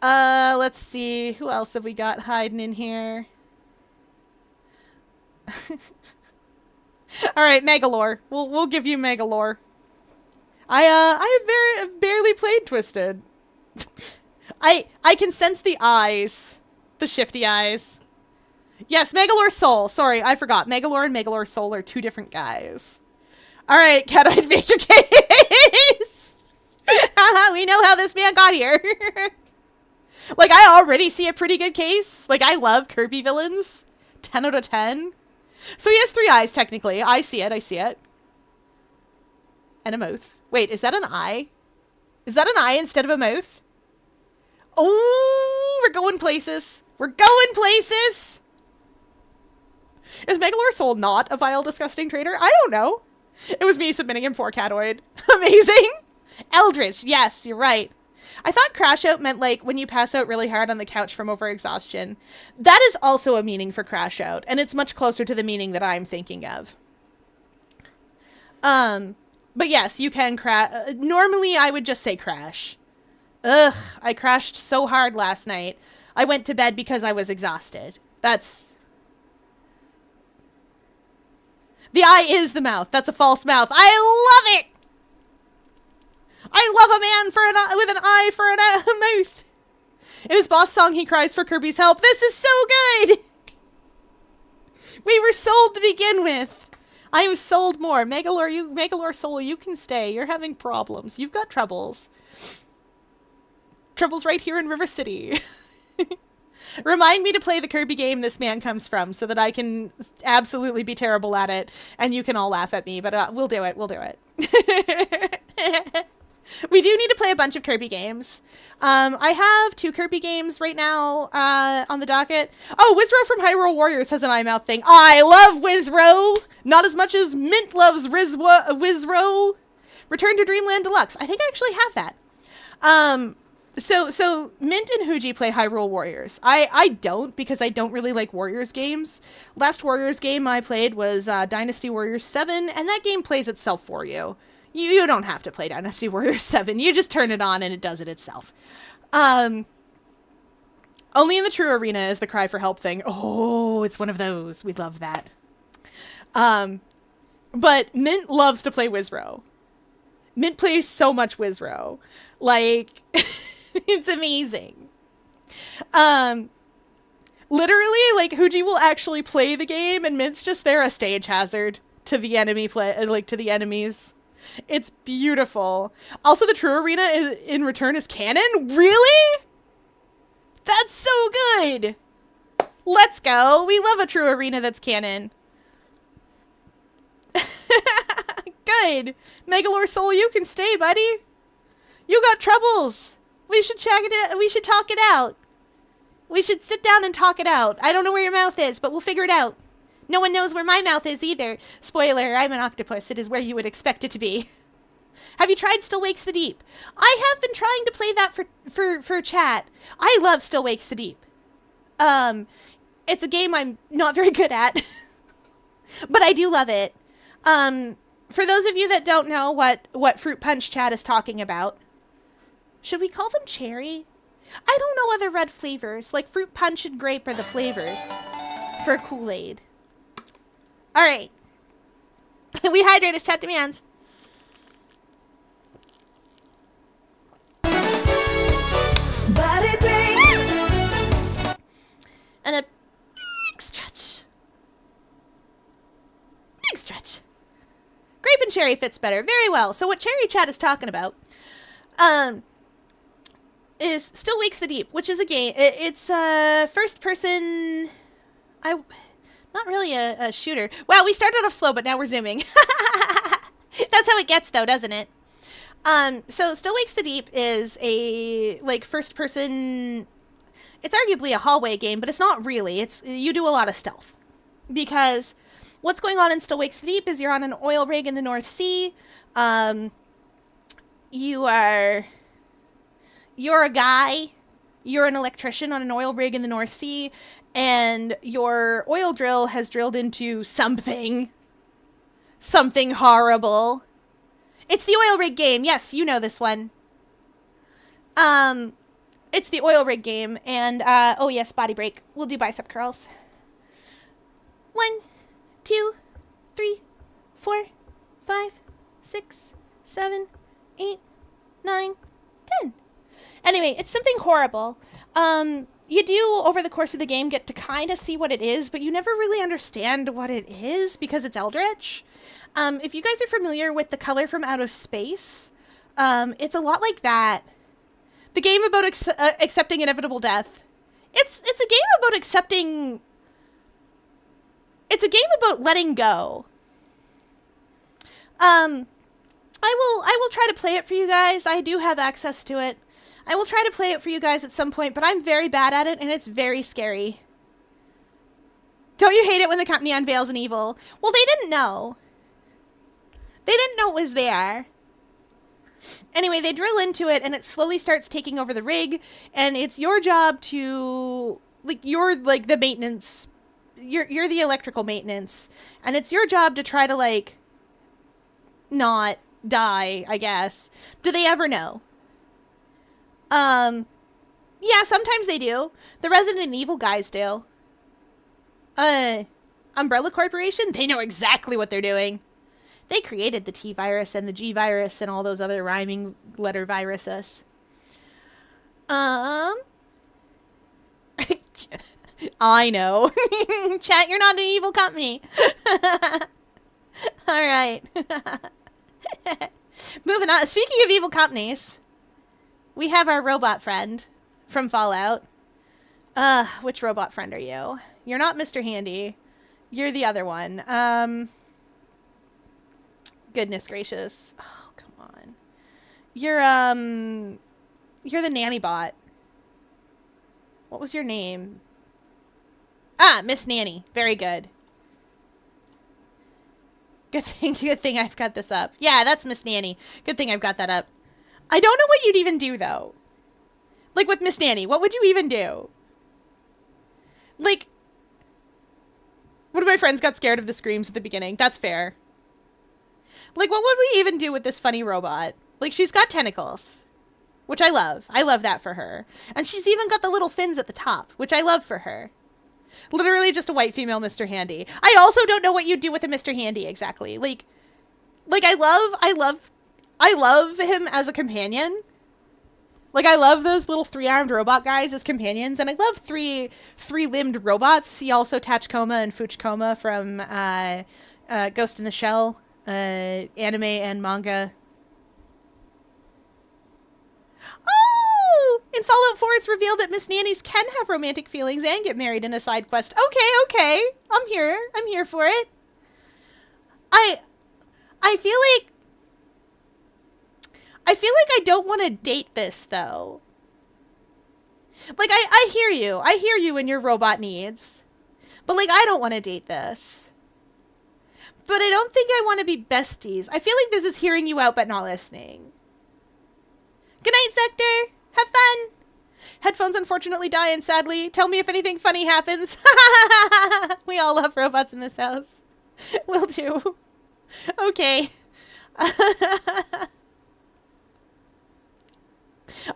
Let's see. Who else have we got hiding in here? Alright, Megalore. We'll give you Megalore. I have barely played Twisted. I can sense the eyes. The shifty eyes. Yes, Megalore Soul. Sorry, I forgot. Megalore and Megalore Soul are 2 different guys. Alright, Cat-Eyed Major Case! We know how this man got here. Like, I already see a pretty good case. Like, I love Kirby villains. 10 out of 10. So he has 3 eyes, technically. I see it. And a mouth. Wait, is that an eye? Is that an eye instead of a mouth? Oh, we're going places. Is Megalore Soul not a vile, disgusting traitor? I don't know. It was me submitting him for Catoid. Amazing. Eldritch. Yes, you're right. I thought crash out meant like when you pass out really hard on the couch from overexhaustion. That is also a meaning for crash out, and it's much closer to the meaning that I'm thinking of. But yes, you can crash. Normally, I would just say crash. Ugh, I crashed so hard last night. I went to bed because I was exhausted. That's... The eye is the mouth. That's a false mouth. I love it! I love a man for with an eye for a mouth. In his boss song, he cries for Kirby's help. This is so good! We were sold to begin with. I am sold more. Megalore Soul, you can stay. You're having problems. You've got troubles. Troubles right here in River City. Remind me to play the Kirby game this man comes from so that I can absolutely be terrible at it and you can all laugh at me, but we'll do it. We do need to play a bunch of Kirby games. I have 2 Kirby games right now on the docket. Oh, Wizrow from Hyrule Warriors has an eye mouth thing. I love Wizrow! Not as much as Mint loves Wizrow. Return to Dreamland Deluxe. I think I actually have that. So Mint and Huji play Hyrule Warriors. I don't, because I don't really like Warriors games. Last Warriors game I played was Dynasty Warriors 7, and that game plays itself for you. You don't have to play Dynasty Warriors 7. You just turn it on and it does it itself. Only in the true arena is the cry for help thing. Oh, it's one of those. We love that. But Mint loves to play Wizrow. Mint plays so much Wizrow. Like, it's amazing. Literally, like, Huji will actually play the game and Mint's just there a stage hazard to the enemy to the enemies. It's beautiful. Also, the True Arena in return is canon. Really? That's so good. Let's go. We love a True Arena that's canon. Good. Megalore Soul, you can stay, buddy. You got troubles. We should check it. We should talk it out. We should sit down and talk it out. I don't know where your mouth is, but we'll figure it out. No one knows where my mouth is either. Spoiler, I'm an octopus. It is where you would expect it to be. Have you tried Still Wakes the Deep? I have been trying to play that for chat. I love Still Wakes the Deep. It's a game I'm not very good at. But I do love it. For those of you that don't know what Fruit Punch chat is talking about, should we call them cherry? I don't know other red flavors. Like Fruit Punch and grape are the flavors for Kool-Aid. All right. We hydrate as chat demands. Body bang. And a big stretch. Big stretch. Grape and cherry fits better. Very well. So what Cherry Chat is talking about is Still Wakes the Deep, which is a game. It's a first person. Not really a shooter. Wow, we started off slow, but now we're zooming. That's how it gets, though, doesn't it? So Still Wakes the Deep is a first person. It's arguably a hallway game, but it's not really. You do a lot of stealth because what's going on in Still Wakes the Deep is you're on an oil rig in the North Sea. You're a guy. You're an electrician on an oil rig in the North Sea, and your oil drill has drilled into something horrible. It's the oil rig game. Yes, you know this one. It's the oil rig game, and oh yes, body break. We'll do bicep curls. 1, 2, 3, 4, 5, 6, 7, 8, 9, 10. Anyway, it's something horrible. You do, over the course of the game, get to kind of see what it is, but you never really understand what it is because it's Eldritch. If you guys are familiar with The Color from Out of Space, it's a lot like that. The game about accepting inevitable death. It's a game about accepting... It's a game about letting go. I will try to play it for you guys. I do have access to it. I will try to play it for you guys at some point, but I'm very bad at it, and it's very scary. Don't you hate it when the company unveils an evil? Well, they didn't know. They didn't know it was there. Anyway, they drill into it, and it slowly starts taking over the rig, and it's your job to... you're, the maintenance... You're the electrical maintenance, and it's your job to try to, not die, I guess. Do they ever know? Yeah, sometimes they do. The Resident Evil guys do. Umbrella Corporation, they know exactly what they're doing. They created the T-virus and the G-virus and all those other rhyming letter viruses. I know. Chat, you're not an evil company. All right. Moving on. Speaking of evil companies, we have our robot friend from Fallout. Which robot friend are you? You're not Mr. Handy. You're the other one. Goodness gracious. Oh, come on. You're the nanny bot. What was your name? Ah, Miss Nanny. Very good. Good thing I've got this up. Yeah, that's Miss Nanny. Good thing I've got that up. I don't know what you'd even do, though. With Miss Nanny, what would you even do? One of my friends got scared of the screams at the beginning. That's fair. What would we even do with this funny robot? She's got tentacles, which I love. I love that for her. And she's even got the little fins at the top, which I love for her. Literally just a white female Mr. Handy. I also don't know what you'd do with a Mr. Handy exactly. I love him as a companion. I love those little 3-armed robot guys as companions, and I love three-limbed robots. See also Tachkoma and Fuchkoma from Ghost in the Shell, anime and manga. Oh! In Fallout 4, it's revealed that Miss Nannies can have romantic feelings and get married in a side quest. Okay. I'm here for it. I feel like I don't want to date this, though. Like, I hear you. I hear you and your robot needs. But, like, I don't want to date this. But I don't think I want to be besties. I feel like this is hearing you out but not listening. Good night, Sector. Have fun. Headphones unfortunately die, and sadly, tell me if anything funny happens. We all love robots in this house. Will do. Okay.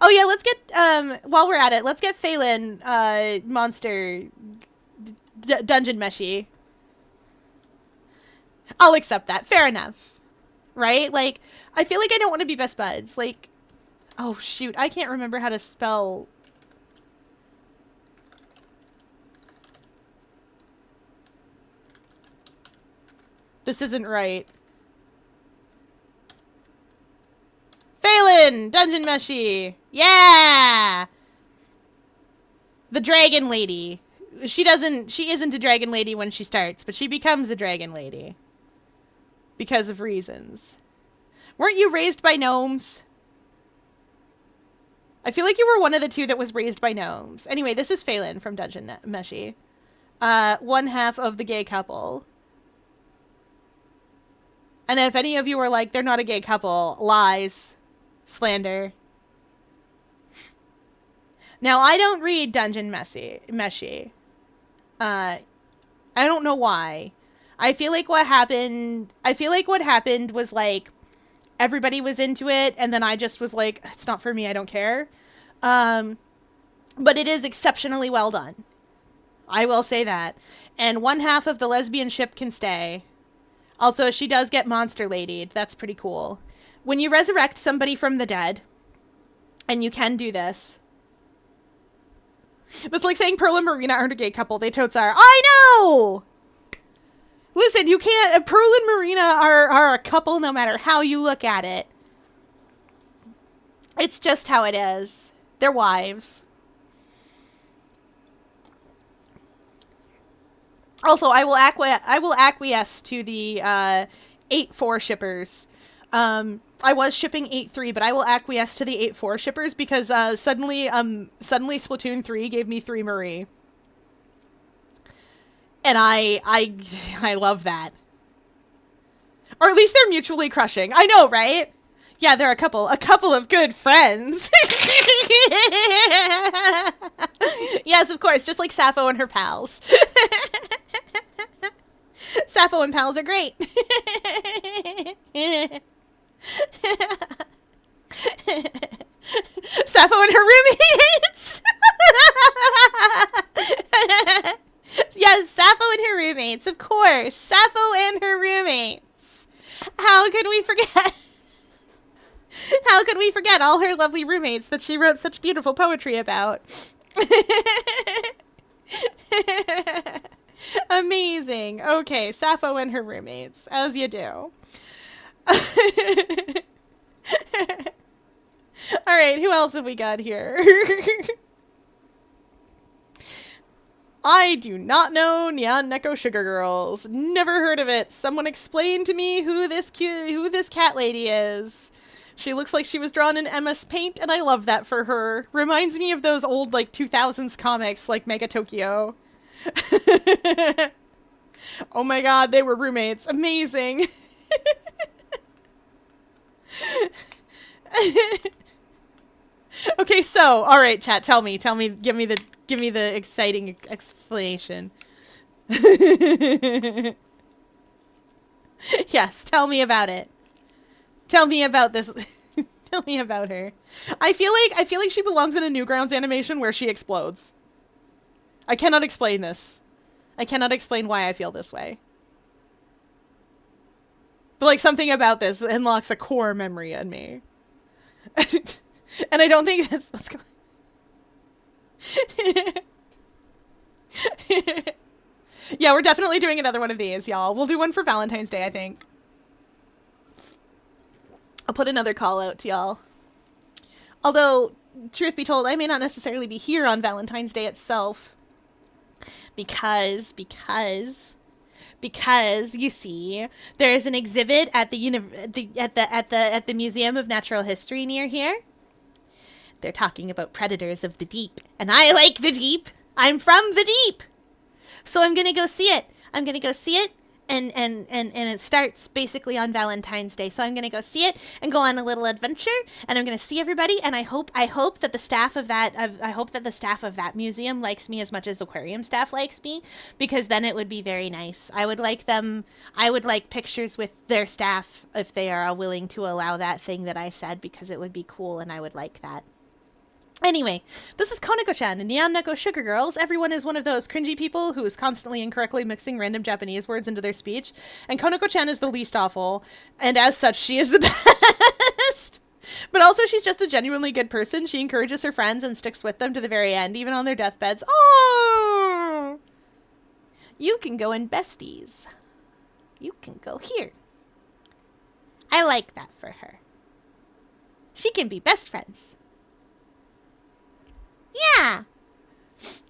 Oh yeah, let's get, while we're at it, let's get Phelan, monster dungeon meshy. I'll accept that. Fair enough. Right? Like, I feel like I don't want to be best buds. Like, oh shoot, I can't remember how to spell. This isn't right. Phelan! Dungeon Meshy! Yeah! The Dragon Lady. She isn't a Dragon Lady when she starts, but she becomes a Dragon Lady. Because of reasons. Weren't you raised by gnomes? I feel like you were one of the two that was raised by gnomes. Anyway, this is Phelan from Dungeon Meshy. One half of the gay couple. And if any of you are like, they're not a gay couple, lies. Slander. Now, I don't read Dungeon Meshy. I don't know why. I feel like what happened was like, everybody was into it, and then I just was like, it's not for me, I don't care. But it is exceptionally well done. I will say that. And one half of the lesbian ship can stay. Also, she does get monster ladied. That's pretty cool. When you resurrect somebody from the dead, and you can do this. That's like saying Pearl and Marina aren't a gay couple. They totes are. I know! Listen, you can't... Pearl and Marina are a couple no matter how you look at it. It's just how it is. They're wives. Also, I will acquiesce to the 8-4 shippers. I was shipping 8-3, but I will acquiesce to the 8-4 shippers because suddenly Splatoon 3 gave me 3 Marie. And I love that. Or at least they're mutually crushing. I know, right? Yeah, they're a couple of good friends. Yes, of course, just like Sappho and her pals. Sappho and pals are great. Sappho and her roommates. Yes, Sappho and her roommates, of course. Sappho and her roommates. How could we forget? How could we forget all her lovely roommates that she wrote such beautiful poetry about? Amazing. Okay, Sappho and her roommates, as you do. Alright, who else have we got here? I do not know Nyan Neko Sugar Girls. Never heard of it. Someone explain to me who this cat lady is. She looks like she was drawn in MS Paint, and I love that for her. Reminds me of those old, like, 2000s comics, like Mega Tokyo. Oh my god, they were roommates. Amazing. Okay, so, alright, chat, tell me, give me the exciting explanation. Yes, tell me about it. Tell me about this. Tell me about her. I feel like she belongs in a Newgrounds animation where she explodes. I cannot explain this. I cannot explain why I feel this way. But like something about this unlocks a core memory in me. And I don't think that's what's going. Yeah, we're definitely doing another one of these, y'all. We'll do one for Valentine's Day, I think. I'll put another call out to y'all. Although, truth be told, I may not necessarily be here on Valentine's Day itself. Because you see, there is an exhibit at the Museum of Natural History near here. They're talking about predators of the deep, and I like the deep. I'm from the deep, so I'm gonna go see it. And it starts basically on Valentine's Day. So I'm gonna go see it and go on a little adventure, and I'm gonna see everybody. And I hope that the staff of that museum likes me as much as aquarium staff likes me, because then it would be very nice. I would like pictures with their staff if they are willing to allow that thing that I said, because it would be cool, and I would like that. Anyway, this is Konako-chan and Nyan Neko Sugar Girls. Everyone is one of those cringy people who is constantly incorrectly mixing random Japanese words into their speech. And Konako-chan is the least awful. And as such, she is the best. But also, she's just a genuinely good person. She encourages her friends and sticks with them to the very end, even on their deathbeds. Oh! You can go in besties. You can go here. I like that for her. She can be best friends. Yeah.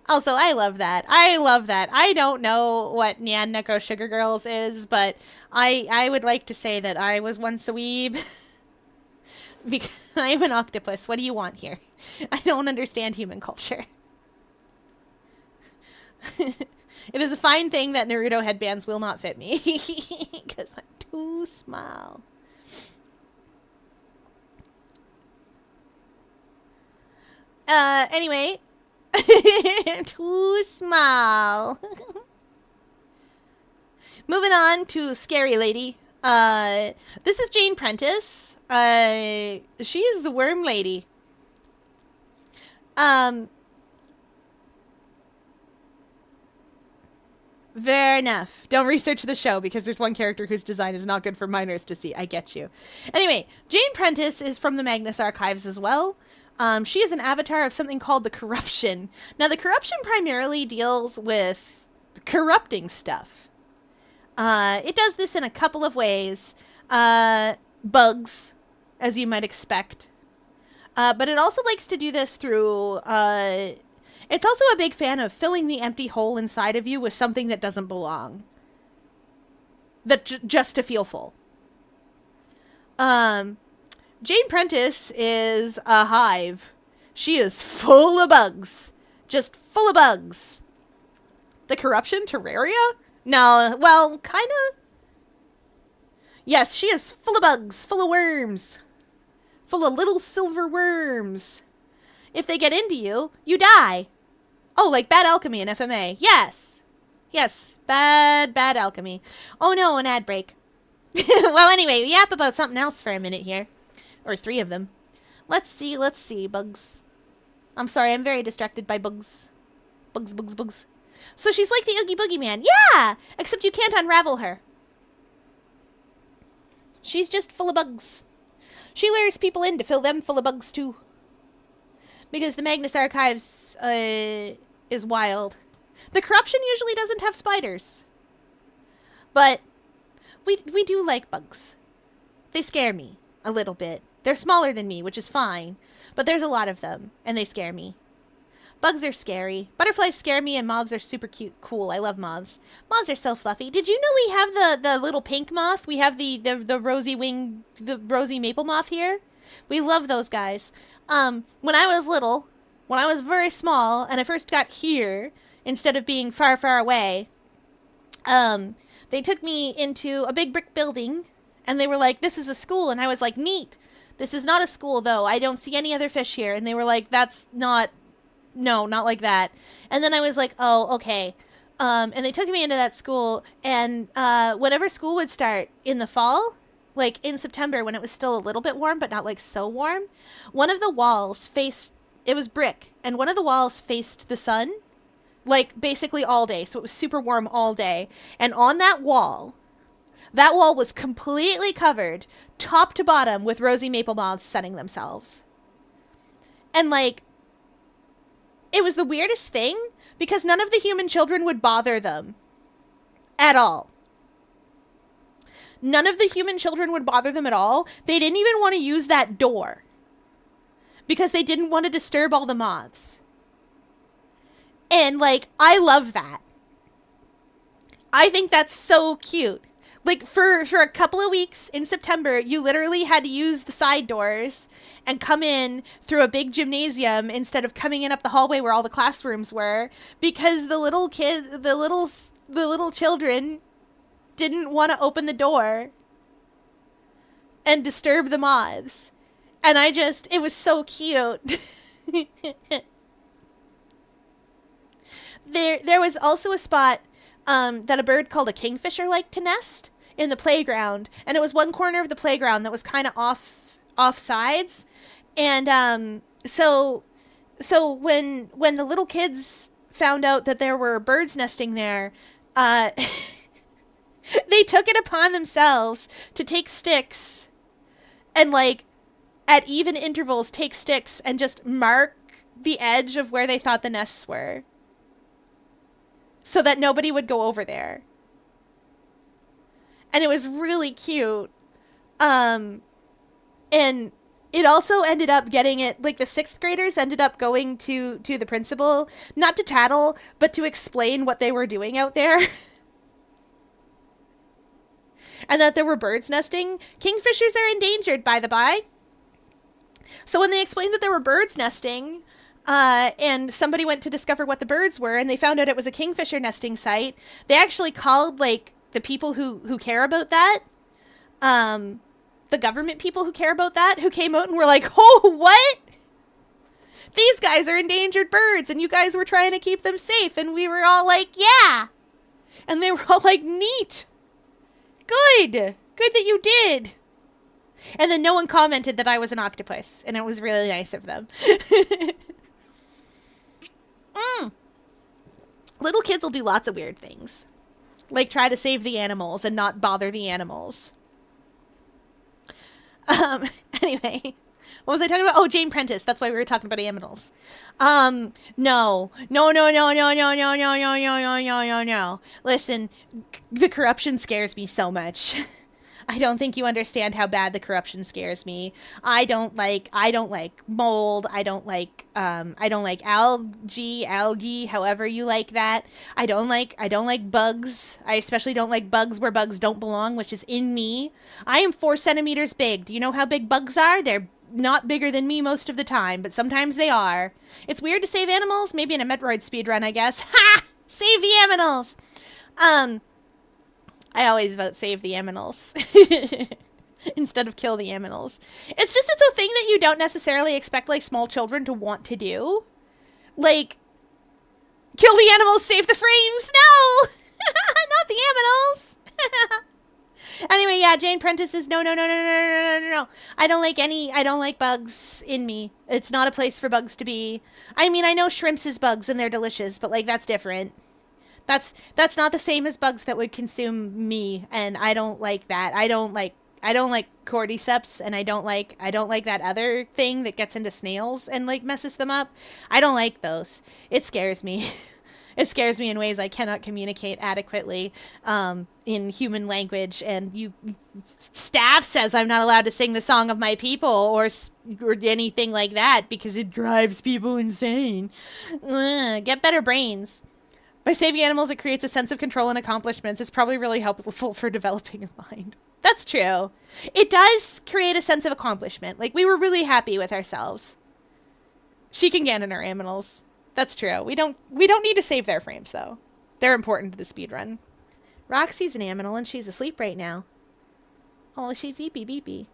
Also, I love that. I don't know what Nyan Neko Sugar Girls is, but I would like to say that I was once a weeb. Because I'm an octopus. What do you want here? I don't understand human culture. It is a fine thing that Naruto headbands will not fit me. Because I'm too small. Anyway. Too small. Moving on to Scary Lady. This is Jane Prentice. She is the worm lady. Fair enough. Don't research the show because there's one character whose design is not good for minors to see. I get you. Anyway, Jane Prentice is from the Magnus Archives as well. She is an avatar of something called the Corruption. Now, the Corruption primarily deals with corrupting stuff. It does this in a couple of ways. Bugs, as you might expect. But it also likes to do this through... it's also a big fan of filling the empty hole inside of you with something that doesn't belong. Just to feel full. Jane Prentice is a hive. She is full of bugs. Just full of bugs. The Corruption Terraria? No, well, kind of. Yes, she is full of bugs, full of worms. Full of little silver worms. If they get into you, you die. Oh, like Bad Alchemy in FMA. Yes. Yes, bad alchemy. Oh no, an ad break. Well, anyway, we yap about something else for a minute here. Or 3 of them. Let's see, bugs. I'm sorry, I'm very distracted by bugs. Bugs. So she's like the Oogie Boogie Man. Yeah! Except you can't unravel her. She's just full of bugs. She lures people in to fill them full of bugs, too. Because the Magnus Archives, is wild. The Corruption usually doesn't have spiders. But we do like bugs. They scare me a little bit. They're smaller than me, which is fine. But there's a lot of them, and they scare me. Bugs are scary. Butterflies scare me, and moths are super cute. Cool, I love moths. Moths are so fluffy. Did you know we have the little pink moth? We have the rosy wing, the rosy maple moth here. We love those guys. When I was little, when I was very small, and I first got here, instead of being far, far away, they took me into a big brick building, and they were like, this is a school, and I was like, neat. This is not a school, though. I don't see any other fish here. And they were like, that's not... No, not like that. And then I was like, oh, okay. And they took me into that school. And whenever school would start in the fall, like in September when it was still a little bit warm, but not like so warm, one of the walls faced... It was brick. And one of the walls faced the sun, like basically all day. So it was super warm all day. And on that wall was completely covered, top to bottom, with rosy maple moths sunning themselves. And, like, it was the weirdest thing, because none of the human children would bother them. at all. None of the human children would bother them at all. They didn't even want to use that door because they didn't want to disturb all the moths. And, like, I love that. I think that's so cute. Like, for a couple of weeks in September, you literally had to use the side doors and come in through a big gymnasium instead of coming in up the hallway where all the classrooms were, because the little children didn't want to open the door and disturb the moths. And it was so cute. There was also a spot that a bird called a kingfisher liked to nest in the playground, and it was one corner of the playground that was kind of off sides. And so when the little kids found out that there were birds nesting there, they took it upon themselves to take sticks and, like, at even intervals take sticks and just mark the edge of where they thought the nests were so that nobody would go over there. And it was really cute. And it also ended up getting it, like, the 6th graders ended up going to the principal, not to tattle, but to explain what they were doing out there. And that there were birds nesting. Kingfishers are endangered, by the by. So when they explained that there were birds nesting, and somebody went to discover what the birds were, and they found out it was a kingfisher nesting site, they actually called, like, the people who care about that, the government people who care about that, who came out and were like, oh, what? These guys are endangered birds, and you guys were trying to keep them safe, and we were all like, yeah. And they were all like, neat. Good that you did. And then no one commented that I was an octopus, and it was really nice of them. Little kids will do lots of weird things, like try to save the animals and not bother the animals. Anyway, what was I talking about? Oh, Jane Prentice. That's why we were talking about aminals. No. Listen, the corruption scares me so much. I don't think you understand how bad the corruption scares me. I don't like mold. I don't like algae, however you like that. I don't like bugs. I especially don't like bugs where bugs don't belong, which is in me. I am 4 centimeters big. Do you know how big bugs are? They're not bigger than me most of the time, but sometimes they are. It's weird to save animals, maybe in a Metroid speedrun, I guess. Ha! Save the aminals! I always vote save the aminals instead of kill the aminals. It's a thing that you don't necessarily expect, like, small children to want to do. Like, kill the animals, save the frames! No! Not the aminals! Anyway, yeah, Jane Prentice is no. I don't like bugs in me. It's not a place for bugs to be. I mean, I know shrimps is bugs and they're delicious, but, like, that's different. That's not the same as bugs that would consume me, and I don't like that. I don't like cordyceps, and I don't like that other thing that gets into snails and, like, messes them up. I don't like those. It scares me. It scares me in ways I cannot communicate adequately in human language. And staff says I'm not allowed to sing the song of my people or anything like that because it drives people insane. Get better brains. By saving animals, it creates a sense of control and accomplishments. It's probably really helpful for developing a mind. That's true. It does create a sense of accomplishment. Like, we were really happy with ourselves. She can get in our aminals. That's true. We don't need to save their frames, though. They're important to the speedrun. Roxy's an aminal, and she's asleep right now. Oh, she's eepy beepy.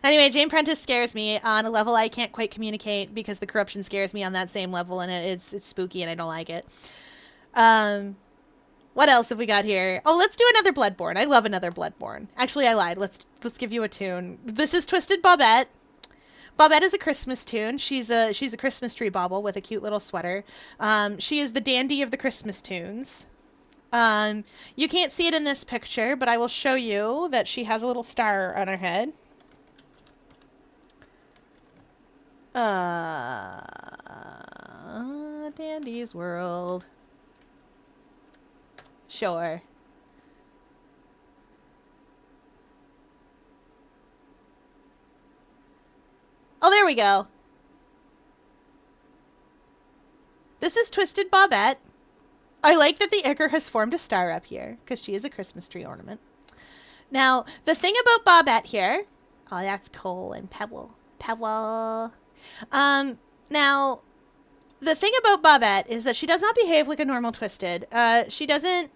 Anyway, Jane Prentice scares me on a level I can't quite communicate because the corruption scares me on that same level, and it's spooky and I don't like it. What else have we got here? Oh, let's do another Bloodborne. I love another Bloodborne. Actually, I lied. Let's give you a tune. This is Twisted Bobette. Bobette is a Christmas tune. She's a Christmas tree bauble with a cute little sweater. She is the dandy of the Christmas tunes. You can't see it in this picture, but I will show you that she has a little star on her head. Dandy's World. Sure. Oh, there we go. This is Twisted Bobette. I like that the Ichor has formed a star up here, because she is a Christmas tree ornament. Now, the thing about Bobette here... Oh, that's Cole and Pebble. Pebble. Now, the thing about Bobette is that she does not behave like a normal Twisted. She doesn't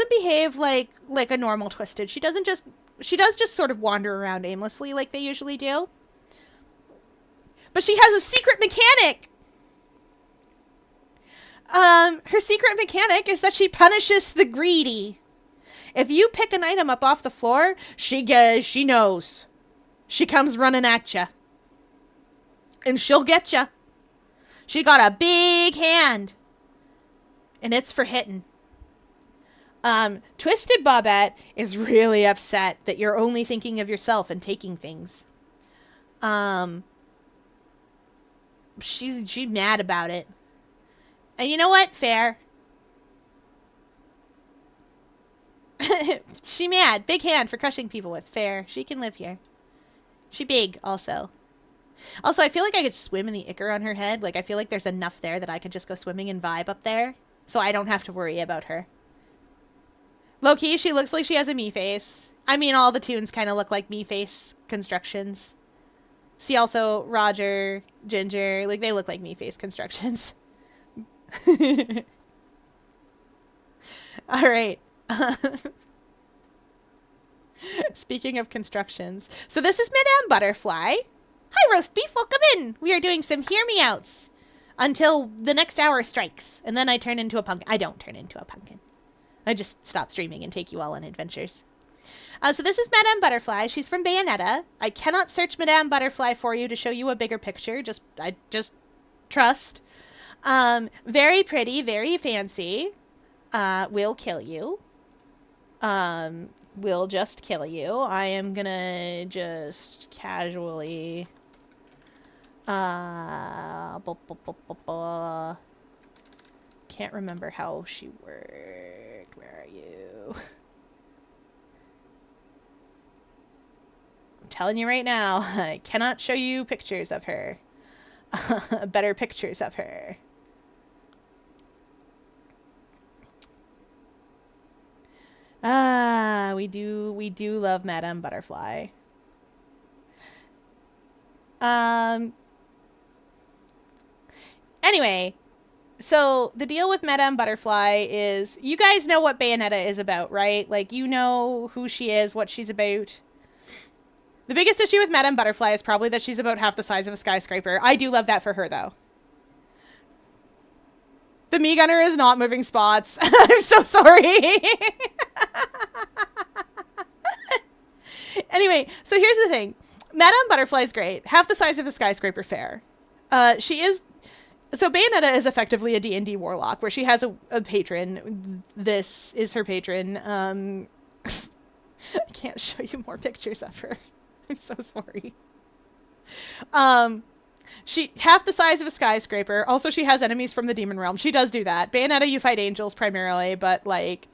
behave like a normal Twisted. She does just sort of wander around aimlessly like they usually do. But she has a secret mechanic. Her secret mechanic is that she punishes the greedy. If you pick an item up off the floor, she knows. She comes running at ya. And she'll get ya. She got a big hand. And it's for hitting. Twisted Bobette is really upset that you're only thinking of yourself and taking things. She's mad about it. And you know what? Fair. She mad. Big hand for crushing people with. Fair. She can live here. She big, also. Also, I feel like I could swim in the Ichor on her head. Like, I feel like there's enough there that I could just go swimming and vibe up there. So I don't have to worry about her. Low-key, she looks like she has a me-face. I mean, all the tunes kind of look like me-face constructions. See also Roger, Ginger. Like, they look like me-face constructions. Alright. Speaking of constructions. So this is Madame Butterfly. Hi, roast beef. Welcome in. We are doing some hear me outs until the next hour strikes. And then I turn into a pumpkin. I don't turn into a pumpkin. I just stop streaming and take you all on adventures. So this is Madame Butterfly. She's from Bayonetta. I cannot search Madame Butterfly for you to show you a bigger picture. Just trust. Very pretty, very fancy. Will kill you. Will just kill you. I am gonna just casually... Can't remember how she worked. Where are you? I'm telling you right now, I cannot show you pictures of her. Better pictures of her. We do love Madame Butterfly. Anyway, so the deal with Madame Butterfly is, you guys know what Bayonetta is about, right? Like, you know who she is, what she's about. The biggest issue with Madame Butterfly is probably that she's about half the size of a skyscraper. I do love that for her, though. The Mii Gunner is not moving spots. I'm so sorry. Anyway, so here's the thing. Madame Butterfly is great. Half the size of a skyscraper fair. She is... So Bayonetta is effectively a D&D warlock, where she has a patron. This is her patron. I can't show you more pictures of her. I'm so sorry. She half the size of a skyscraper. Also, she has enemies from the demon realm. She does do that. Bayonetta, you fight angels primarily, but like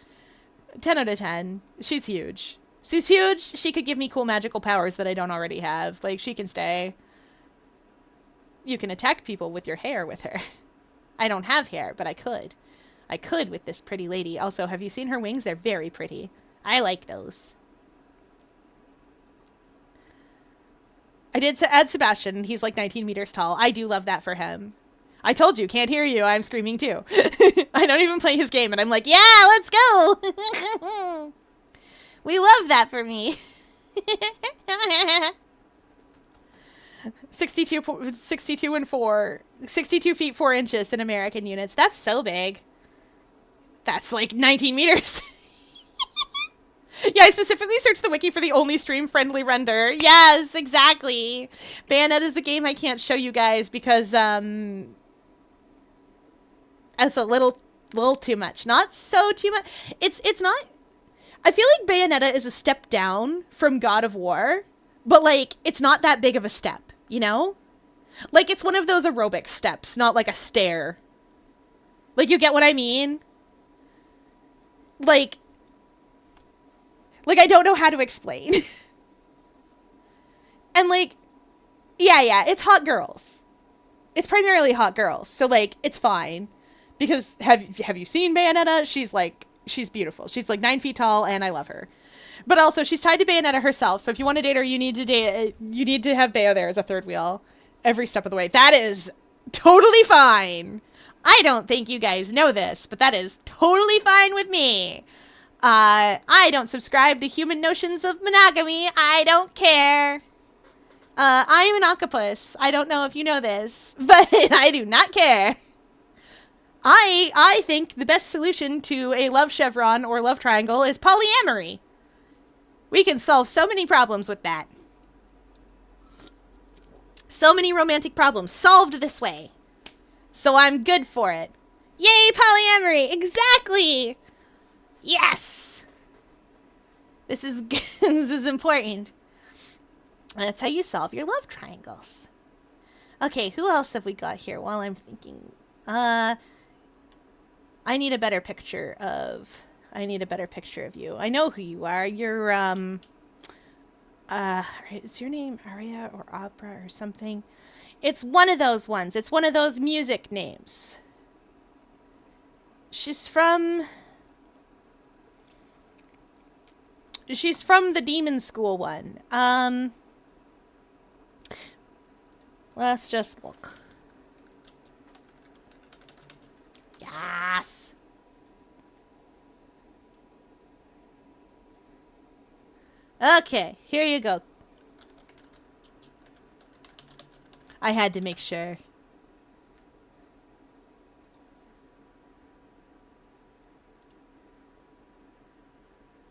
10 out of 10. She's huge. She's huge. She could give me cool magical powers that I don't already have. Like, she can stay. You can attack people with your hair with her. I don't have hair, but I could. I could with this pretty lady. Also, have you seen her wings? They're very pretty. I like those. I did add Sebastian. He's like 19 meters tall. I do love that for him. I told you, can't hear you. I'm screaming too. I don't even play his game, and I'm like, yeah, let's go. We love that for me. 62 feet 4 inches in American units. That's so big. That's like 19 meters. Yeah, I specifically searched the wiki for the only stream-friendly render. Yes, exactly. Bayonetta is a game I can't show you guys because, it's a little too much. Not so too much. It's not... I feel like Bayonetta is a step down from God of War, but, like, it's not that big of a step, you know? Like, it's one of those aerobic steps, not like a stair. Like, you get what I mean? Like I don't know how to explain. And, like, yeah, it's hot girls. It's primarily hot girls. So, like, it's fine. Because have you seen Bayonetta? She's beautiful. She's, like, 9 feet tall, and I love her. But also, she's tied to Bayonetta herself, so if you want to date her, you need to have Bayo there as a third wheel every step of the way. That is totally fine. I don't think you guys know this, but that is totally fine with me. I don't subscribe to human notions of monogamy. I don't care. I am an octopus. I don't know if you know this, but I do not care. I think the best solution to a love chevron or love triangle is polyamory. We can solve so many problems with that. So many romantic problems solved this way. So I'm good for it. Yay, polyamory! Exactly! Yes! This is this is important. That's how you solve your love triangles. Okay, who else have we got here while I'm thinking? I need a better picture of you. I know who you are. You're is your name Aria or Opera or something? It's one of those ones. It's one of those music names. She's from the Demon School one. Let's just look. Yes. Okay, here you go. I had to make sure.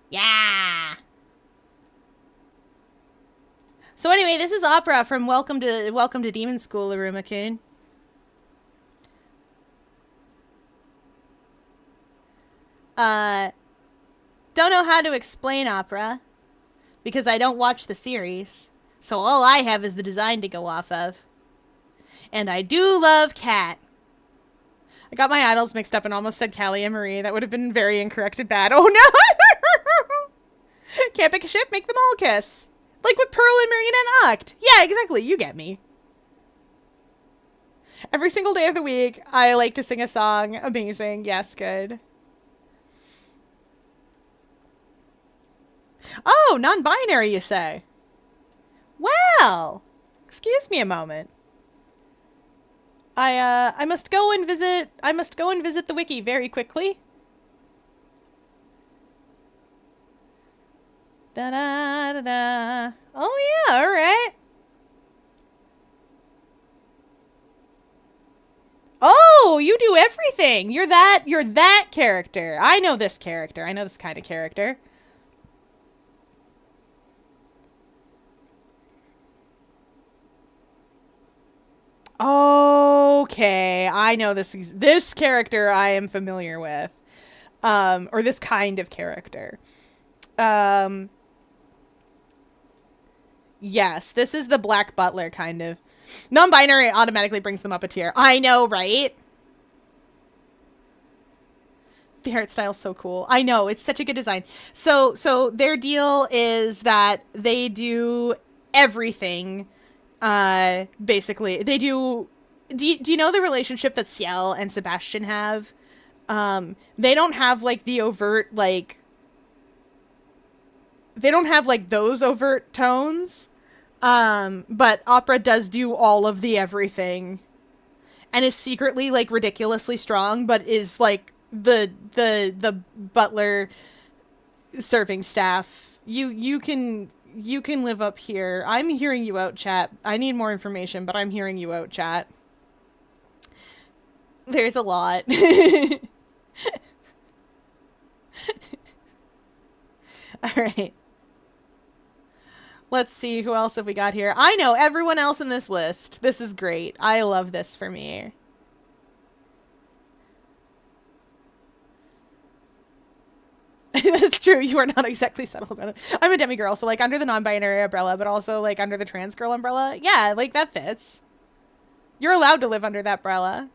Yeah. So anyway, this is Opera from Welcome to Demon School, Aruma-kun. Don't know how to explain Opera because I don't watch the series. So all I have is the design to go off of. And I do love Cat. I got my idols mixed up and almost said Callie and Marie. That would have been very incorrect and bad. Oh no! Can't pick a ship, make them all kiss. Like with Pearl and Marina and Oct. Yeah, exactly. You get me. Every single day of the week, I like to sing a song. Amazing. Yes, good. Oh, non-binary, you say? Well, excuse me a moment. I must go and visit the wiki very quickly. Da da da da. Oh yeah, all right. Oh, you do everything. You're that character. I know this character. I know this kind of character. Okay, I know this character I am familiar with. Or this kind of character. Yes, this is the Black Butler kind of. Non-binary automatically brings them up a tier. I know, right? The art style's so cool. I know, it's such a good design. So their deal is that they do everything. Basically, they do. Do you know the relationship that Ciel and Sebastian have? They don't have like the overt like. They don't have like those overt tones. But Opera does do all of the everything, and is secretly like ridiculously strong, but is like the butler serving staff. You can live up here. I'm hearing you out, chat. I need more information, but I'm hearing you out, chat. There's a lot. All right. Let's see, who else have we got here? I know everyone else in this list. This is great. I love this for me. That's true. You are not exactly settled about it. I'm a demigirl, so like under the non-binary umbrella, but also like under the trans girl umbrella. Yeah, like that fits. You're allowed to live under that umbrella.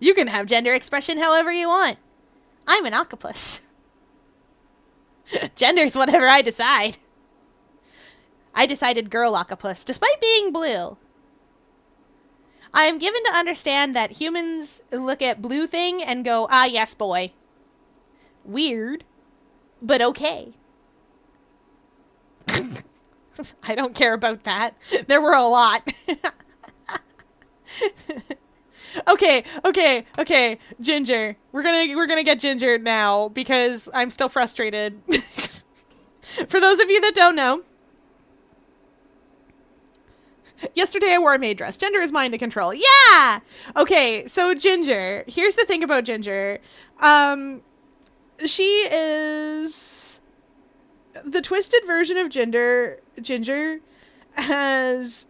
You can have gender expression however you want. I'm an octopus. Gender's whatever I decide. I decided girl octopus, despite being blue. I am given to understand that humans look at blue thing and go, ah, yes, boy. Weird, but okay. I don't care about that. There were a lot. Okay. Ginger. We're gonna get Ginger now because I'm still frustrated. For those of you that don't know, yesterday I wore a maid dress. Gender is mine to control. Yeah! Okay, so Ginger. Here's the thing about Ginger. She is the twisted version of Ginger. Ginger has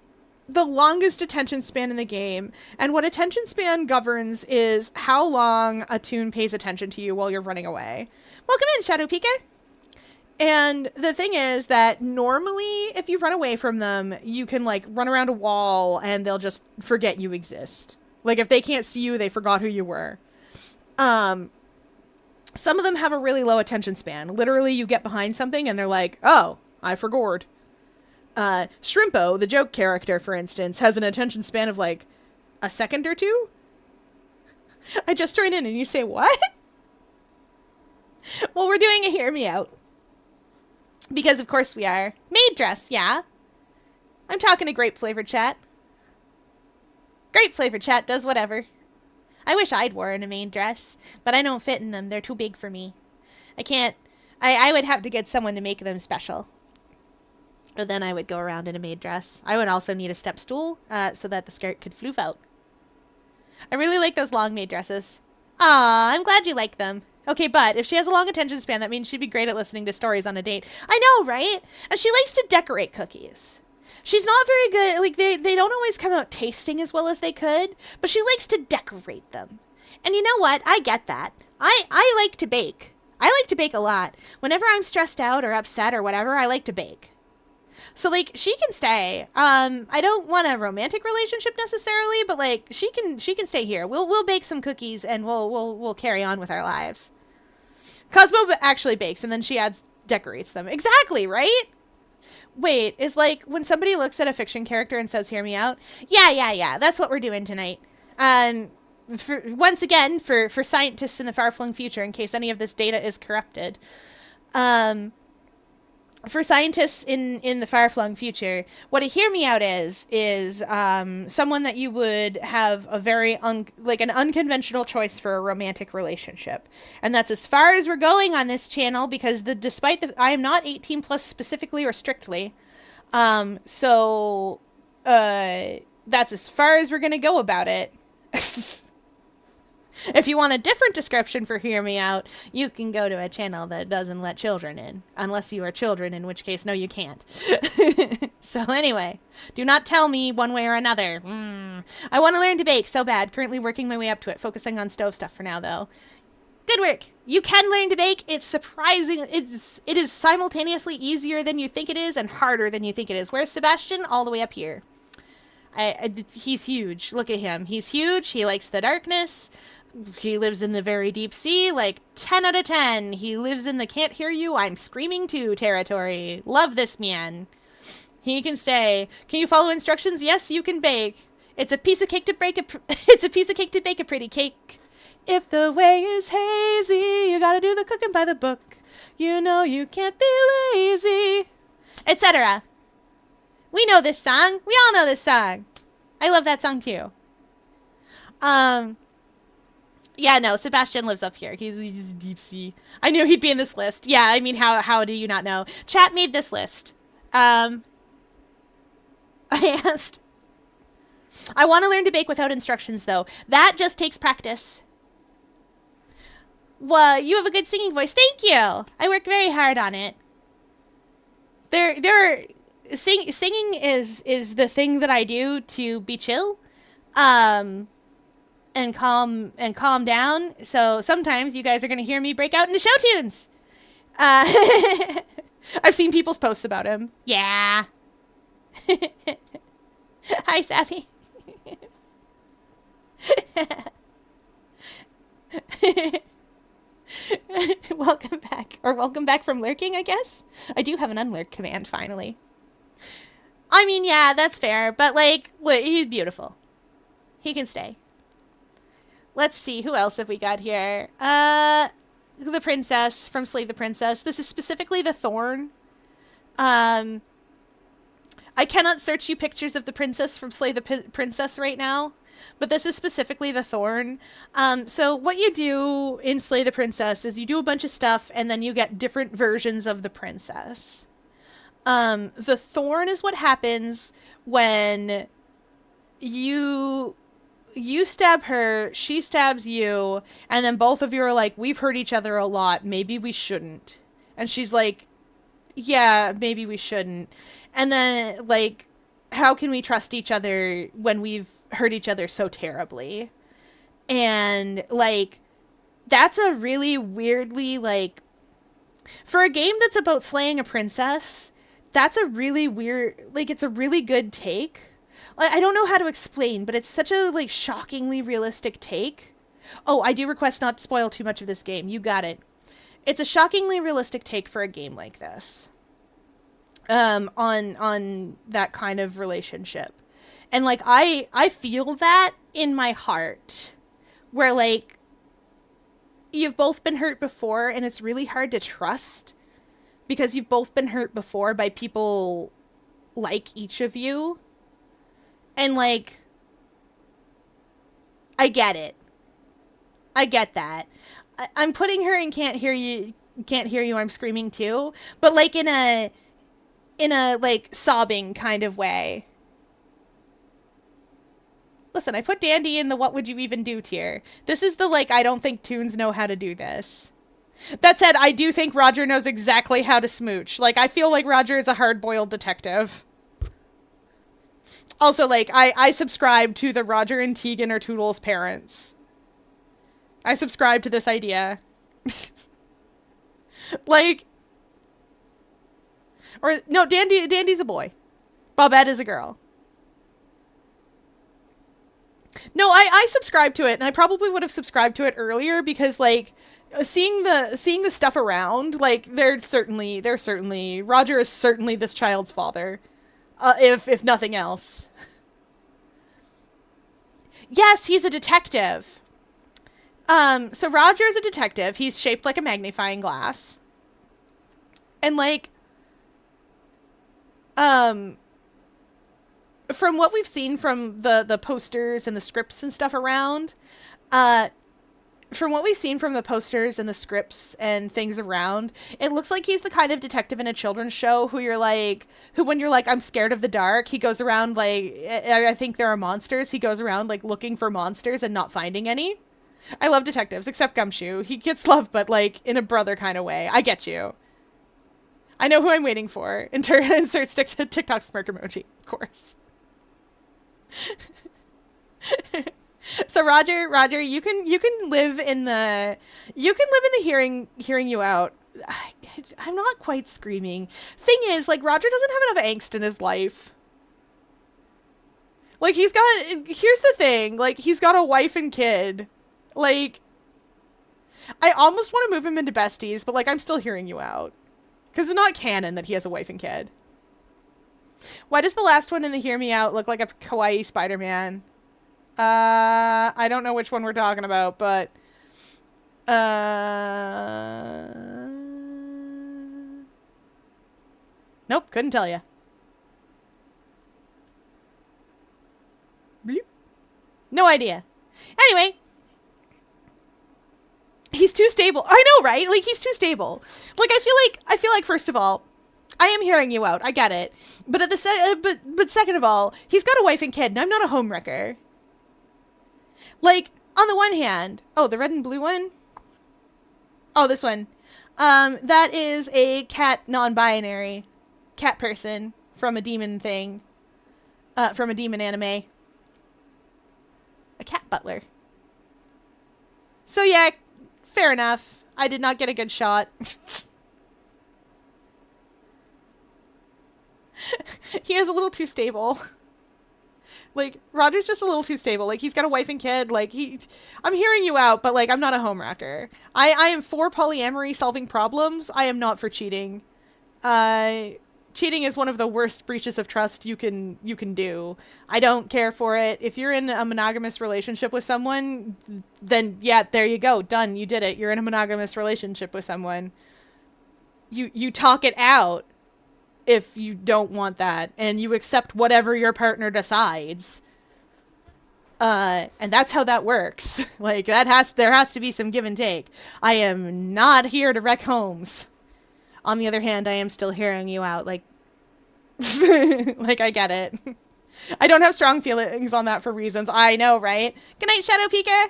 the longest attention span in the game. And what attention span governs is how long a toon pays attention to you while you're running away. Welcome in, Shadow Pika. And the thing is that normally if you run away from them, you can like run around a wall and they'll just forget you exist. Like if they can't see you, they forgot who you were. Some of them have a really low attention span. Literally you get behind something and they're like, oh, I forgot. Shrimpo, the joke character, for instance, has an attention span of like a second or two. I just joined in and you say, what? Well, we're doing a hear me out. Because of course we are. Maid dress, yeah. I'm talking to grape flavored chat. Grape flavored chat does whatever. I wish I'd worn a maid dress, but I don't fit in them. They're too big for me. I can't. I would have to get someone to make them special. And then I would go around in a maid dress. I would also need a step stool so that the skirt could floof out. I really like those long maid dresses. Aw, I'm glad you like them. Okay, but if she has a long attention span, that means she'd be great at listening to stories on a date. I know, right? And she likes to decorate cookies. She's not very good. Like, they don't always come out tasting as well as they could, but she likes to decorate them. And you know what? I get that. I like to bake. I like to bake a lot. Whenever I'm stressed out or upset or whatever, I like to bake. So, like, she can stay. I don't want a romantic relationship necessarily, but, like, she can stay here. We'll bake some cookies and we'll carry on with our lives. Cosmo actually bakes, and then she decorates them. Exactly, right? Wait, is like when somebody looks at a fiction character and says, hear me out? Yeah. That's what we're doing tonight. Once again, for scientists in the far-flung future, in case any of this data is corrupted. For scientists in the far-flung future, what a hear me out is someone that you would have a very an unconventional choice for a romantic relationship, and that's as far as we're going on this channel because I am not 18 plus specifically or strictly, so that's as far as we're gonna go about it. If you want a different description for Hear Me Out, you can go to a channel that doesn't let children in. Unless you are children, in which case, no, you can't. So anyway, do not tell me one way or another. I want to learn to bake so bad. Currently working my way up to it. Focusing on stove stuff for now, though. Good work. You can learn to bake. It's surprising. It is simultaneously easier than you think it is and harder than you think it is. Where's Sebastian? All the way up here. He's huge. Look at him. He's huge. He likes the darkness. He lives in the very deep sea, like 10 out of 10. He lives in the can't hear you, I'm screaming too territory. Love this man. He can stay. Can you follow instructions? Yes, you can bake. It's a piece of cake to bake a pretty cake. If the way is hazy, you gotta do the cooking by the book. You know you can't be lazy. Etc. We know this song. We all know this song. I love that song too. Yeah, no, Sebastian lives up here. He's deep sea. I knew he'd be in this list. Yeah, I mean, how do you not know? Chat made this list. I asked. I want to learn to bake without instructions, though. That just takes practice. Well, you have a good singing voice. Thank you. I work very hard on it. Singing is the thing that I do to be chill. And calm down. So sometimes you guys are going to hear me break out into show tunes. I've seen people's posts about him. Yeah. Hi, Sappy. Welcome back. Or welcome back from lurking, I guess? I do have an unlurk command, finally. I mean, yeah, that's fair. But, like, he's beautiful. He can stay. Let's see. Who else have we got here? The princess from Slay the Princess. This is specifically the Thorn. I cannot search you pictures of the princess from Slay the Princess right now. But this is specifically the Thorn. So what you do in Slay the Princess is you do a bunch of stuff and then you get different versions of the princess. The Thorn is what happens when you stab her, she stabs you, and then both of you are like, we've hurt each other a lot, maybe we shouldn't. And she's like, yeah, maybe we shouldn't. And then, like, how can we trust each other when we've hurt each other so terribly? And, like, that's a really weirdly, like, for a game that's about slaying a princess, that's a really weird, like, it's a really good take. Like, I don't know how to explain, but it's such a, like, shockingly realistic take. Oh, I do request not to spoil too much of this game. You got it. It's a shockingly realistic take for a game like this. On that kind of relationship. And, like, I feel that in my heart. Where, like, you've both been hurt before, and it's really hard to trust. Because you've both been hurt before by people like each of you. And, like, I get it. I get that. I'm putting her in can't hear you, I'm screaming too. But, like, in a, like, sobbing kind of way. Listen, I put Dandy in the what would you even do tier. This is the, like, I don't think toons know how to do this. That said, I do think Roger knows exactly how to smooch. Like, I feel like Roger is a hard-boiled detective. Also, like, I subscribe to the Roger and Tegan are Toodles' parents. I subscribe to this idea. Like, or, no, Dandy's a boy. Bobette is a girl. No, I subscribe to it, and I probably would have subscribed to it earlier because, like, seeing the stuff around, like, they're certainly, Roger is certainly this child's father. If nothing else. Yes, he's a detective. So Roger is a detective. He's shaped like a magnifying glass. And, like, from what we've seen from the posters and the scripts and stuff around, from what we've seen from the posters and the scripts and things around, it looks like he's the kind of detective in a children's show who when you're like, I'm scared of the dark, he goes around like, I think there are monsters. He goes around like looking for monsters and not finding any. I love detectives, except Gumshoe. He gets love, but like in a brother kind of way. I get you. I know who I'm waiting for. Insert TikTok smirk emoji, of course. So Roger, you can live in the hearing you out. I'm not quite screaming. Thing is, like, Roger doesn't have enough angst in his life. Like, here's the thing, like, he's got a wife and kid. Like, I almost want to move him into besties, but, like, I'm still hearing you out. Because it's not canon that he has a wife and kid. Why does the last one in the Hear Me Out look like a kawaii Spider-Man? I don't know which one we're talking about, but... Nope, couldn't tell you. Bleep. No idea. Anyway. He's too stable. I know, right? Like, he's too stable. Like, I feel like, first of all, I am hearing you out. I get it. But at the but second of all, he's got a wife and kid, and I'm not a homewrecker. Like, on the one hand... Oh, the red and blue one? Oh, this one. That is a cat non-binary cat person from a demon thing. From a demon anime. A cat butler. So yeah, fair enough. I did not get a good shot. He is a little too stable. Like, Roger's just a little too stable. Like, he's got a wife and kid. Like, I'm hearing you out, but, like, I'm not a homewrecker. I am for polyamory solving problems. I am not for cheating. Cheating is one of the worst breaches of trust you can do. I don't care for it. If you're in a monogamous relationship with someone, then, yeah, there you go. Done. You did it. You're in a monogamous relationship with someone. You talk it out. If you don't want that, and you accept whatever your partner decides, and that's how that works. Like, there has to be some give and take. I am not here to wreck homes. On the other hand, I am still hearing you out. Like, like, I get it. I don't have strong feelings on that for reasons. I know, right? Good night, Shadow Pika.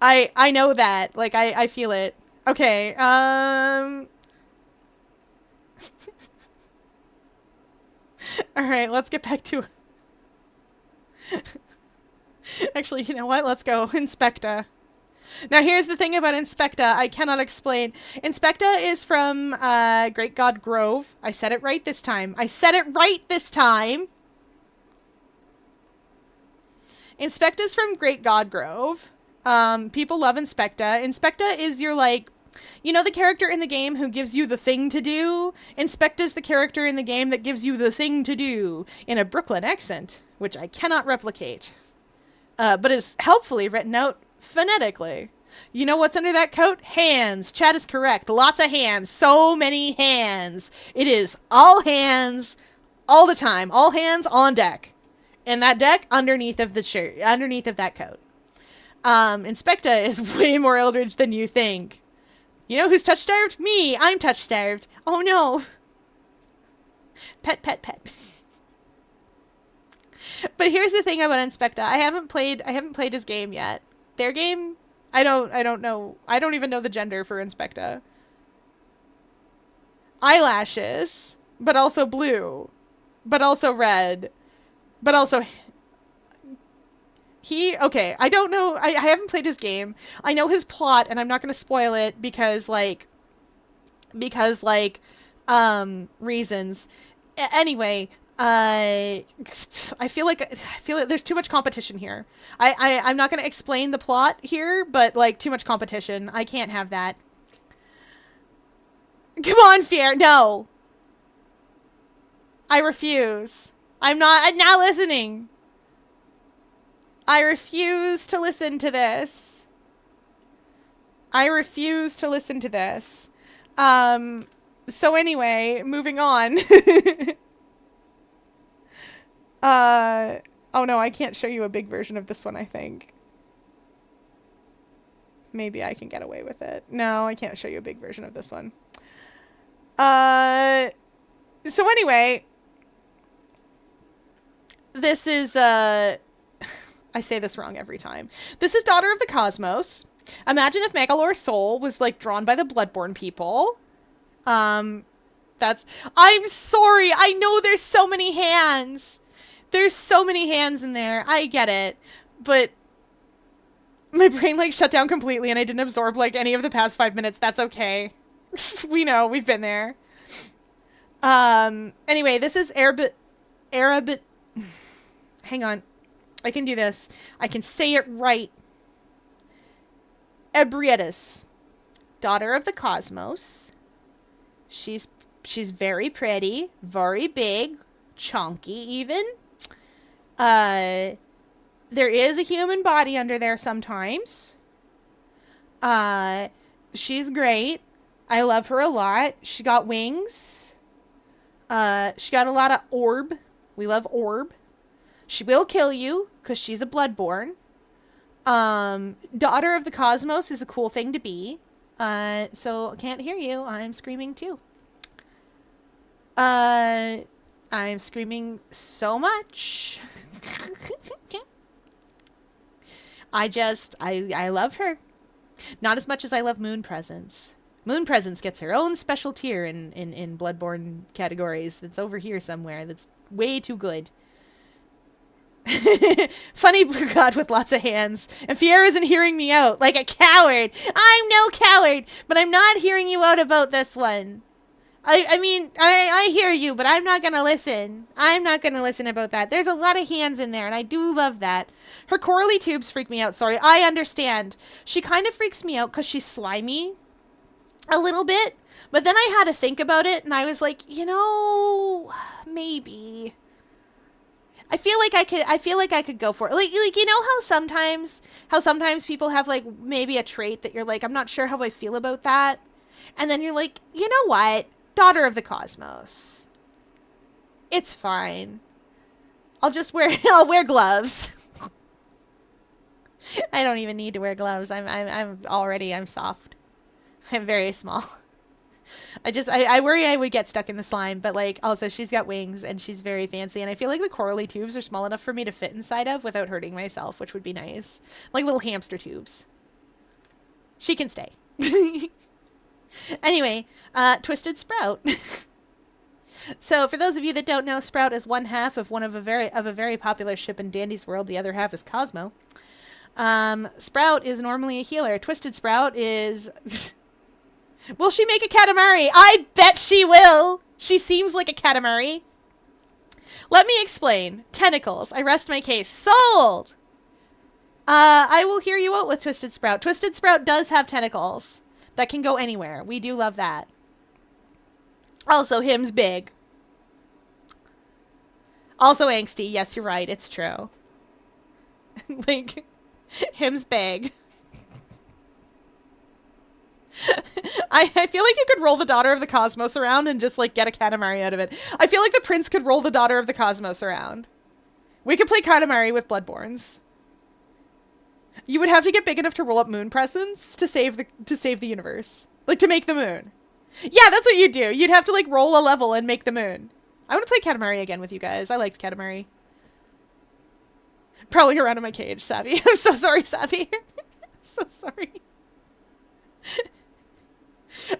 I know that. Like, I feel it. Okay. All right, let's get back to... Actually, you know what? Let's go. Inspecta. Now, here's the thing about Inspecta I cannot explain. Inspecta is from Great God Grove. I said it right this time. Inspecta's from Great God Grove. People love Inspecta. Inspecta is your, like... You know the character in the game who gives you the thing to do? Inspecta's the character in the game that gives you the thing to do in a Brooklyn accent, which I cannot replicate, but is helpfully written out phonetically. You know what's under that coat? Hands. Chad is correct. Lots of hands. So many hands. It is all hands all the time. All hands on deck. And that deck underneath of the shirt, underneath of that coat. Inspecta is way more Eldritch than you think. You know who's touch-starved? Me! I'm touch-starved. Oh no! Pet, pet, pet. But here's the thing about Inspecta. I haven't played his game yet. Their game? I don't know. I don't even know the gender for Inspecta. Eyelashes, but also blue, but also red, but also... Okay, I don't know, I haven't played his game. I know his plot, and I'm not going to spoil it because, reasons. Anyway, I feel like there's too much competition here. I'm not going to explain the plot here, but, like, too much competition. I can't have that. Come on, Fear, no! I refuse. I'm not listening. I refuse to listen to this. So anyway, moving on. Oh no, I can't show you a big version of this one, I think. Maybe I can get away with it. No, I can't show you a big version of this one. So anyway, this is, I say this wrong every time. This is Daughter of the Cosmos. Imagine if Magolor's soul was, like, drawn by the Bloodborne people. I'm sorry. I know there's so many hands. There's so many hands in there. I get it. But my brain, like, shut down completely and I didn't absorb, like, any of the past 5 minutes. That's okay. We know. We've been there. Anyway, this is Arab... Hang on. I can do this. I can say it right. Ebrietas, Daughter of the Cosmos. She's very pretty, very big, chunky even. There is a human body under there sometimes. She's great. I love her a lot. She got wings. She got a lot of orb. We love orb. She will kill you, because she's a Bloodborne. Daughter of the Cosmos is a cool thing to be. So, can't hear you. I'm screaming too. I'm screaming so much. I love her. Not as much as I love Moon Presence. Moon Presence gets her own special tier in Bloodborne categories that's over here somewhere that's way too good. Funny blue god with lots of hands. And Fiera isn't hearing me out like a coward. I'm no coward, but I'm not hearing you out about this one. I mean, I hear you, but I'm not gonna listen. I'm not gonna listen about that. There's a lot of hands in there, and I do love that. Her corally tubes freak me out. Sorry, I understand. She kind of freaks me out because she's slimy a little bit. But then I had to think about it, and I was like, you know, maybe. I feel like I could. I feel like I could go for it. Like you know how sometimes people have like maybe a trait that you're like, I'm not sure how I feel about that, and then you're like, you know what? Daughter of the Cosmos. It's fine. I'll wear gloves. I don't even need to wear gloves. I'm soft. I'm very small. I worry I would get stuck in the slime, but like also she's got wings and she's very fancy, and I feel like the corally tubes are small enough for me to fit inside of without hurting myself, which would be nice. Like little hamster tubes. She can stay. Anyway, Twisted Sprout. So, for those of you that don't know, Sprout is one half of a very popular ship in Dandy's world. The other half is Cosmo. Sprout is normally a healer. Twisted Sprout is... Will she make a Katamari? I bet she will. She seems like a Katamari. Let me explain. Tentacles. I rest my case. Sold! I will hear you out with Twisted Sprout. Twisted Sprout does have tentacles that can go anywhere. We do love that. Also, him's big. Also angsty. Yes, you're right. It's true. Like, him's big. I feel like you could roll the Daughter of the Cosmos around and just, like, get a Katamari out of it. I feel like the Prince could roll the Daughter of the Cosmos around. We could play Katamari with Bloodborns. You would have to get big enough to roll up moon presents to save the universe. Like, to make the moon. Yeah, that's what you'd do. You'd have to, like, roll a level and make the moon. I want to play Katamari again with you guys. I liked Katamari. Prowling around in my cage, Savvy. I'm so sorry, Savvy. I'm so sorry.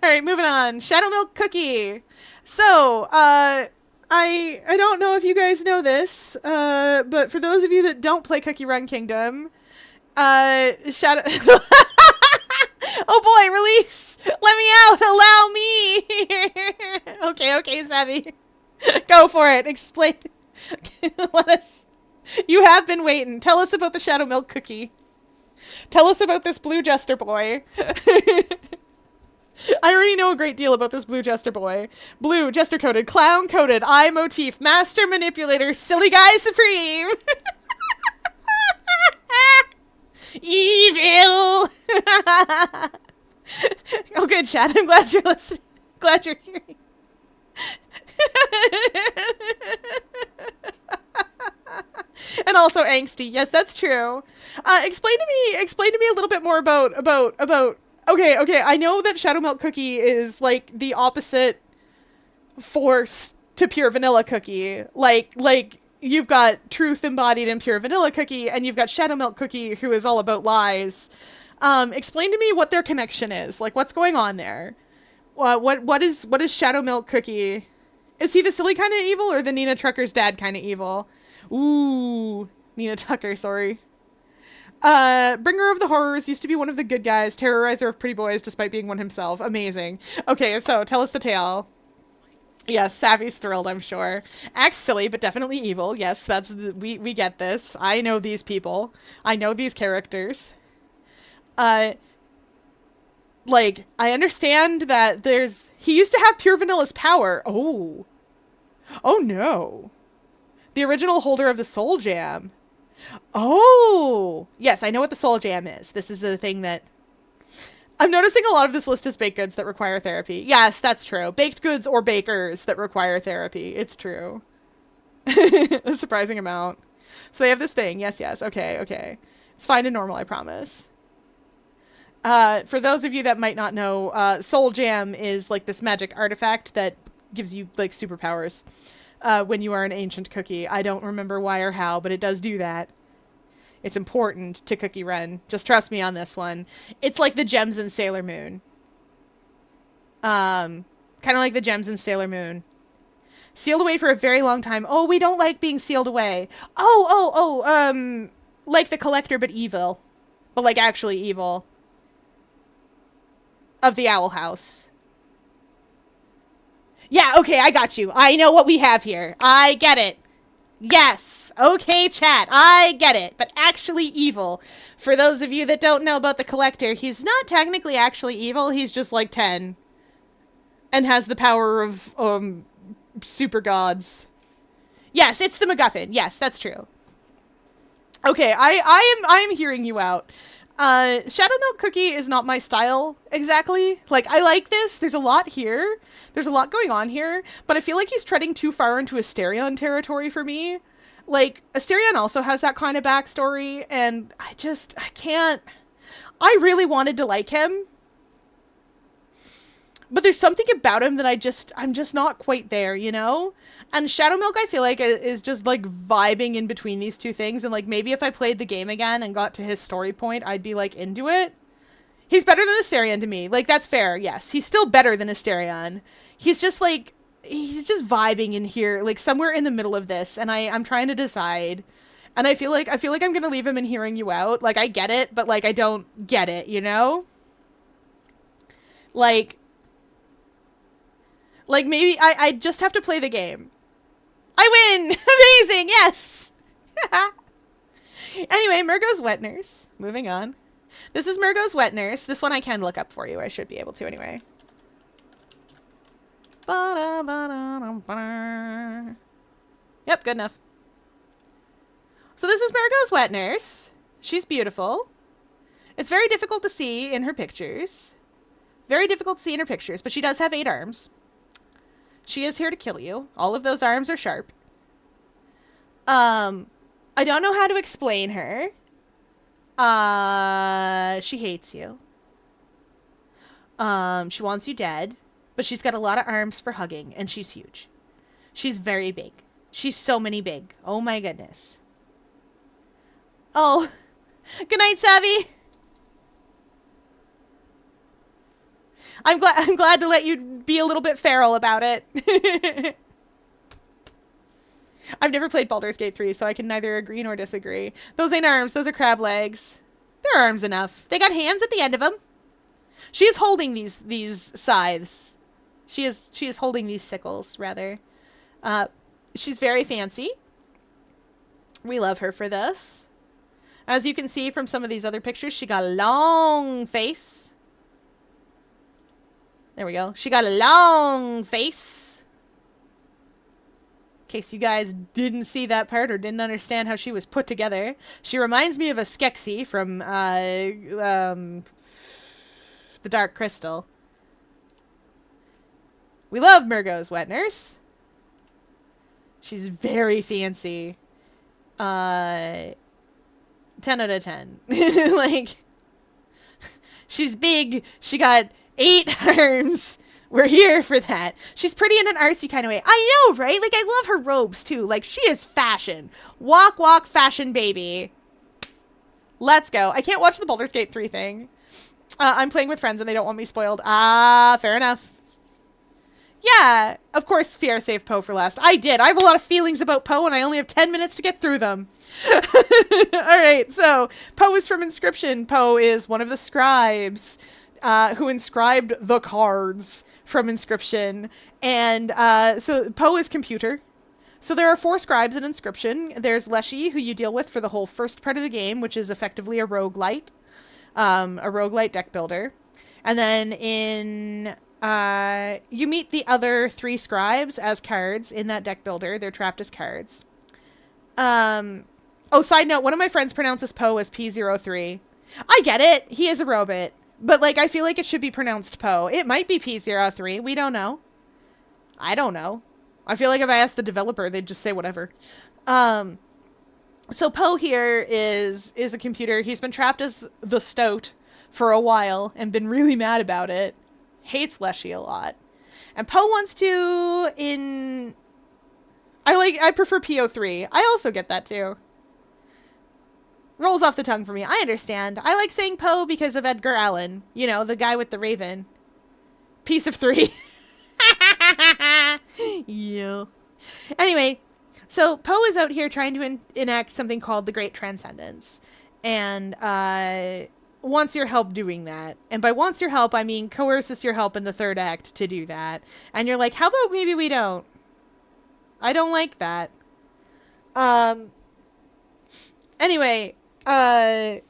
Alright, moving on. Shadow Milk Cookie. So, I don't know if you guys know this, but for those of you that don't play Cookie Run Kingdom, Shadow... Oh boy, release! Let me out! Allow me! Okay, Savvy. Go for it. Explain. Let us... You have been waiting. Tell us about the Shadow Milk Cookie. Tell us about this blue jester boy. I already know a great deal about this blue jester boy. Blue, jester coded, clown coded, eye motif, master manipulator, silly guy supreme. Evil. Oh, good, Chad. I'm glad you're listening. Glad you're hearing. And also angsty. Yes, that's true. Explain to me a little bit more about okay, I know that Shadow Milk Cookie is like the opposite force to Pure Vanilla Cookie. Like you've got truth embodied in Pure Vanilla Cookie, and you've got Shadow Milk Cookie, who is all about lies. Explain to me what their connection is. Like, what's going on there? What is Shadow Milk Cookie? Is he the silly kind of evil or the Nina Trucker's dad kind of evil? Ooh, Nina Tucker, sorry. Bringer of the Horrors used to be one of the good guys, terrorizer of pretty boys despite being one himself. Amazing. Okay, so tell us the tale. Yes, Savvy's thrilled, I'm sure. Acts silly, but definitely evil. Yes, we get this. I know these people. I know these characters. Like, I understand that he used to have Pure Vanilla's power. Oh. Oh no. The original holder of the Soul Jam. Oh! Yes, I know what the Soul Jam is. This is a thing that... I'm noticing a lot of this list is baked goods that require therapy. Yes, that's true. Baked goods or bakers that require therapy. It's true. A surprising amount. So they have this thing. Yes. Okay. It's fine and normal, I promise. For those of you that might not know, Soul Jam is like this magic artifact that gives you like superpowers. When you are an ancient cookie. I don't remember why or how, but it does do that. It's important to Cookie Run. Just trust me on this one. It's like the gems in Sailor Moon. Kind of like the gems in Sailor Moon. Sealed away for a very long time. Oh, we don't like being sealed away. Like the Collector, but evil. But like actually evil. Of the Owl House. Yeah, okay, I got you. I know what we have here. I get it. Yes. Okay, chat. I get it. But actually evil. For those of you that don't know about the Collector, he's not technically actually evil. He's just like 10. And has the power of super gods. Yes, it's the MacGuffin. Yes, that's true. Okay, I am hearing you out. Shadow Milk Cookie is not my style exactly. Like, I like this. There's a lot here. There's a lot going on here, but I feel like he's treading too far into Asterion territory for me. Like, Asterion also has that kind of backstory, and I can't. I really wanted to like him, but there's something about him that I'm just not quite there, you know? And Shadow Milk, I feel like, is just, like, vibing in between these two things. And, like, maybe if I played the game again and got to his story point, I'd be, like, into it. He's better than Asterion to me. Like, that's fair, yes. He's still better than Asterion. He's just, like, he's just vibing in here, like, somewhere in the middle of this. And I'm trying to decide. And I feel like I'm gonna leave him in hearing you out. Like, I get it, but, like, I don't get it, you know? Like maybe I just have to play the game. I win! Amazing, yes! Anyway, Murgo's Wet Nurse. Moving on. This is Murgo's Wet Nurse. This one I can look up for you. I should be able to anyway. Yep, good enough. So this is Murgo's Wet Nurse. She's beautiful. It's very difficult to see in her pictures. Very difficult to see in her pictures, but she does have 8 arms. She is here to kill you. All of those arms are sharp. I don't know how to explain her. She hates you. She wants you dead, but she's got a lot of arms for hugging, and she's huge. She's very big. She's so many big. Oh my goodness. Oh. Good night, Savvy. I'm glad to let you be a little bit feral about it. I've never played Baldur's Gate 3, so I can neither agree nor disagree. Those ain't arms. Those are crab legs. They're arms enough. They got hands at the end of them. She is holding these scythes. She is holding these sickles, rather. She's very fancy. We love her for this. As you can see from some of these other pictures, she got a long face. There we go. She got a long face. In case you guys didn't see that part or didn't understand how she was put together. She reminds me of a Skeksis from the Dark Crystal. We love Murgo's Wet Nurse. She's very fancy. 10 out of 10. Like, she's big. She got 8 arms. We're here for that. She's pretty in an artsy kind of way. I know, right? Like, I love her robes, too. Like, she is fashion. Walk, walk, fashion, baby. Let's go. I can't watch the Baldur's Gate 3 thing. I'm playing with friends and they don't want me spoiled. Ah, fair enough. Yeah, of course Fiera saved Poe for last. I did. I have a lot of feelings about Poe and I only have 10 minutes to get through them. Alright, so Poe is from Inscription. Poe is one of the scribes who inscribed the cards from Inscription. And so Poe is computer. So there are 4 scribes in Inscription. There's Leshy, who you deal with for the whole first part of the game, which is effectively a roguelite. A roguelite deck builder. And then in... you meet the other 3 scribes as cards in that deck builder. They're trapped as cards. Oh, side note, one of my friends pronounces Poe as P03. I get it. He is a robot. But, like, I feel like it should be pronounced Poe. It might be P03. We don't know. I don't know. I feel like if I asked the developer, they'd just say whatever. So Poe here is a computer. He's been trapped as the Stoat for a while and been really mad about it. Hates Leshy a lot. And Poe wants to I prefer PO3. I also get that too. Rolls off the tongue for me. I understand. I like saying Poe because of Edgar Allan. You know, the guy with the raven. Piece of 3. Yeah. Anyway, so Poe is out here trying to enact something called the Great Transcendence. And wants your help doing that. And by wants your help, I mean coerces your help in the third act to do that. And you're like, how about maybe we don't? I don't like that. Anyway, so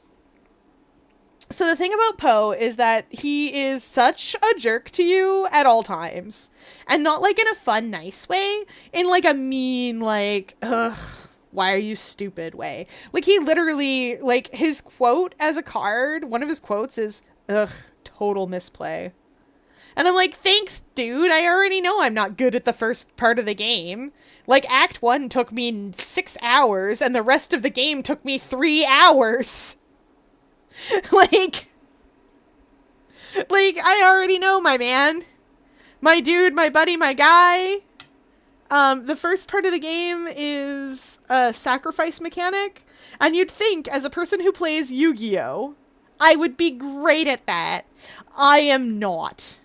the thing about Poe is that he is such a jerk to you at all times. And not like in a fun, nice way. In like a mean, like, ugh, why are you stupid way. Like he literally, like his quote as a card, one of his quotes is, ugh, total misplay. And I'm like, thanks, dude. I already know I'm not good at the first part of the game. Like, Act 1 took me 6 hours, and the rest of the game took me 3 hours. like, I already know, my man. My dude, my buddy, my guy. The first part of the game is a sacrifice mechanic. And you'd think, as a person who plays Yu-Gi-Oh!, I would be great at that. I am not.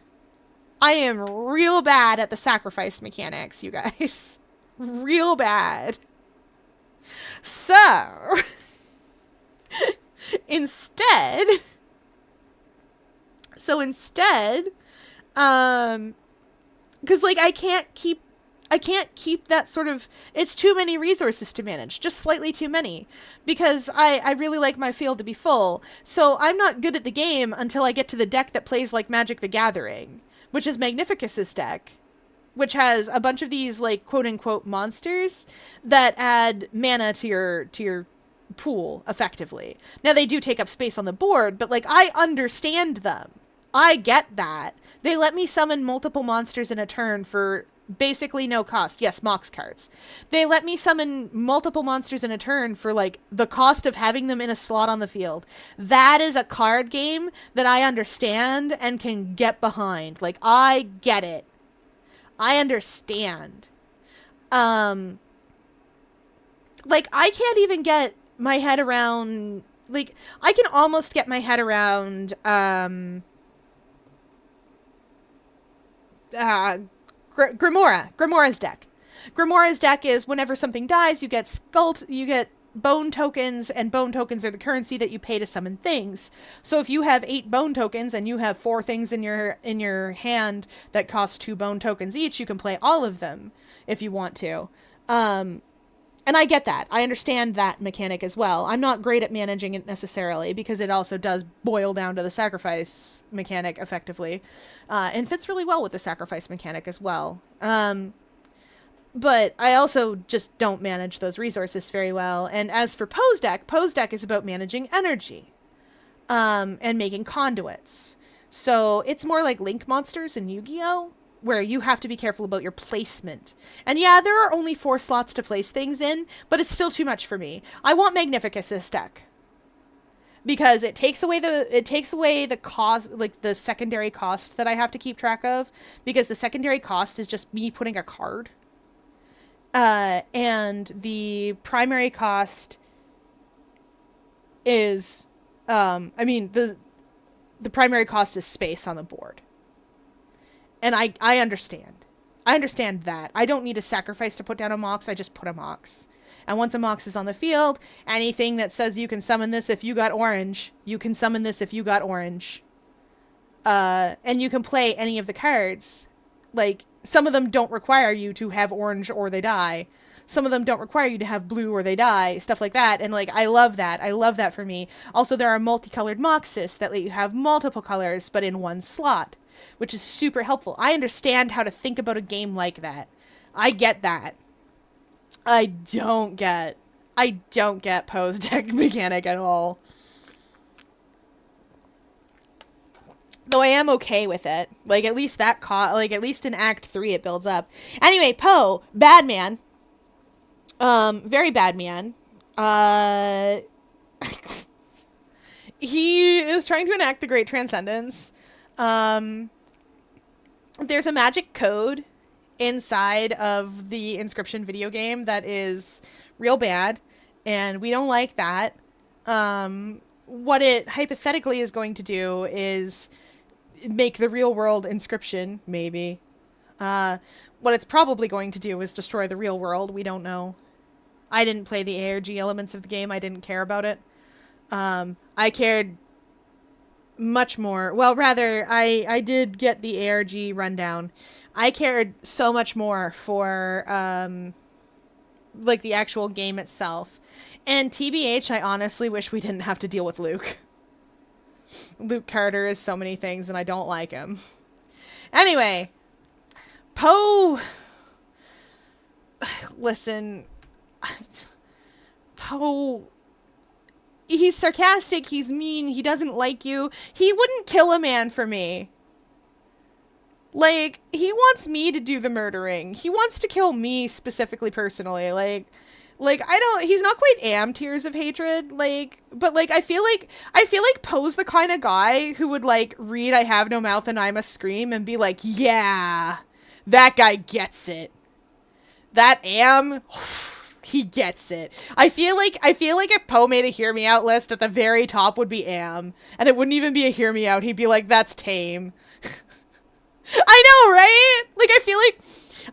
I am real bad at the sacrifice mechanics, you guys. Real bad. So, instead, because like I can't keep that sort of, it's too many resources to manage, just slightly too many, because I really like my field to be full. So I'm not good at the game until I get to the deck that plays like Magic the Gathering, which is Magnificus's deck, which has a bunch of these like quote unquote monsters that add mana to your pool effectively. Now they do take up space on the board, but like I understand them. I get that. They let me summon multiple monsters in a turn for basically no cost. Yes, Mox cards. They let me summon multiple monsters in a turn for like the cost of having them in a slot on the field. That is a card game that I understand and can get behind. Like I get it. I understand. Like I can't even get my head around, like I can almost get my head around Grimora's deck. Grimora's deck is whenever something dies, you get bone tokens, and bone tokens are the currency that you pay to summon things. So if you have 8 bone tokens and you have 4 things in your hand that cost 2 bone tokens each, you can play all of them if you want to. And I get that. I understand that mechanic as well. I'm not great at managing it necessarily because it also does boil down to the sacrifice mechanic effectively. And fits really well with the sacrifice mechanic as well. But I also just don't manage those resources very well. And as for Poe's deck is about managing energy. And making conduits. So it's more like Link monsters in Yu-Gi-Oh! Where you have to be careful about your placement. And yeah, there are only 4 slots to place things in, but it's still too much for me. I want Magnificus's deck. Because it takes away the cost, like the secondary cost that I have to keep track of. Because the secondary cost is just me putting a card. And the primary cost is, the primary cost is space on the board. And I understand. I understand that. I don't need a sacrifice to put down a Mox. I just put a Mox. And once a Mox is on the field, anything that says you can summon this if you got orange, you can summon this if you got orange. And you can play any of the cards. Like, some of them don't require you to have orange or they die. Some of them don't require you to have blue or they die. Stuff like that. And, like, I love that. I love that for me. Also, there are multicolored Moxes that let you have multiple colors, but in one slot. Which is super helpful. I understand how to think about a game like that. I get that. I don't get Poe's deck mechanic at all. Though I am okay with it. Like, at least at least in Act 3 it builds up. Anyway, Poe, bad man. Very bad man. He is trying to enact the Great Transcendence. There's a magic code inside of the Inscryption video game that is real bad, and we don't like that. What it hypothetically is going to do is make the real world Inscryption, maybe. What it's probably going to do is destroy the real world. We don't know. I didn't play the ARG elements of the game. I didn't care about it. I cared much more. Well, rather, I did get the ARG rundown. I cared so much more for, like, the actual game itself. And TBH, I honestly wish we didn't have to deal with Luke. Luke Carter is so many things, and I don't like him. Anyway, Poe... Listen... Poe... He's sarcastic, he's mean, he doesn't like you. He wouldn't kill a man for me. Like, he wants me to do the murdering. He wants to kill me specifically, personally. Like, he's not quite tears of hatred, like, but, like, I feel like Poe's the kind of guy who would, like, read I Have No Mouth and I Must Scream and be like, yeah, that guy gets it. That he gets it. I feel like if Poe made a Hear Me Out list, at the very top would be and it wouldn't even be a Hear Me Out. He'd be like, that's tame. I know, right? Like, I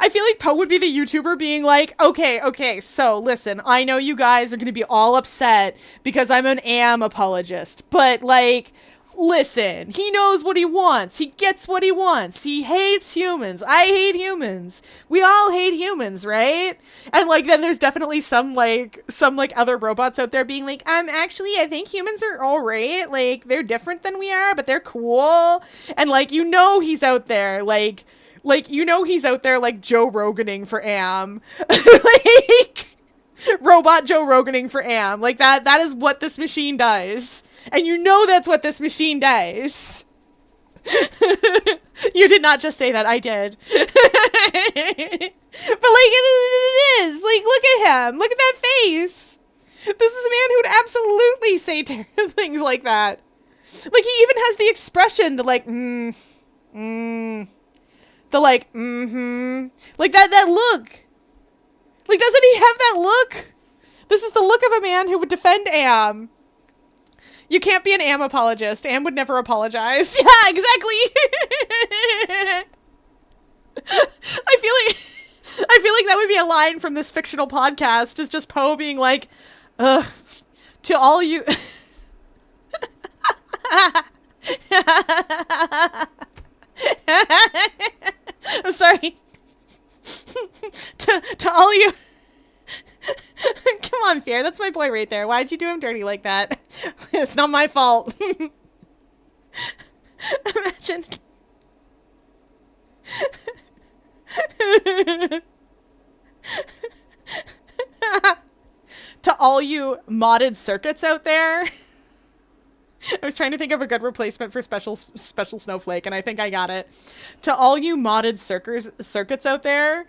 feel like Poe would be the YouTuber being like, okay, so listen, I know you guys are going to be all upset because I'm an apologist, but, like, listen, he knows what he wants. He gets what he wants. He hates humans. I hate humans. We all hate humans, right? And, like, then there's definitely some other robots out there being like, actually, I think humans are all right. Like, they're different than we are, but they're cool. And, like, he's out there, like, he's out there, like, Joe Roganing for like, robot Joe Roganing for Like, that is what this machine does. And that's what this machine does. You did not just say that, I did. But, like, it is. Like, look at him. Look at that face. This is a man who would absolutely say things like that. Like, he even has the expression, the, like, the, like, like, that look. Like, doesn't he have that look? This is the look of a man who would defend You can't be an apologist. Would never apologize. Yeah, exactly. I feel like that would be a line from this fictional podcast, is just Poe being like, ugh, to all you... I'm sorry. to all you... Come on, Fear. That's my boy right there. Why'd you do him dirty like that? It's not my fault. Imagine. To all you modded circuits out there. I was trying to think of a good replacement for special snowflake, and I think I got it. To all you modded circuits out there,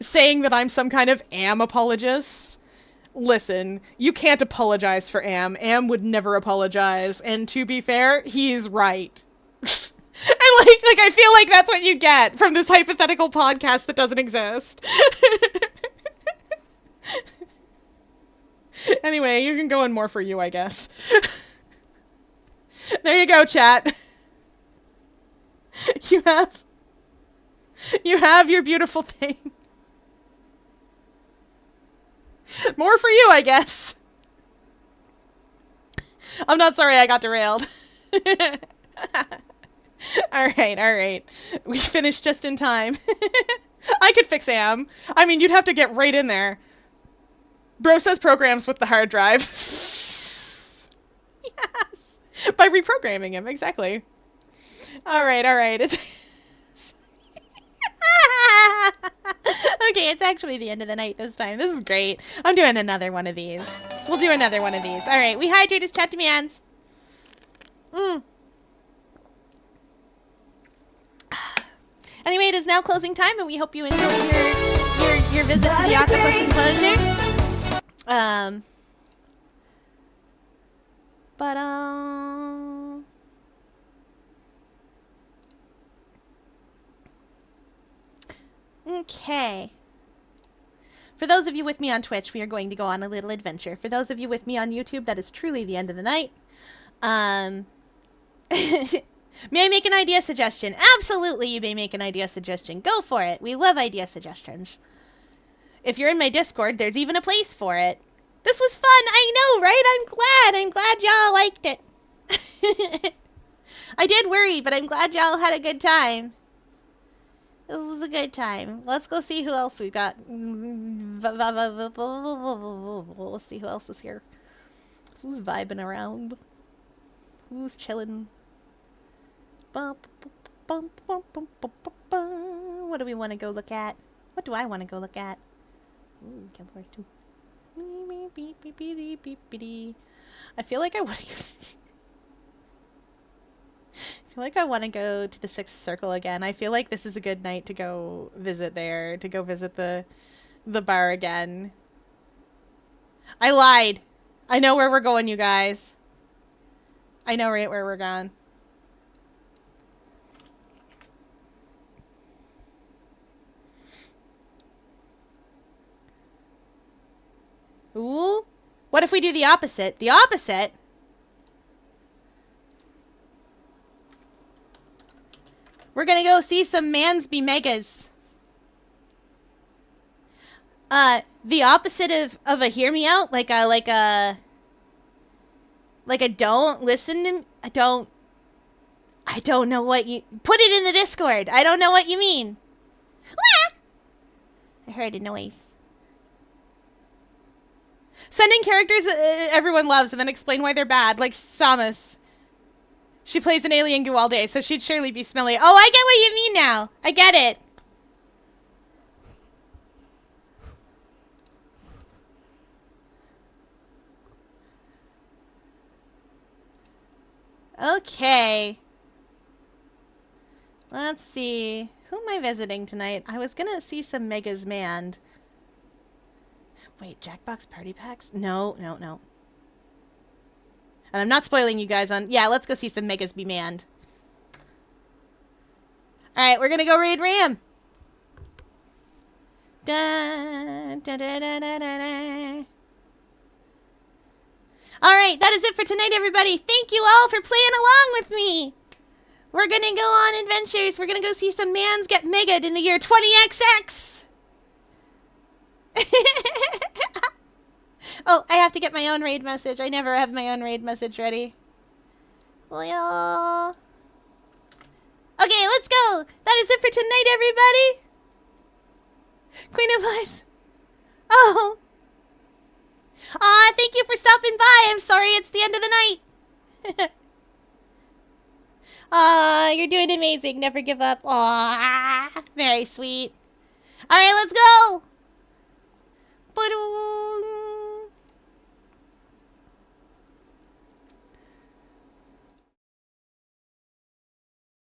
saying that I'm some kind of apologist. Listen, you can't apologize for Am would never apologize, and to be fair, he's right. And like I feel like that's what you get from this hypothetical podcast that doesn't exist. Anyway, you can go in more for you, I guess. There you go, chat. You have your beautiful thing. More for you, I guess. I'm not sorry I got derailed. Alright. We finished just in time. I could fix Am. I mean, you'd have to get right in there. Bro says programs with the hard drive. Yes. By reprogramming him, exactly. Alright. It's... Okay, it's actually the end of the night this time. This is great. I'm doing another one of these. We'll do another one of these. Alright, we hydrate his chat demands. Anyway, it is now closing time, and we hope you enjoyed your visit to the Octopus Enclosure. Okay. For those of you with me on Twitch, we are going to go on a little adventure. For those of you with me on YouTube, that is truly the end of the night. May I make an idea suggestion? Absolutely, you may make an idea suggestion. Go for it. We love idea suggestions. If you're in my Discord, there's even a place for it. This was fun. I know, right? I'm glad y'all liked it. I did worry, but I'm glad y'all had a good time. This was a good time. Let's go see who else we got. Let's see who else is here. Who's vibing around? Who's chilling? What do we want to go look at? What do I want to go look at? Ooh, Guild Wars 2. I feel like I want to use... I feel like I want to go to the Sixth Circle again. I feel like this is a good night to go visit there, to go visit the bar again. I lied. I know where we're going, you guys. I know right where we're going. Ooh. What if we do the opposite? The opposite? We're gonna go see some Mansby Megas. The opposite of a hear me out, like a don't listen to me. I don't know what you... Put it in the Discord. I don't know what you mean. I heard a noise. Send in characters everyone loves and then explain why they're bad, like Samus. She plays an alien goo all day, so she'd surely be smelly. Oh, I get what you mean now. I get it. Okay. Let's see. Who am I visiting tonight? I was gonna see some Megas manned. Wait, Jackbox Party Packs? No. And I'm not spoiling you guys on... Yeah, let's go see some Megas be manned. Alright, we're gonna go raid Ram. Alright, that is it for tonight, everybody. Thank you all for playing along with me. We're gonna go on adventures. We're gonna go see some mans get mega'd in the year 20XX. Oh, I have to get my own raid message. I never have my own raid message ready. Well, okay, let's go. That is it for tonight, everybody. Queen of Lies. Oh. Aw, thank you for stopping by. I'm sorry it's the end of the night. Aw, you're doing amazing. Never give up. Aw, very sweet. All right, let's go. Ba-doom.